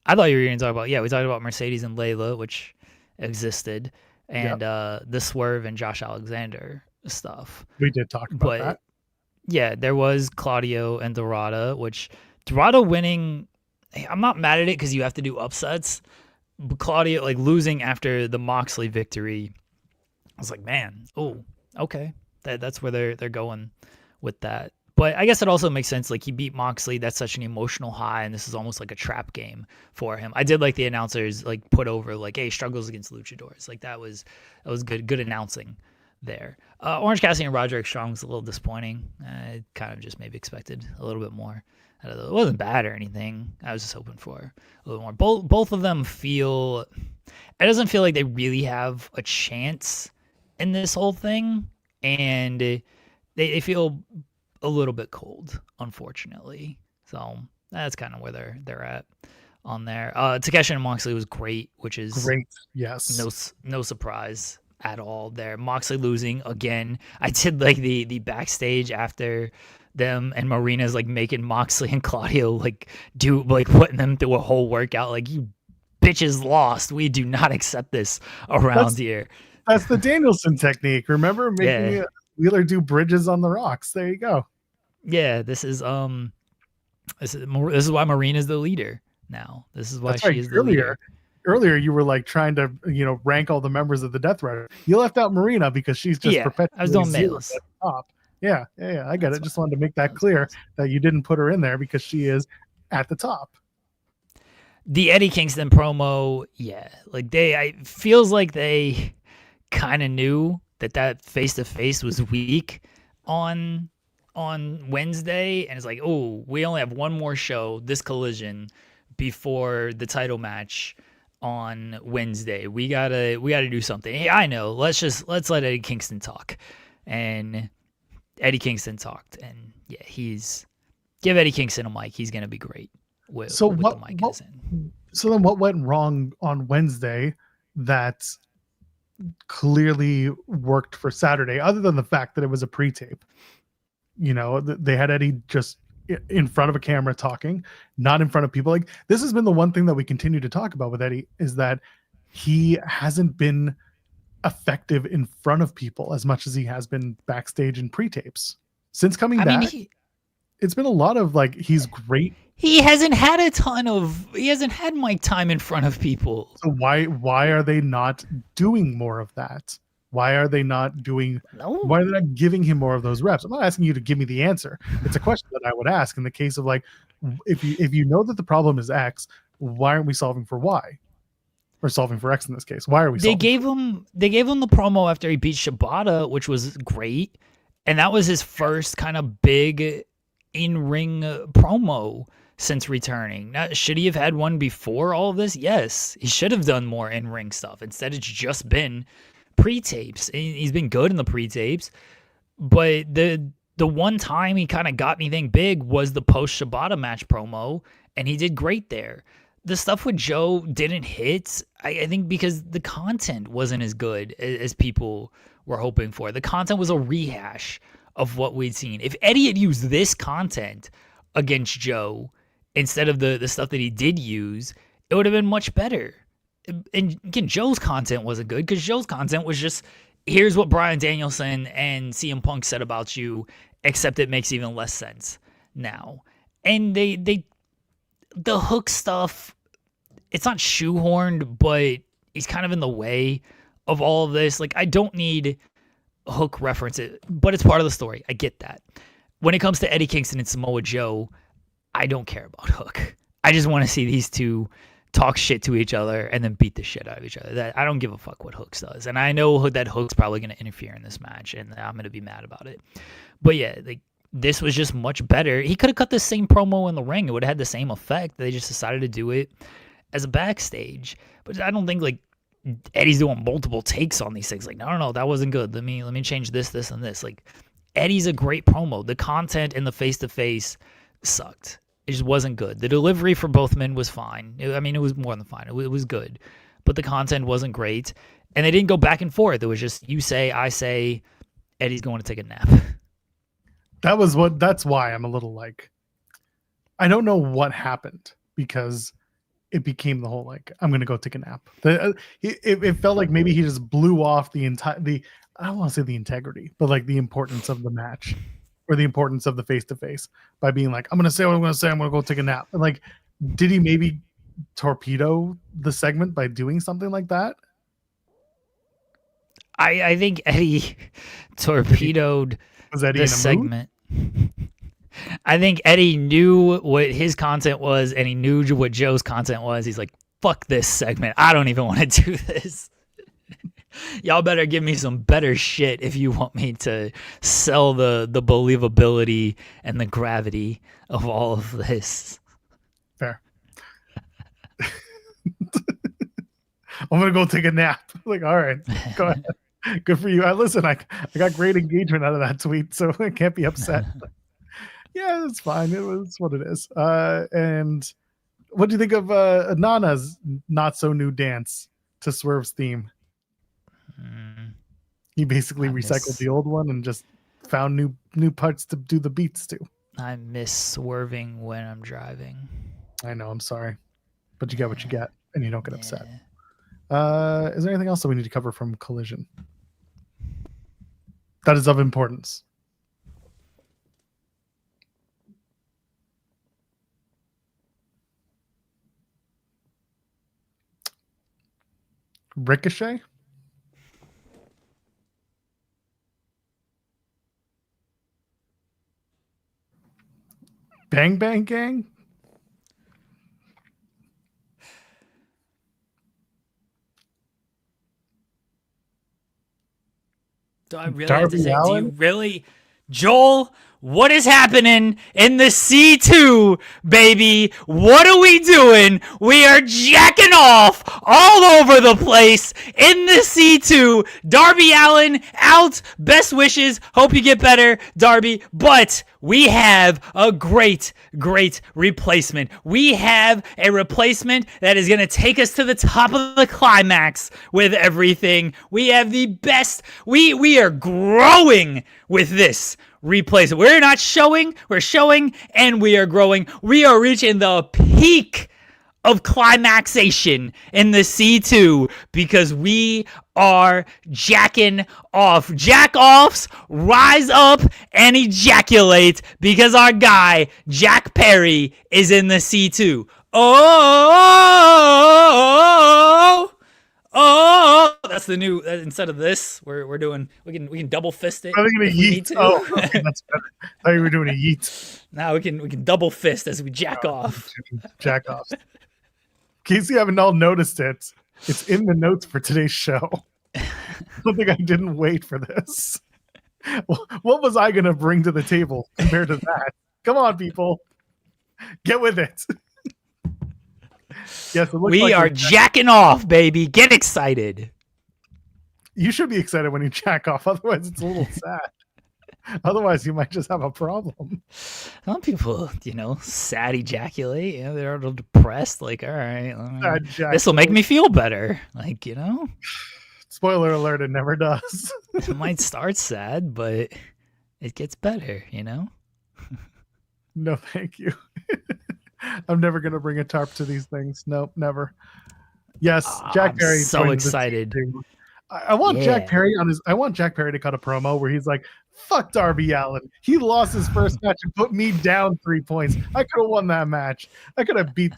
B: I thought you were going to talk about, we talked about Mercedes and Layla, which existed, and the Swerve and Josh Alexander stuff.
A: We did talk about that.
B: Yeah, there was Claudio and Dorada, which Dorada winning, I'm not mad at it because you have to do upsets, but Claudio like losing after the Moxley victory, I was like, man, oh, okay, that's where they're going with that. But I guess it also makes sense. Like, he beat Moxley. That's such an emotional high, and this is almost like a trap game for him. I did like the announcers like put over like, hey, struggles against luchadors. Like, that was good announcing there. Orange Cassidy and Roderick Strong was a little disappointing. I kind of just maybe expected a little bit more. It wasn't bad or anything. I was just hoping for a little more. Both of them feel. It doesn't feel like they really have a chance in this whole thing, and they feel a little bit cold, unfortunately. So that's kind of where they're at on there. Takeshi and Moxley was great, which is
A: great. Yes,
B: no surprise at all there. Moxley losing again. I did like the backstage after them, and Marina's like making Moxley and Claudio like do like putting them through a whole workout. Like, you bitches lost. We do not accept this around here.
A: That's the Danielson technique. Remember making Wheeler do bridges on the rocks. There you go.
B: Yeah, this is why Marina's the leader now. This is why she is the leader.
A: Earlier, you were like trying to, rank all the members of the Death Rider. You left out Marina because she's just perpetually
B: I was doing males.
A: At the top. Yeah, I get it. Just wanted to make that clear that you didn't put her in there because she is at the top.
B: The Eddie Kingston promo, like feels like they kind of knew that face-to-face was weak on Wednesday, and it's like, oh, we only have one more show, this Collision, before the title match on Wednesday. We gotta do something. Hey, I know. Let's let Eddie Kingston talk. And Eddie Kingston talked, and give Eddie Kingston a mic. He's gonna be great with the mic is in.
A: So then, what went wrong on Wednesday that clearly worked for Saturday, other than the fact that it was a pre-tape? They had Eddie just in front of a camera talking, not in front of people. Like, this has been the one thing that we continue to talk about with Eddie, is that he hasn't been effective in front of people as much as he has been backstage in pre-tapes. Since coming back, it's been a lot of like, he's great.
B: He hasn't had mic time in front of people.
A: So why are they not doing more of that? Why are they not doing?
B: No.
A: Why are they not giving him more of those reps? I'm not asking you to give me the answer. It's a question that I would ask in the case of like, if you know that the problem is X, why aren't we solving for Y? Or solving for X in this case? Why are we?
B: They gave him the promo after he beat Shibata, which was great, and that was his first kind of big in-ring promo since returning. Now, should he have had one before all of this? Yes, he should have done more in-ring stuff. Instead, it's just been pre-tapes. He's been good in the pre-tapes, but the one time he kind of got anything big was the post-Shibata match promo, and he did great there. The stuff with Joe didn't hit, I think, because the content wasn't as good as people were hoping for. The content was a rehash of what we'd seen. If Eddie had used this content against Joe instead of the stuff that he did use, it would have been much better. And again, Joe's content wasn't good because Joe's content was just, here's what Bryan Danielson and CM Punk said about you, except it makes even less sense now. And the Hook stuff, it's not shoehorned, but he's kind of in the way of all of this. Like, I don't need Hook references, but it's part of the story. I get that. When it comes to Eddie Kingston and Samoa Joe, I don't care about Hook. I just want to see these two talk shit to each other and then beat the shit out of each other. I don't give a fuck what Hooks does. And I know that Hook's probably going to interfere in this match, and I'm going to be mad about it. But yeah, like, this was just much better. He could have cut the same promo in the ring. It would have had the same effect. They just decided to do it as a backstage. But I don't think, like, Eddie's doing multiple takes on these things. Like, no, that wasn't good. Let me change this, and this. Like, Eddie's a great promo. The content in the face-to-face sucked. It just wasn't good. The delivery for both men was fine. It was more than fine. It was good. But the content wasn't great. And they didn't go back and forth. It was just, you say, I say, Eddie's going to take a nap.
A: That's why I'm a little like, I don't know what happened, because it became the whole like, I'm gonna go take a nap. It felt like maybe he just blew off the I don't want to say the integrity, but like the importance of the match, or the importance of the face-to-face, by being like, I'm gonna say what I'm gonna say, I'm gonna go take a nap. And like, did he maybe torpedo the segment by doing something like that?
B: I think Eddie torpedoed
A: Was Eddie
B: the
A: in a mood?
B: segment. I think Eddie knew what his content was, and he knew what Joe's content was. He's like, fuck this segment. I don't even want to do this. Y'all better give me some better shit if you want me to sell the believability and the gravity of all of this.
A: Fair. I'm gonna go take a nap. Like, all right, go ahead. Good for you. Listen, I got great engagement out of that tweet, so I can't be upset. Yeah, it's fine. It was what it is. And what do you think of Nana's not so new dance to Swerve's theme? He basically recycled the old one and just found new parts to do the beats to.
B: I miss swerving when I'm driving.
A: I know. I'm sorry, but you get what you get, and you don't get upset.
B: Yeah.
A: Is there anything else that we need to cover from Collision that is of importance? Ricochet? Bang Bang Gang?
B: Do I really
A: Darby
B: have to say?
A: Allin?
B: Do you really, Joel? What is happening in the C2, baby? What are we doing? We are jacking off all over the place in the C2. Darby Allin out. Best wishes. Hope you get better, Darby. But we have a great replacement. We have a replacement that is going to take us to the top of the climax with everything. We have the best. We are growing with this replacement. We're not showing, we're showing, and we are growing. We are reaching the peak of climaxation in the C2 because we are jacking off. Jack-offs, rise up and ejaculate because our guy, Jack Perry, is in the C2. Oh, that's the new. Instead of this, we're doing. We can double fist it.
A: Are they gonna yeet? Oh, okay, that's better. I thought you were doing a yeet.
B: Now we can double fist as we jack off.
A: Jack off. In case you haven't all noticed it, it's in the notes for today's show. I don't think I didn't wait for this. What was I gonna bring to the table compared to that? Come on, people, get with it. Yes,
B: we are jacking off, baby. Get excited.
A: You should be excited when you jack off. Otherwise, it's a little sad. Otherwise, you might just have a problem.
B: Some people, sad ejaculate. They're a little depressed. Like, all right, this will make me feel better. Like,
A: Spoiler alert, it never does.
B: It might start sad, but it gets better,
A: No, thank you. I'm never going to bring a tarp to these things. Nope, never. Yes, Jack Perry.
B: So excited.
A: I want Jack Perry I want Jack Perry to cut a promo where he's like, fuck Darby Allin. He lost his first match and put me down 3 points. I could have won that match. I could have beat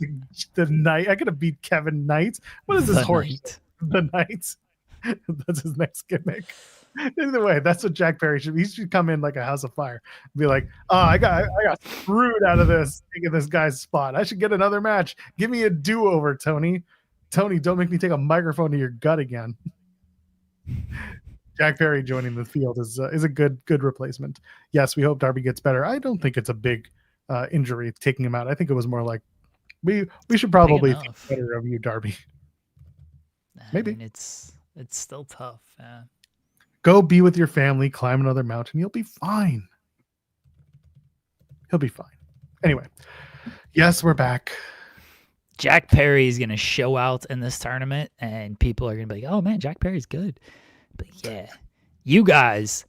A: the Knight. I could have beat Kevin Knight. What is this horse? The Knight. That's his next gimmick. Either way, that's what Jack Perry should be. He should come in like a house of fire and be like, oh, I got screwed out of this, taking this guy's spot. I should get another match. Give me a do-over, Tony. Tony, don't make me take a microphone to your gut again. Jack Perry joining the field is a good replacement. Yes, we hope Darby gets better. I don't think it's a big injury taking him out. I think it was more like we should probably think better of you, Darby. Maybe.
B: I mean, it's still tough.
A: Go be with your family, climb another mountain. You'll be fine. He'll be fine. Anyway, yes, we're back.
B: Jack Perry is going to show out in this tournament, and people are going to be like, oh, man, Jack Perry's good. But, yeah, you guys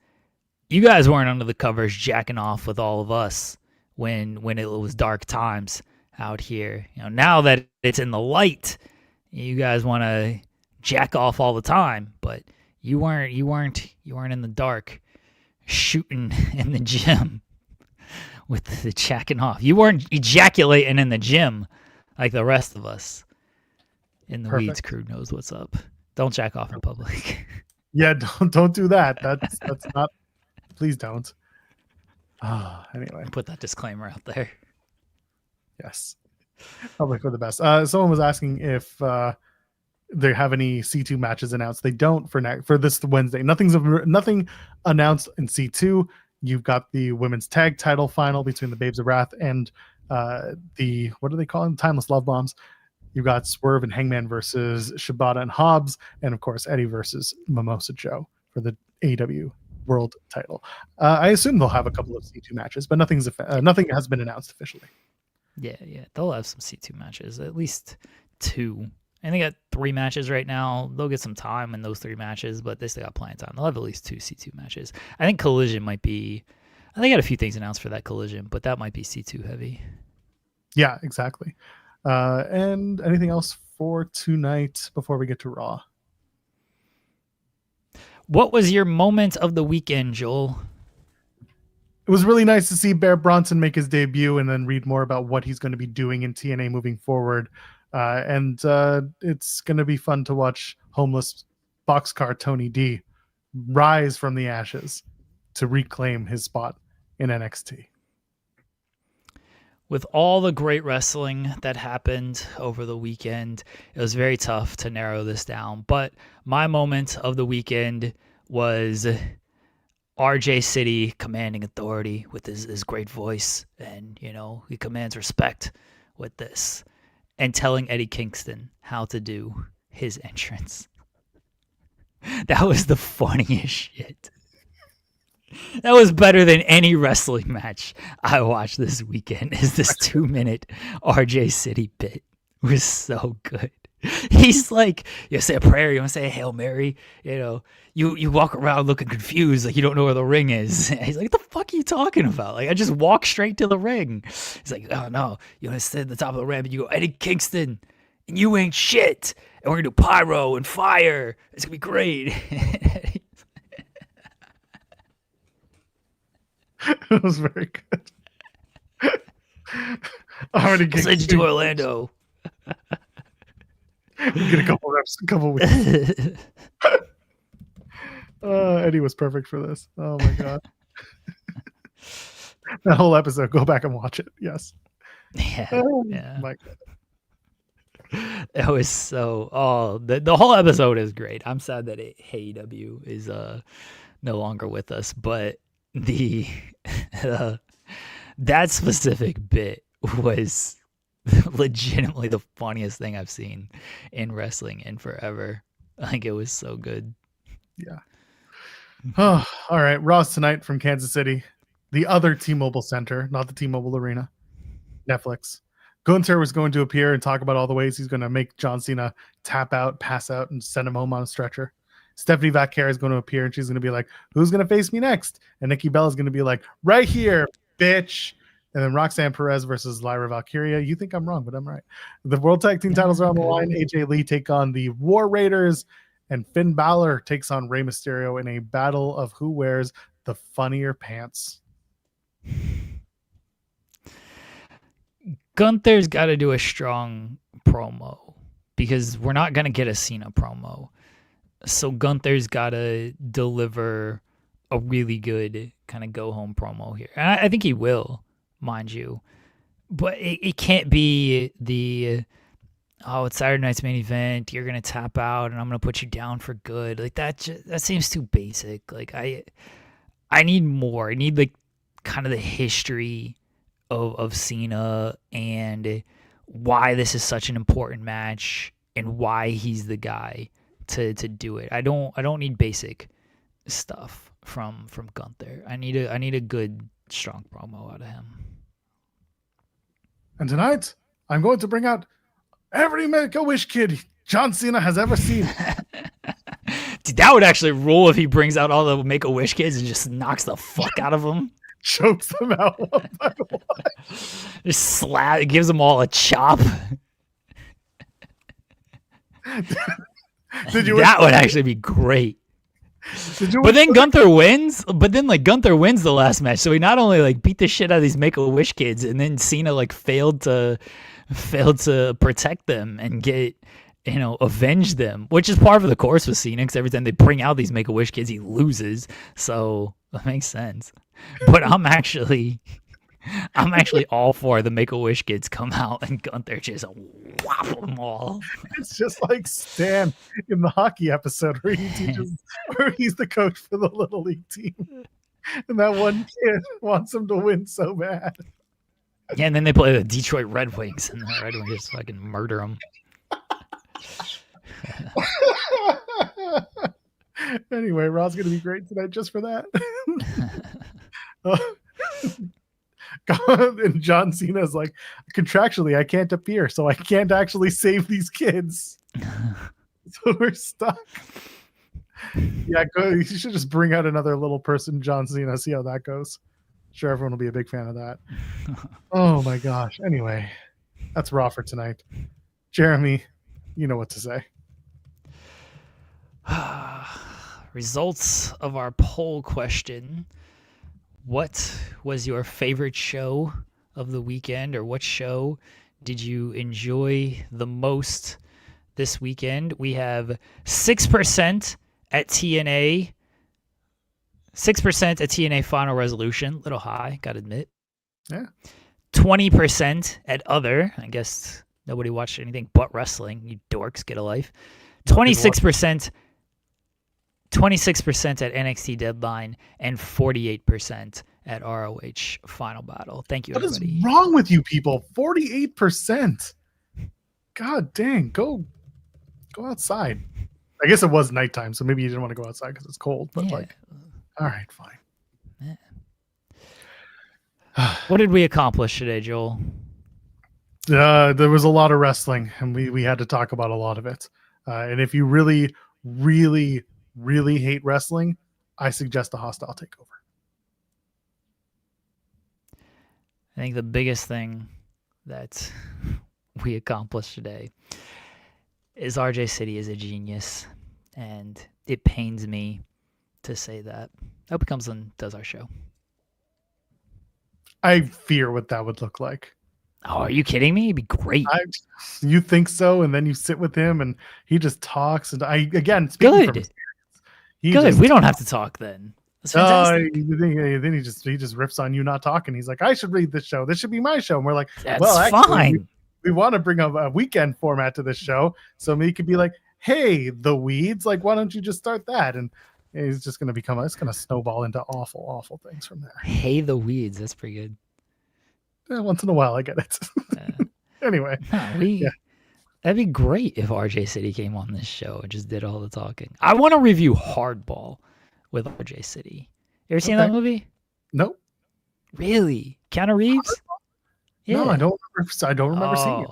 B: You guys weren't under the covers jacking off with all of us when it was dark times out here. Now that it's in the light, you guys want to jack off all the time, but you weren't in the dark shooting in the gym with the jacking off. You weren't ejaculating in the gym like the rest of us. In the Weeds crew knows what's up. Don't jack off in public.
A: Yeah, don't do that. That's not. Please don't. Anyway,
B: put that disclaimer out there.
A: Yes, probably for the best. Someone was asking if they have any C2 matches announced. They don't for this Wednesday. Nothing announced in C2. You've got the women's tag title final between the Babes of Wrath and the, what do they call them? Timeless Love Bombs. You've got Swerve and Hangman versus Shibata and Hobbs, and of course Eddie versus Mimosa Joe for the AEW World title. I assume they'll have a couple of C2 matches, but nothing has been announced officially.
B: Yeah, they'll have some C2 matches, at least 2. And they got 3 matches right now. They'll get some time in those 3 matches, but they still got plenty of time. They'll have at least 2 C2 matches. I think Collision might be. I think I got a few things announced for that Collision, but that might be C2 heavy.
A: Yeah, exactly. And anything else for tonight before we get to Raw?
B: What was your moment of the weekend, Joel?
A: It was really nice to see Bear Bronson make his debut and then read more about what he's going to be doing in TNA moving forward. And it's going to be fun to watch homeless boxcar Tony D rise from the ashes to reclaim his spot in NXT.
B: With all the great wrestling that happened over the weekend, it was very tough to narrow this down. But my moment of the weekend was RJ City commanding authority with his great voice. And, he commands respect with this. And telling Eddie Kingston how to do his entrance. That was the funniest shit. That was better than any wrestling match I watched this weekend. Is this 2-minute RJ City bit. It was so good. He's like, you say a prayer, you want to say a Hail Mary, you walk around looking confused, like you don't know where the ring is. He's like, what the fuck are you talking about? Like, I just walk straight to the ring. He's like, oh no, you want to sit at the top of the ramp and you go, Eddie Kingston, and you ain't shit. And we're going to do pyro and fire. It's going to be great.
A: It was very good. Already
B: I'll send you to Orlando.
A: Get a couple reps, a couple weeks. Eddie was perfect for this. Oh my god. That whole episode, go back and watch it. Yes.
B: Yeah.
A: My god.
B: It was so the whole episode is great. I'm sad that AEW is no longer with us, but the that specific bit was legitimately the funniest thing I've seen in wrestling in forever. Like, it was so good.
A: Yeah. Oh, all right. Raw's tonight from Kansas City, the other T-Mobile Center, not the T-Mobile Arena. Netflix. Gunther was going to appear and talk about all the ways he's going to make John Cena tap out, pass out, and send him home on a stretcher. Stephanie Vaquera is going to appear and she's going to be like, who's going to face me next? And Nikki Bella is going to be like, right here, bitch. And then Roxanne Perez versus Lyra Valkyria. You think I'm wrong, but I'm right. The World Tag Team titles are on the line. AJ Lee take on the War Raiders, and Finn Balor takes on Rey Mysterio in a battle of who wears the funnier pants.
B: Gunther's got to do a strong promo because we're not going to get a Cena promo. So Gunther's got to deliver a really good kind of go-home promo here. And I think he will, mind you. But it can't be it's Saturday night's main event, you're going to tap out, and I'm going to put you down for good. Like, that seems too basic. Like, I need more. I need, like, kind of the history of Cena and why this is such an important match and why he's the guy to do it. I don't need basic stuff from Gunther. I need a good strong promo out of him.
A: And tonight, I'm going to bring out every Make-A-Wish kid John Cena has ever seen.
B: that would actually rule if he brings out all the Make-A-Wish kids and just knocks the fuck out of them.
A: Chokes them out one by one.
B: Just gives them all a chop. That would actually be great. But then Gunther wins. But then Gunther wins the last match, so he not only beat the shit out of these Make-A-Wish kids, and then Cena failed to protect them and get avenge them, which is part of the course with Cena, because every time they bring out these Make-A-Wish kids, he loses. So that makes sense. But I'm actually all for the Make-A-Wish kids come out and Gunther just whop them all.
A: It's just like Stan in the hockey episode where he's the coach for the little league team, and that one kid wants him to win so bad.
B: Yeah, and then they play the Detroit Red Wings, and the Red Wings just fucking murder them.
A: Anyway, Raw's gonna be great tonight just for that. And John Cena's like, contractually I can't appear, so I can't actually save these kids. So we're stuck. Yeah, you should just bring out another little person, John Cena, see how that goes. Sure, everyone will be a big fan of that. Oh my gosh. Anyway, that's Raw for tonight. Jeremy, you know what to say.
B: Results of our poll question. What was your favorite show of the weekend, or what show did you enjoy the most this weekend? We have 6% at TNA. 6% at TNA Final Resolution. Little high, gotta admit.
A: Yeah.
B: 20% at other. I guess nobody watched anything but wrestling. You dorks, get a life. 26%. 26% at NXT Deadline, and 48% at ROH Final Battle. Thank you, everybody.
A: What is wrong with you people? 48%. God dang. Go outside. I guess it was nighttime, so maybe you didn't want to go outside because it's cold. But all right, fine.
B: Yeah. What did we accomplish today, Joel?
A: There was a lot of wrestling, and we had to talk about a lot of it. And if you really, really, really hate wrestling, I suggest a Hostile Takeover.
B: I think the biggest thing that we accomplished today is RJ City is a genius, and it pains me to say that. I hope he comes and does our show.
A: I fear what that would look like.
B: Oh, are you kidding me? It'd be great.
A: You think so? And then you sit with him, and he just talks. And again, speaking from experience,
B: good. We don't have to talk then. That's fantastic.
A: Then he just riffs on you not talking. He's like, I should read this show. This should be my show. And we're like,
B: that's
A: well, actually,
B: fine.
A: We want to bring a weekend format to this show. So he could be like, hey, the Weeds, why don't you just start that? And it's just going to it's going to snowball into awful, awful things from there.
B: Hey, the Weeds. That's pretty good.
A: Once in a while, I get it. Anyway.
B: That'd be great if RJ City came on this show and just did all the talking. I want to review Hardball with RJ City. You ever seen that movie?
A: Nope.
B: Really? Keanu Reeves?
A: Yeah. No, I don't remember seeing it.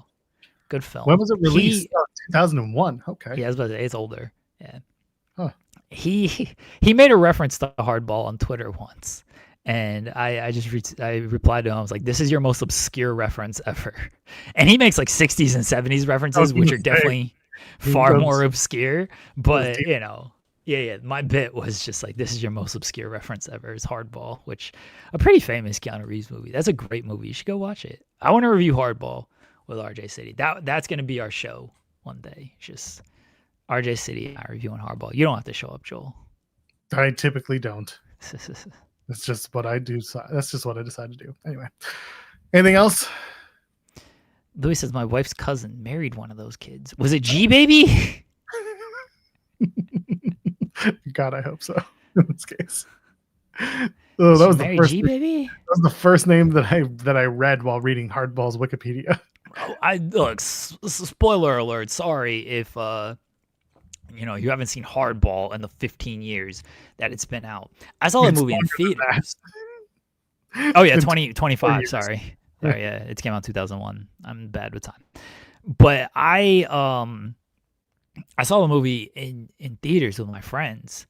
B: Good film.
A: When was it released? 2001. Okay.
B: Yeah, I was about to say it's older. Yeah.
A: Huh.
B: He made a reference to Hardball on Twitter once. And I replied to him. I was like, "This is your most obscure reference ever." And he makes 60s and 70s references, which are definitely far more obscure. But my bit was just this is your most obscure reference ever. Is Hardball, which a pretty famous Keanu Reeves movie. That's a great movie. You should go watch it. I want to review Hardball with RJ City. That's going to be our show one day. It's just RJ City and I reviewing Hardball. You don't have to show up, Joel.
A: I typically don't. That's just what I do. That's just what I decided to do. Anyway, anything else?
B: Louis says my wife's cousin married one of those kids. Was it G Baby?
A: God, I hope so. In this case, that was the first.
B: G-Baby?
A: That was the first name that I read while reading Hardball's Wikipedia.
B: Look. Spoiler alert. Sorry if you haven't seen Hardball in the 15 years that it's been out. I saw the movie in theaters. Oh yeah, 25. Sorry. Yeah, it came out in 2001. I'm bad with time. But I I saw the movie in theaters with my friends,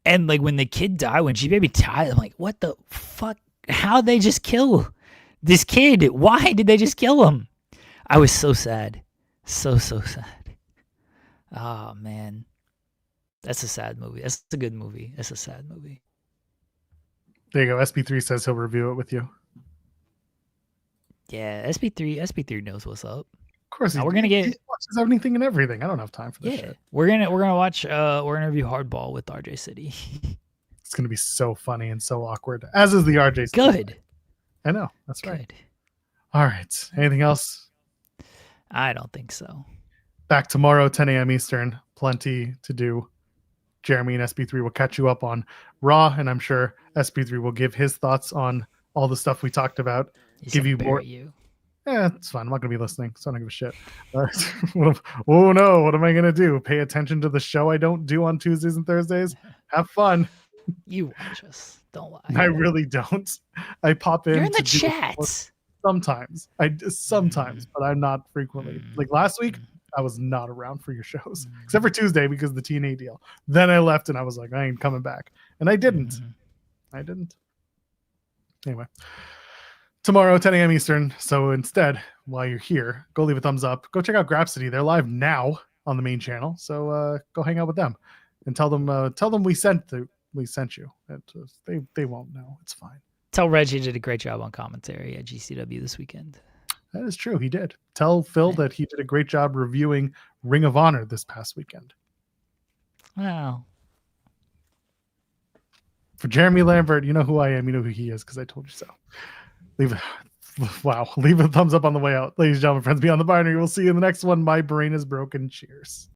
B: and like when the kid died, when G Baby died, I'm like, what the fuck? How'd they just kill this kid? Why did they just kill him? I was so sad, so sad. Oh man, that's a sad movie. That's a good movie. That's a sad movie.
A: There you go. SB3 says he'll review it with you.
B: Yeah, SB3 knows what's up.
A: Of course,
B: he watches
A: everything and everything. I don't have time for this shit.
B: We're gonna watch. We're gonna review Hardball with RJ City.
A: It's gonna be so funny and so awkward, as is the RJ City.
B: Good.
A: I know. That's right.
B: Good.
A: All right. Anything else?
B: I don't think so.
A: Back tomorrow, 10 a.m. Eastern. Plenty to do. Jeremy and SB3 will catch you up on Raw, and I'm sure SB3 will give his thoughts on all the stuff we talked about. Give you more. Yeah, it's fine. I'm not going to be listening, so I don't give a shit. Oh no, what am I going to do? Pay attention to the show I don't do on Tuesdays and Thursdays? Have fun.
B: You watch us. Don't lie.
A: I really don't. I pop in.
B: You're in the chats.
A: Sometimes. Sometimes, but I'm not frequently. Like last week, I was not around for your shows, except for Tuesday because of the TNA deal. Then I left and I was like, I ain't coming back. And I didn't. I didn't. Anyway. Tomorrow, 10 a.m. Eastern. So instead, while you're here, go leave a thumbs up. Go check out Grapsity. They're live now on the main channel. So go hang out with them and tell them we sent you. They won't know. It's fine.
B: Tell Reggie did a great job on commentary at GCW this weekend.
A: That is true. He did. Tell Phil that he did a great job reviewing Ring of Honor this past weekend.
B: Wow.
A: For Jeremy Lambert, you know who I am. You know who he is because I told you so. Leave a thumbs up on the way out. Ladies and gentlemen, friends, beyond the binary. We'll see you in the next one. My brain is broken. Cheers.